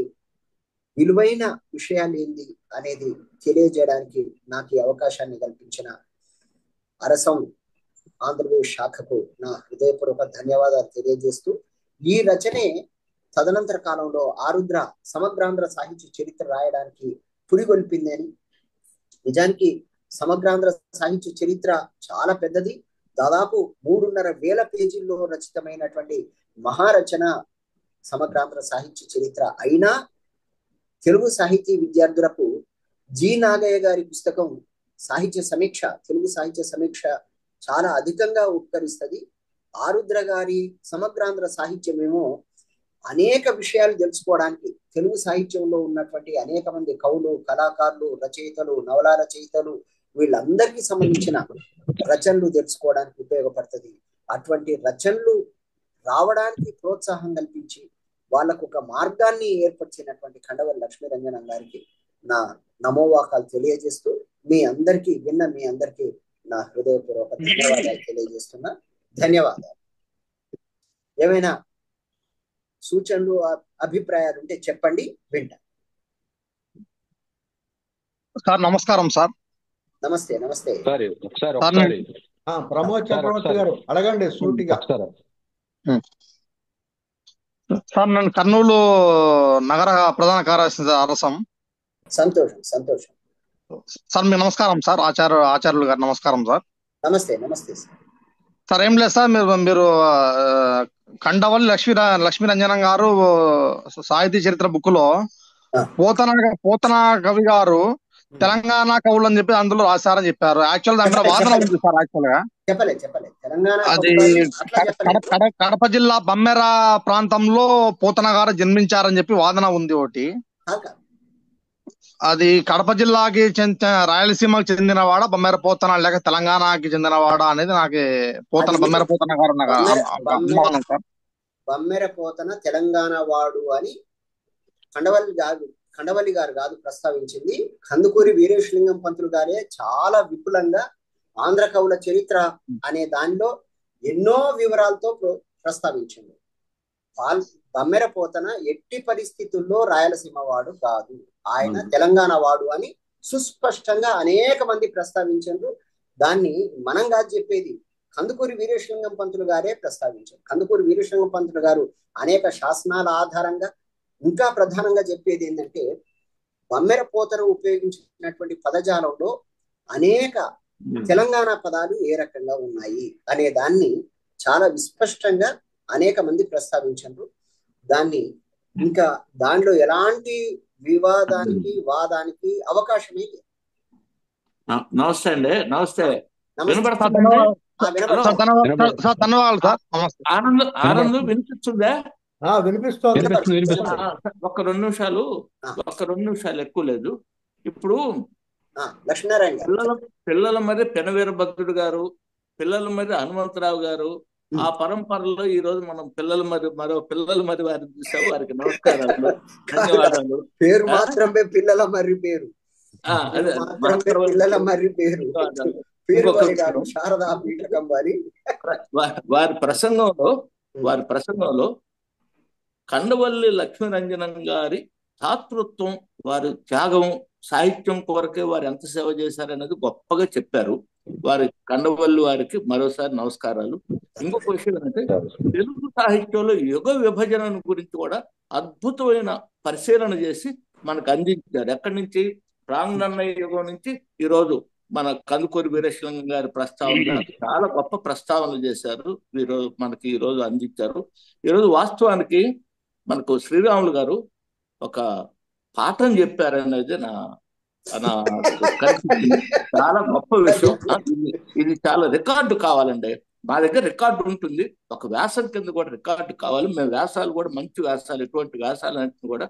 విలువైన విషయాలు ఏంది అనేది తెలియజేయడానికి నాకు ఈ అవకాశాన్ని కల్పించిన అరసం ఆంధ్రప్రదేశ్ శాఖకు నా హృదయపూర్వక ధన్యవాదాలు తెలియజేస్తూ, ఈ రచనే తదనంతర కాలంలో ఆరుద్ర సమగ్రాంధ్ర సాహిత్య చరిత్ర రాయడానికి పురిగొల్పిందని. నిజానికి సమగ్రాంధ్ర సాహిత్య చరిత్ర చాలా పెద్దది, దాదాపు 3,500 పేజీల్లో రచితమైనటువంటి మహారచన సమగ్రాంధ్ర సాహిత్య చరిత్ర. అయినా తెలుగు సాహితీ విద్యార్థులకు జి నాగయ్య గారి పుస్తకం సాహిత్య సమీక్ష, తెలుగు సాహిత్య సమీక్ష చాలా అధికంగా ఉపకరిస్తుంది. ఆరుద్ర గారి సమగ్రాంధ్ర సాహిత్యమేమో అనేక విషయాలు తెలుసుకోవడానికి, తెలుగు సాహిత్యంలో ఉన్నటువంటి అనేక మంది కవులు, కళాకారులు, రచయితలు, నవలా రచయితలు, వీళ్ళందరికీ సంబంధించిన రచనలు తెలుసుకోవడానికి ఉపయోగపడుతుంది. అటువంటి రచనలు రావడానికి ప్రోత్సాహం కల్పించి వాళ్ళకు ఒక మార్గాన్ని ఏర్పరిచినటువంటి కండవల్లి లక్ష్మీరంజనం గారికి నా నమోవాకాలు తెలియజేస్తూ మీ అందరికీ నా హృదయపూర్వక ధన్యవాదాలు తెలియజేస్తున్నా. ధన్యవాదాలు. ఏమైనా సూచనలు, అభిప్రాయాలు ఉంటే చెప్పండి, వింటా. సార్ నమస్కారం సార్. నమస్తే. నమస్తే. ప్రమోద్ చక్రవర్తి గారు అడగండి సూటిగా. సార్ నేను కర్నూలు నగర ప్రధాన కార్యదర్శి అరసం. సంతోషం సంతోషం. సార్ మీకు నమస్కారం సార్. ఆచార్యులు గారు నమస్కారం సార్. నమస్తే. నమస్తే సార్. ఏం లేదు సార్, మీరు కండవల్లి లక్ష్మీరంజనం గారు సాహితీ చరిత్ర బుక్ లో పోతన కవి గారు తెలంగాణ కవులు అని చెప్పి అందులో రాశారని చెప్పారు. యాక్చువల్ దాంట్లో వాదన ఉంది సార్. యాక్చువల్ గా అది కడప జిల్లా బమ్మెర ప్రాంతంలో పోతన గారు జన్మించారని చెప్పి వాదన ఉంది ఒకటి. అది కడప జిల్లాకి రాయలసీమకు చెందినవాడ బమ్మెర పోతన లేక తెలంగాణకి చెందినవాడ అనేది నాకు బమ్మెర పోతన గారు అనుమానం సార్. బమ్మెర పోతన తెలంగాణ వాడు అని కండవల్లి గారు కాదు ప్రస్తావించింది, కందుకూరి వీరేశలింగం పంతులు గారే చాలా విపులంగా ఆంధ్ర కవుల చరిత్ర అనే దానిలో ఎన్నో వివరాలతో ప్రస్తావించింది. బమ్మెర పోతన ఎట్టి పరిస్థితుల్లో రాయలసీమ వాడు కాదు, ఆయన తెలంగాణ వాడు అని సుస్పష్టంగా అనేక మంది ప్రస్తావించారు. దాన్ని మనం కాదు చెప్పేది, కందుకూరి వీరేశలింగం పంతులు గారే ప్రస్తావించారు. కందుకూరి వీరేశలింగం పంతులు గారు అనేక శాసనాల ఆధారంగా ఇంకా ప్రధానంగా చెప్పేది ఏంటంటే, బమ్మెర పోతన ఉపయోగించినటువంటి పదజాలంలో అనేక తెలంగాణ పదాలు ఏ రకంగా ఉన్నాయి అనే దాన్ని చాలా విస్పష్టంగా అనేక మంది ప్రస్తావించారు. దాన్ని ఇంకా దానిలో ఎలాంటి వివాదానికి వాదానికి అవకాశమే లేదు. నమస్తే అండి. నమస్తే. ఆనంద్ వినిపిస్తుందా? వినిపిస్తుంది. ఒక్క రెండు నిమిషాలు ఎక్కువ లేదు. ఇప్పుడు లక్ష్మీనారాయణ పిల్లల మరి పెనవీరభద్రుడు గారు, పిల్లల మరి హనుమంతరావు గారు, ఆ పరంపరలో ఈ రోజు మనం పిల్లల మరి వారిని చూసాము. వారికి నమస్కారాలు, ధన్యవాదాలు. పేరు మాత్రమే పిల్లల మర్రి పేరు, పిల్లల మర్రి పేరు శారదా పీఠకం వారి ప్రసంగంలో కండవల్లి లక్ష్మీరంజనం గారి ధాతృత్వం, వారి త్యాగం, సాహిత్యం కొరకే వారు ఎంత సేవ చేశారనేది గొప్పగా చెప్పారు. వారి కండవల్లి వారికి మరోసారి నమస్కారాలు. ఇంకొక విషయం ఏంటంటే, తెలుగు సాహిత్యంలో యుగ విభజన గురించి కూడా అద్భుతమైన పరిశీలన చేసి మనకు అందించారు. ఎక్కడి నుంచి? ప్రాంగణన్నయ్య యుగం నుంచి ఈరోజు మన కందుకూరి వీరేశలింగం గారి ప్రస్తావన చాలా గొప్ప ప్రస్తావనలు చేశారు. మనకి ఈరోజు అందించారు. ఈరోజు వాస్తవానికి మనకు శ్రీరాములు గారు ఒక పాఠం చెప్పారనేది నా చాలా గొప్ప విషయం. ఇది చాలా రికార్డు కావాలండి. మా దగ్గర రికార్డు ఉంటుంది, ఒక వ్యాసం కింద కూడా రికార్డు కావాలి. మేము వ్యాసాలు కూడా మంచి వ్యాసాలు, ఎటువంటి వ్యాసాలన్నింటినీ కూడా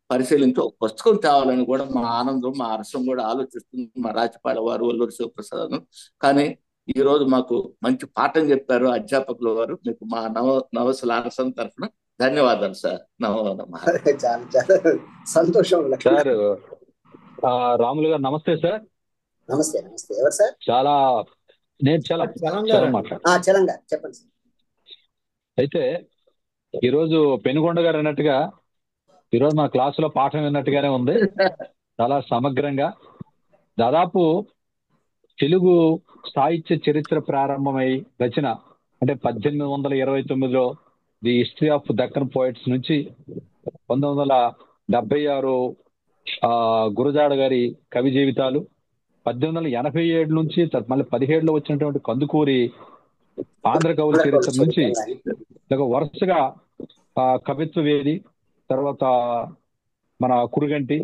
పరిశీలించి ఒక పుస్తకం తేవాలని కూడా మా ఆనందం, మా అరసం కూడా ఆలోచిస్తుంది. మా రాచపాడ వారు, వల్లూరు శివప్రసాద్. కానీ ఈ రోజు మాకు మంచి పాఠం చెప్పారు అధ్యాపకుల వారు. మీకు మా నవసల అరసం తరఫున ధన్యవాదాలు సార్. చాలా సంతోషం. సార్ రాములు గారు నమస్తే సార్. నమస్తే. నమస్తే. ఎవరు సార్? నేను చెప్పండి సార్. అయితే ఈరోజు పెనుగొండ గారు అన్నట్టుగా ఈరోజు మా క్లాసులో పాఠం విన్నట్టుగానే ఉంది. చాలా సమగ్రంగా దాదాపు తెలుగు సాహిత్య చరిత్ర ప్రారంభమై రచన అంటే 1829లో the history of Deccan poets నుంచి 1976 గురజాడ గారి కవి జీవితాలు, 1887 నుంచి మళ్ళీ 17లో వచ్చినటువంటి కందుకూరి ఆంధ్ర కవుల చరిత్ర నుంచి వరుసగా కవిత్వ వేది, తర్వాత మన కురుగంటి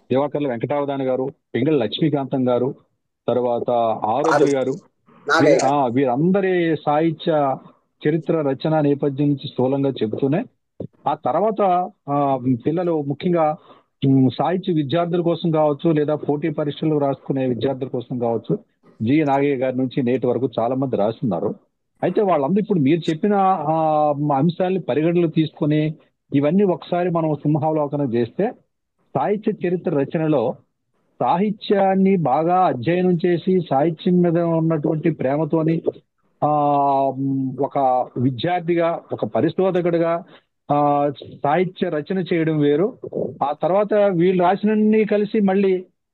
దివాకర్ల వెంకటావధాని గారు, పింగళి లక్ష్మీకాంతం గారు, తర్వాత ఆరుద్ర గారు, నాగయ్య గారు. వీరందరి సాహిత్య చరిత్ర రచన నేపథ్యం నుంచి స్థూలంగా చెబుతూనే ఆ తర్వాత పిల్లలు ముఖ్యంగా సాహిత్య విద్యార్థుల కోసం కావచ్చు, లేదా పోటీ పరీక్షలు రాసుకునే విద్యార్థుల కోసం కావచ్చు, జి నాగయ్య గారి నుంచి నేటి వరకు చాలా మంది రాస్తున్నారు. అయితే వాళ్ళందరూ ఇప్పుడు మీరు చెప్పిన అంశాలని పరిగణలో తీసుకుని ఇవన్నీ ఒకసారి మనం సింహావలోకనం చేస్తే సాహిత్య చరిత్ర రచనలో సాహిత్యాన్ని బాగా అధ్యయనం చేసి సాహిత్యం మీద ఉన్నటువంటి ప్రేమతోని ఒక విద్యార్థిగా, ఒక పరిశోధకుడిగా సాహిత్య రచన చేయడం వేరు. ఆ తర్వాత వీళ్ళు రాసినన్ని కలిసి మళ్ళీ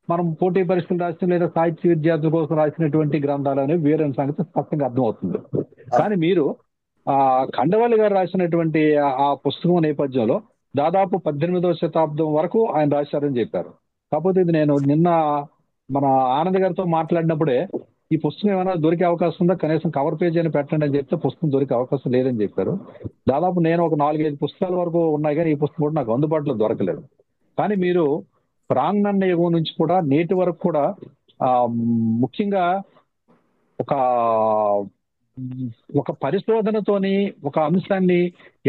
మనం పోటీ పరీక్షలు రాసిన లేదా సాహిత్య విద్యార్థుల కోసం రాసినటువంటి గ్రంథాలు అనేవి వేరే సంగతి స్పష్టంగా అర్థమవుతుంది. కానీ మీరు ఖండవల్లి గారు రాసినటువంటి ఆ పుస్తకం నేపథ్యంలో దాదాపు 18వ శతాబ్దం వరకు ఆయన రాశారని చెప్పారు. కాకపోతే ఇది నేను నిన్న మన ఆనంద్ గారితో మాట్లాడినప్పుడే ఈ పుస్తకం ఏమైనా దొరికే అవకాశం ఉందా, కనీసం కవర్ పేజీ అని పెట్టండి అని చెప్తే పుస్తకం దొరికే అవకాశం లేదని చెప్పారు. దాదాపు నేను ఒక 4-5 పుస్తకాల వరకు ఉన్నాయి, కానీ ఈ పుస్తకం కూడా నాకు అందుబాటులో దొరకలేదు. కానీ మీరు ప్రాంగణ యుగం నుంచి కూడా నేటి వరకు కూడా ముఖ్యంగా ఒక పరిశోధనతోని ఒక అంశాన్ని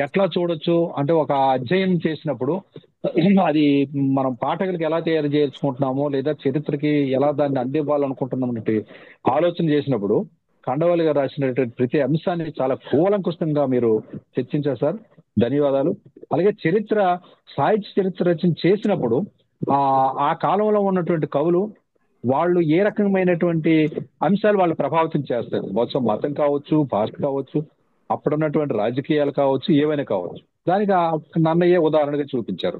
ఎట్లా చూడొచ్చు అంటే ఒక అధ్యయనం చేసినప్పుడు అది మనం పాఠకులకి ఎలా తయారు చేసుకుంటున్నామో లేదా చరిత్రకి ఎలా దాన్ని అందివ్వాలనుకుంటున్నాం అంటే ఆలోచన చేసినప్పుడు ఖండవల్లి గారు రాసినటువంటి ప్రతి అంశాన్ని చాలా కూలంకుషంగా మీరు చర్చించారు సార్, ధన్యవాదాలు. అలాగే సాహిత్య చరిత్ర రచన చేసినప్పుడు ఆ కాలంలో ఉన్నటువంటి కవులు వాళ్ళు ఏ రకమైనటువంటి అంశాలు వాళ్ళు ప్రభావితం చేస్తారు, మొత్తం మతం కావచ్చు, భాష కావచ్చు, అప్పుడున్నటువంటి రాజకీయాలు కావచ్చు, ఏవైనా కావచ్చు. దానికి నన్నయ్యే ఉదాహరణగా చూపించారు.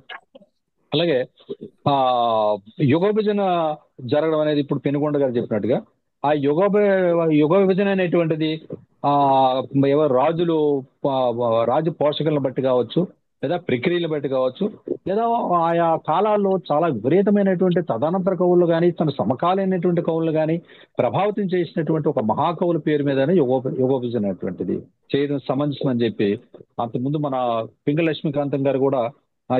అలాగే యుగ విభజన జరగడం అనేది ఇప్పుడు పెనుగొండ గారు చెప్పినట్టుగా ఆ యుగ విభజన అనేటువంటిది ఎవరు రాజు పోషకులను బట్టి కావచ్చు, లేదా ప్రక్రియలను బట్టి కావచ్చు, లేదా ఆయా కాలాల్లో చాలా విపరీతమైనటువంటి తదనంతర కవులు కానీ తన సమకాలీనటువంటి కవులు కానీ ప్రభావితం చేసినటువంటి ఒక మహాకవుల పేరు మీదనే యుగోభిజన అనేటువంటిది చేయడం సమంజసం అని చెప్పి అంతకుముందు మన పింగళ లక్ష్మీకాంతం గారు కూడా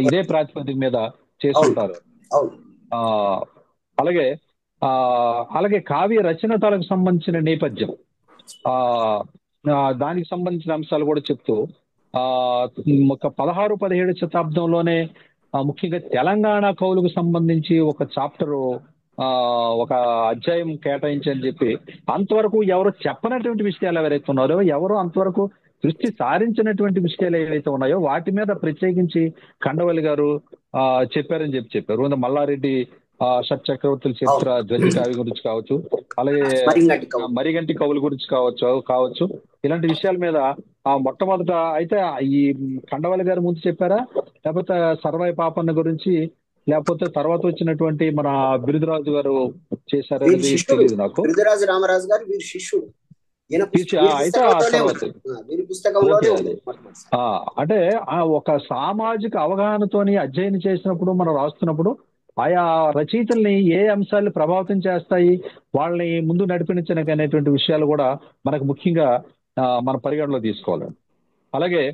ఇదే ప్రాతిపదిక మీద చేస్తుంటారు. అలాగే కావ్య రచనతలకు సంబంధించిన నేపథ్యం దానికి సంబంధించిన అంశాలు కూడా చెప్తూ ఒక 16-17 శతాబ్దంలోనే ముఖ్యంగా తెలంగాణ కవులకు సంబంధించి ఒక చాప్టర్ ఒక అధ్యాయం కేటాయించని చెప్పి అంతవరకు ఎవరు చెప్పనటువంటి విషయాలు ఎవరైతే ఉన్నారో, ఎవరు అంతవరకు దృష్టి సారించినటువంటి విషయాలు ఏవైతే ఉన్నాయో వాటి మీద ప్రత్యేకించి ఖండవల్లి గారు చెప్పారని చెప్పారు. మల్లారెడ్డి షట్ చక్రవర్తుల చరిత్ర ధ్వజ కావ్య గురించి కావచ్చు, అలాగే మరిగంటి కవుల గురించి కావచ్చు ఇలాంటి విషయాల మీద మొట్టమొదట అయితే ఈ ఖండవల్లి గారు ముందు చెప్పారా, లేకపోతే సర్వాయి పాపన్న గురించి, లేకపోతే తర్వాత వచ్చినటువంటి మన బిరుదురాజు గారు చేశారనేది తెలియదు నాకు. బిరుదురాజు రామరాజు గారు వీరి శిష్యుడు. అయితే అంటే ఒక సామాజిక అవగాహనతోని అధ్యయనం చేసినప్పుడు మనం రాస్తున్నప్పుడు ఆయా రచయితల్ని ఏ అంశాలు ప్రభావితం చేస్తాయి, వాళ్ళని ముందు నడిపించడానికి అనేటువంటి విషయాలు కూడా మనకు ముఖ్యంగా మన పరిగణలో తీసుకోవాలి. అలాగే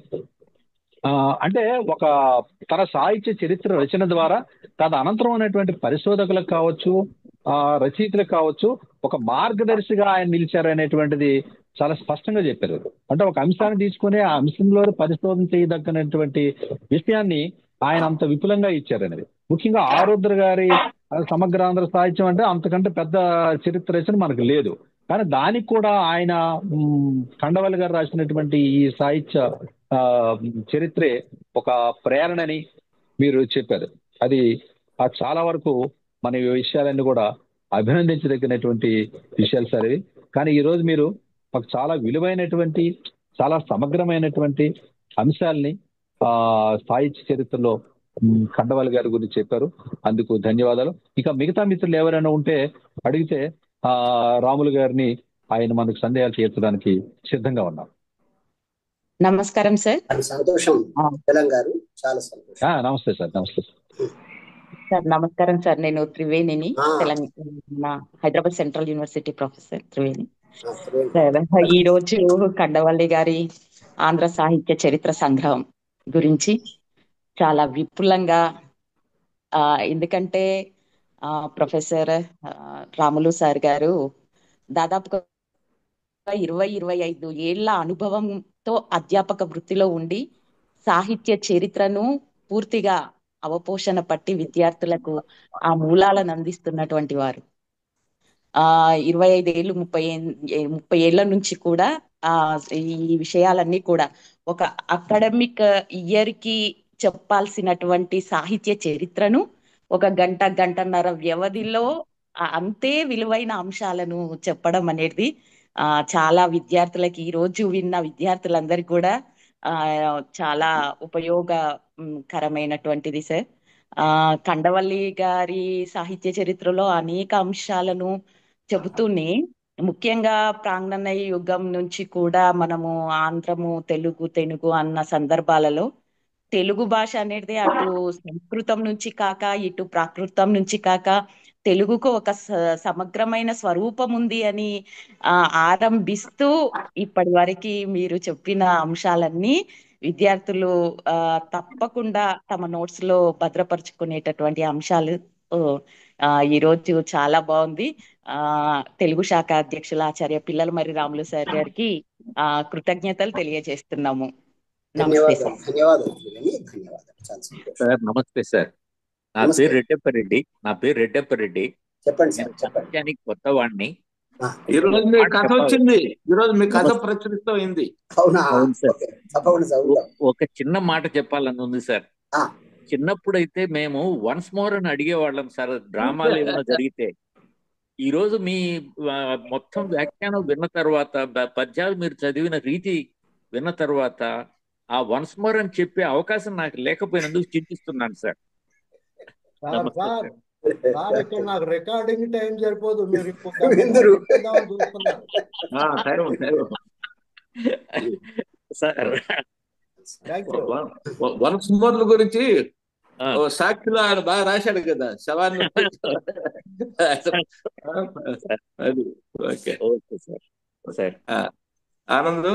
అంటే ఒక తన సాహిత్య చరిత్ర రచన ద్వారా తన అనంతరం అనేటువంటి పరిశోధకులకు కావచ్చు, రచయితలకు కావచ్చు ఒక మార్గదర్శిగా ఆయన నిలిచారు అనేటువంటిది చాలా స్పష్టంగా చెప్పారు. అంటే ఒక అంశాన్ని తీసుకుని ఆ అంశంలో పరిశోధన చేయదగ్గనటువంటి విషయాన్ని ఆయన అంత విపులంగా ఇచ్చారనేది. ముఖ్యంగా ఆరుద్ర గారి సమగ్రాంధ్ర సాహిత్యం అంటే అంతకంటే పెద్ద చరిత్ర రచన మనకు లేదు, కానీ దానికి కూడా ఆయన ఖండవల్లి గారు రాసినటువంటి ఈ సాహిత్య చరిత్రే ఒక ప్రేరణని మీరు చెప్పారు. అది చాలా వరకు మన విషయాలన్నీ కూడా అభినందించదగినటువంటి విషయాలు సార్ ఇవి. కానీ ఈరోజు మీరు మాకు చాలా విలువైనటువంటి చాలా సమగ్రమైనటువంటి అంశాలని సాహిత్య చరిత్రలో ఖండవల్లి గారి గురించి చెప్పారు, అందుకు ధన్యవాదాలు. ఇక మిగతా మిత్రులు ఎవరైనా ఉంటే అడిగితే రాములు గారిని ఆయన మనకు సందేహాలు తీర్చడానికి సిద్ధంగా ఉన్నారు. నమస్కారం సార్. సంతోషం గారు, చాలా సంతోషం. నమస్తే సార్. నమస్తే సార్. నమస్కారం సార్. నేను త్రివేణిని, Telangana Hyderabad central university professor Triveni. ఈ రోజు ఖండవల్లి గారి ఆంధ్ర సాహిత్య చరిత్ర సంగ్రహం గురించి చాలా విపులంగా, ఎందుకంటే ప్రొఫెసర్ రాములు సార్ గారు దాదాపుగా 20-25 ఏళ్ల అనుభవంతో అధ్యాపక వృత్తిలో ఉండి సాహిత్య చరిత్రను పూర్తిగా అవపోషణ పట్టి విద్యార్థులకు ఆ మూలాలను అందిస్తున్నటువంటి వారు. 25 ఏళ్ళు 30 ఏళ్ల నుంచి కూడా ఈ విషయాలన్నీ కూడా ఒక అకాడమిక్ ఇయర్ కి చెప్పాల్సినటువంటి సాహిత్య చరిత్రను ఒక గంటన్నర వ్యవధిలో అంతే విలువైన అంశాలను చెప్పడం అనేది చాలా విద్యార్థులకి ఈ రోజు విన్న విద్యార్థులందరికీ కూడా చాలా ఉపయోగకరమైనటువంటిది సార్. కండవల్లి గారి సాహిత్య చరిత్రలో అనేక అంశాలను చెబుతూనే ముఖ్యంగా ప్రాంగణయ యుగం నుంచి కూడా మనము ఆంధ్రము తెలుగు అన్న సందర్భాలలో తెలుగు భాష అనేది అటు సంస్కృతం నుంచి కాక ఇటు ప్రాకృతం నుంచి కాక తెలుగుకు ఒక సమగ్రమైన స్వరూపం ఉంది అని ఆరంభిస్తూ ఇప్పటి వరకు మీరు చెప్పిన అంశాలన్నీ విద్యార్థులు తప్పకుండా తమ నోట్స్ లో భద్రపరుచుకునేటటువంటి అంశాలు ఈరోజు చాలా బాగుంది. తెలుగు శాఖ అధ్యక్షుల ఆచార్య పిల్లల మరి రాములు సార్ గారికి కృతజ్ఞతలు తెలియజేస్తున్నాము. నమస్తే సార్. సార్ నమస్తే సార్. నా పేరు రెడ్డప్పరెడ్డి. చెప్పండి సార్. సాహిత్యానికి కొత్త వాడిని. ఈ రోజు మీ కథ వచ్చింది, ఈ రోజు మీ కథ ప్రచురితం అయింది. అవును సార్. ఒక చిన్న మాట చెప్పాలని ఉంది సార్. చిన్నప్పుడైతే మేము వన్స్ మోర్ అని అడిగేవాళ్ళం సార్ డ్రామాలు ఏమైనా జరిగితే. ఈ రోజు మీ మొత్తం వ్యాఖ్యానం విన్న తర్వాత, పద్యాలు మీరు చదివిన రీతి విన్న తర్వాత ఆ వన్స్ మోర్ అని చెప్పే అవకాశం నాకు లేకపోయినందుకు చింతిస్తున్నాను సార్. నాకు రికార్డింగ్ టైం సరిపోదు, మీరు సార్ వన్స్ మోర్ల గురించి సాక్షిలో ఆయన బాగా రాశాడు కదా శవాన్ని. అది ఓకే సార్. ఆనంద్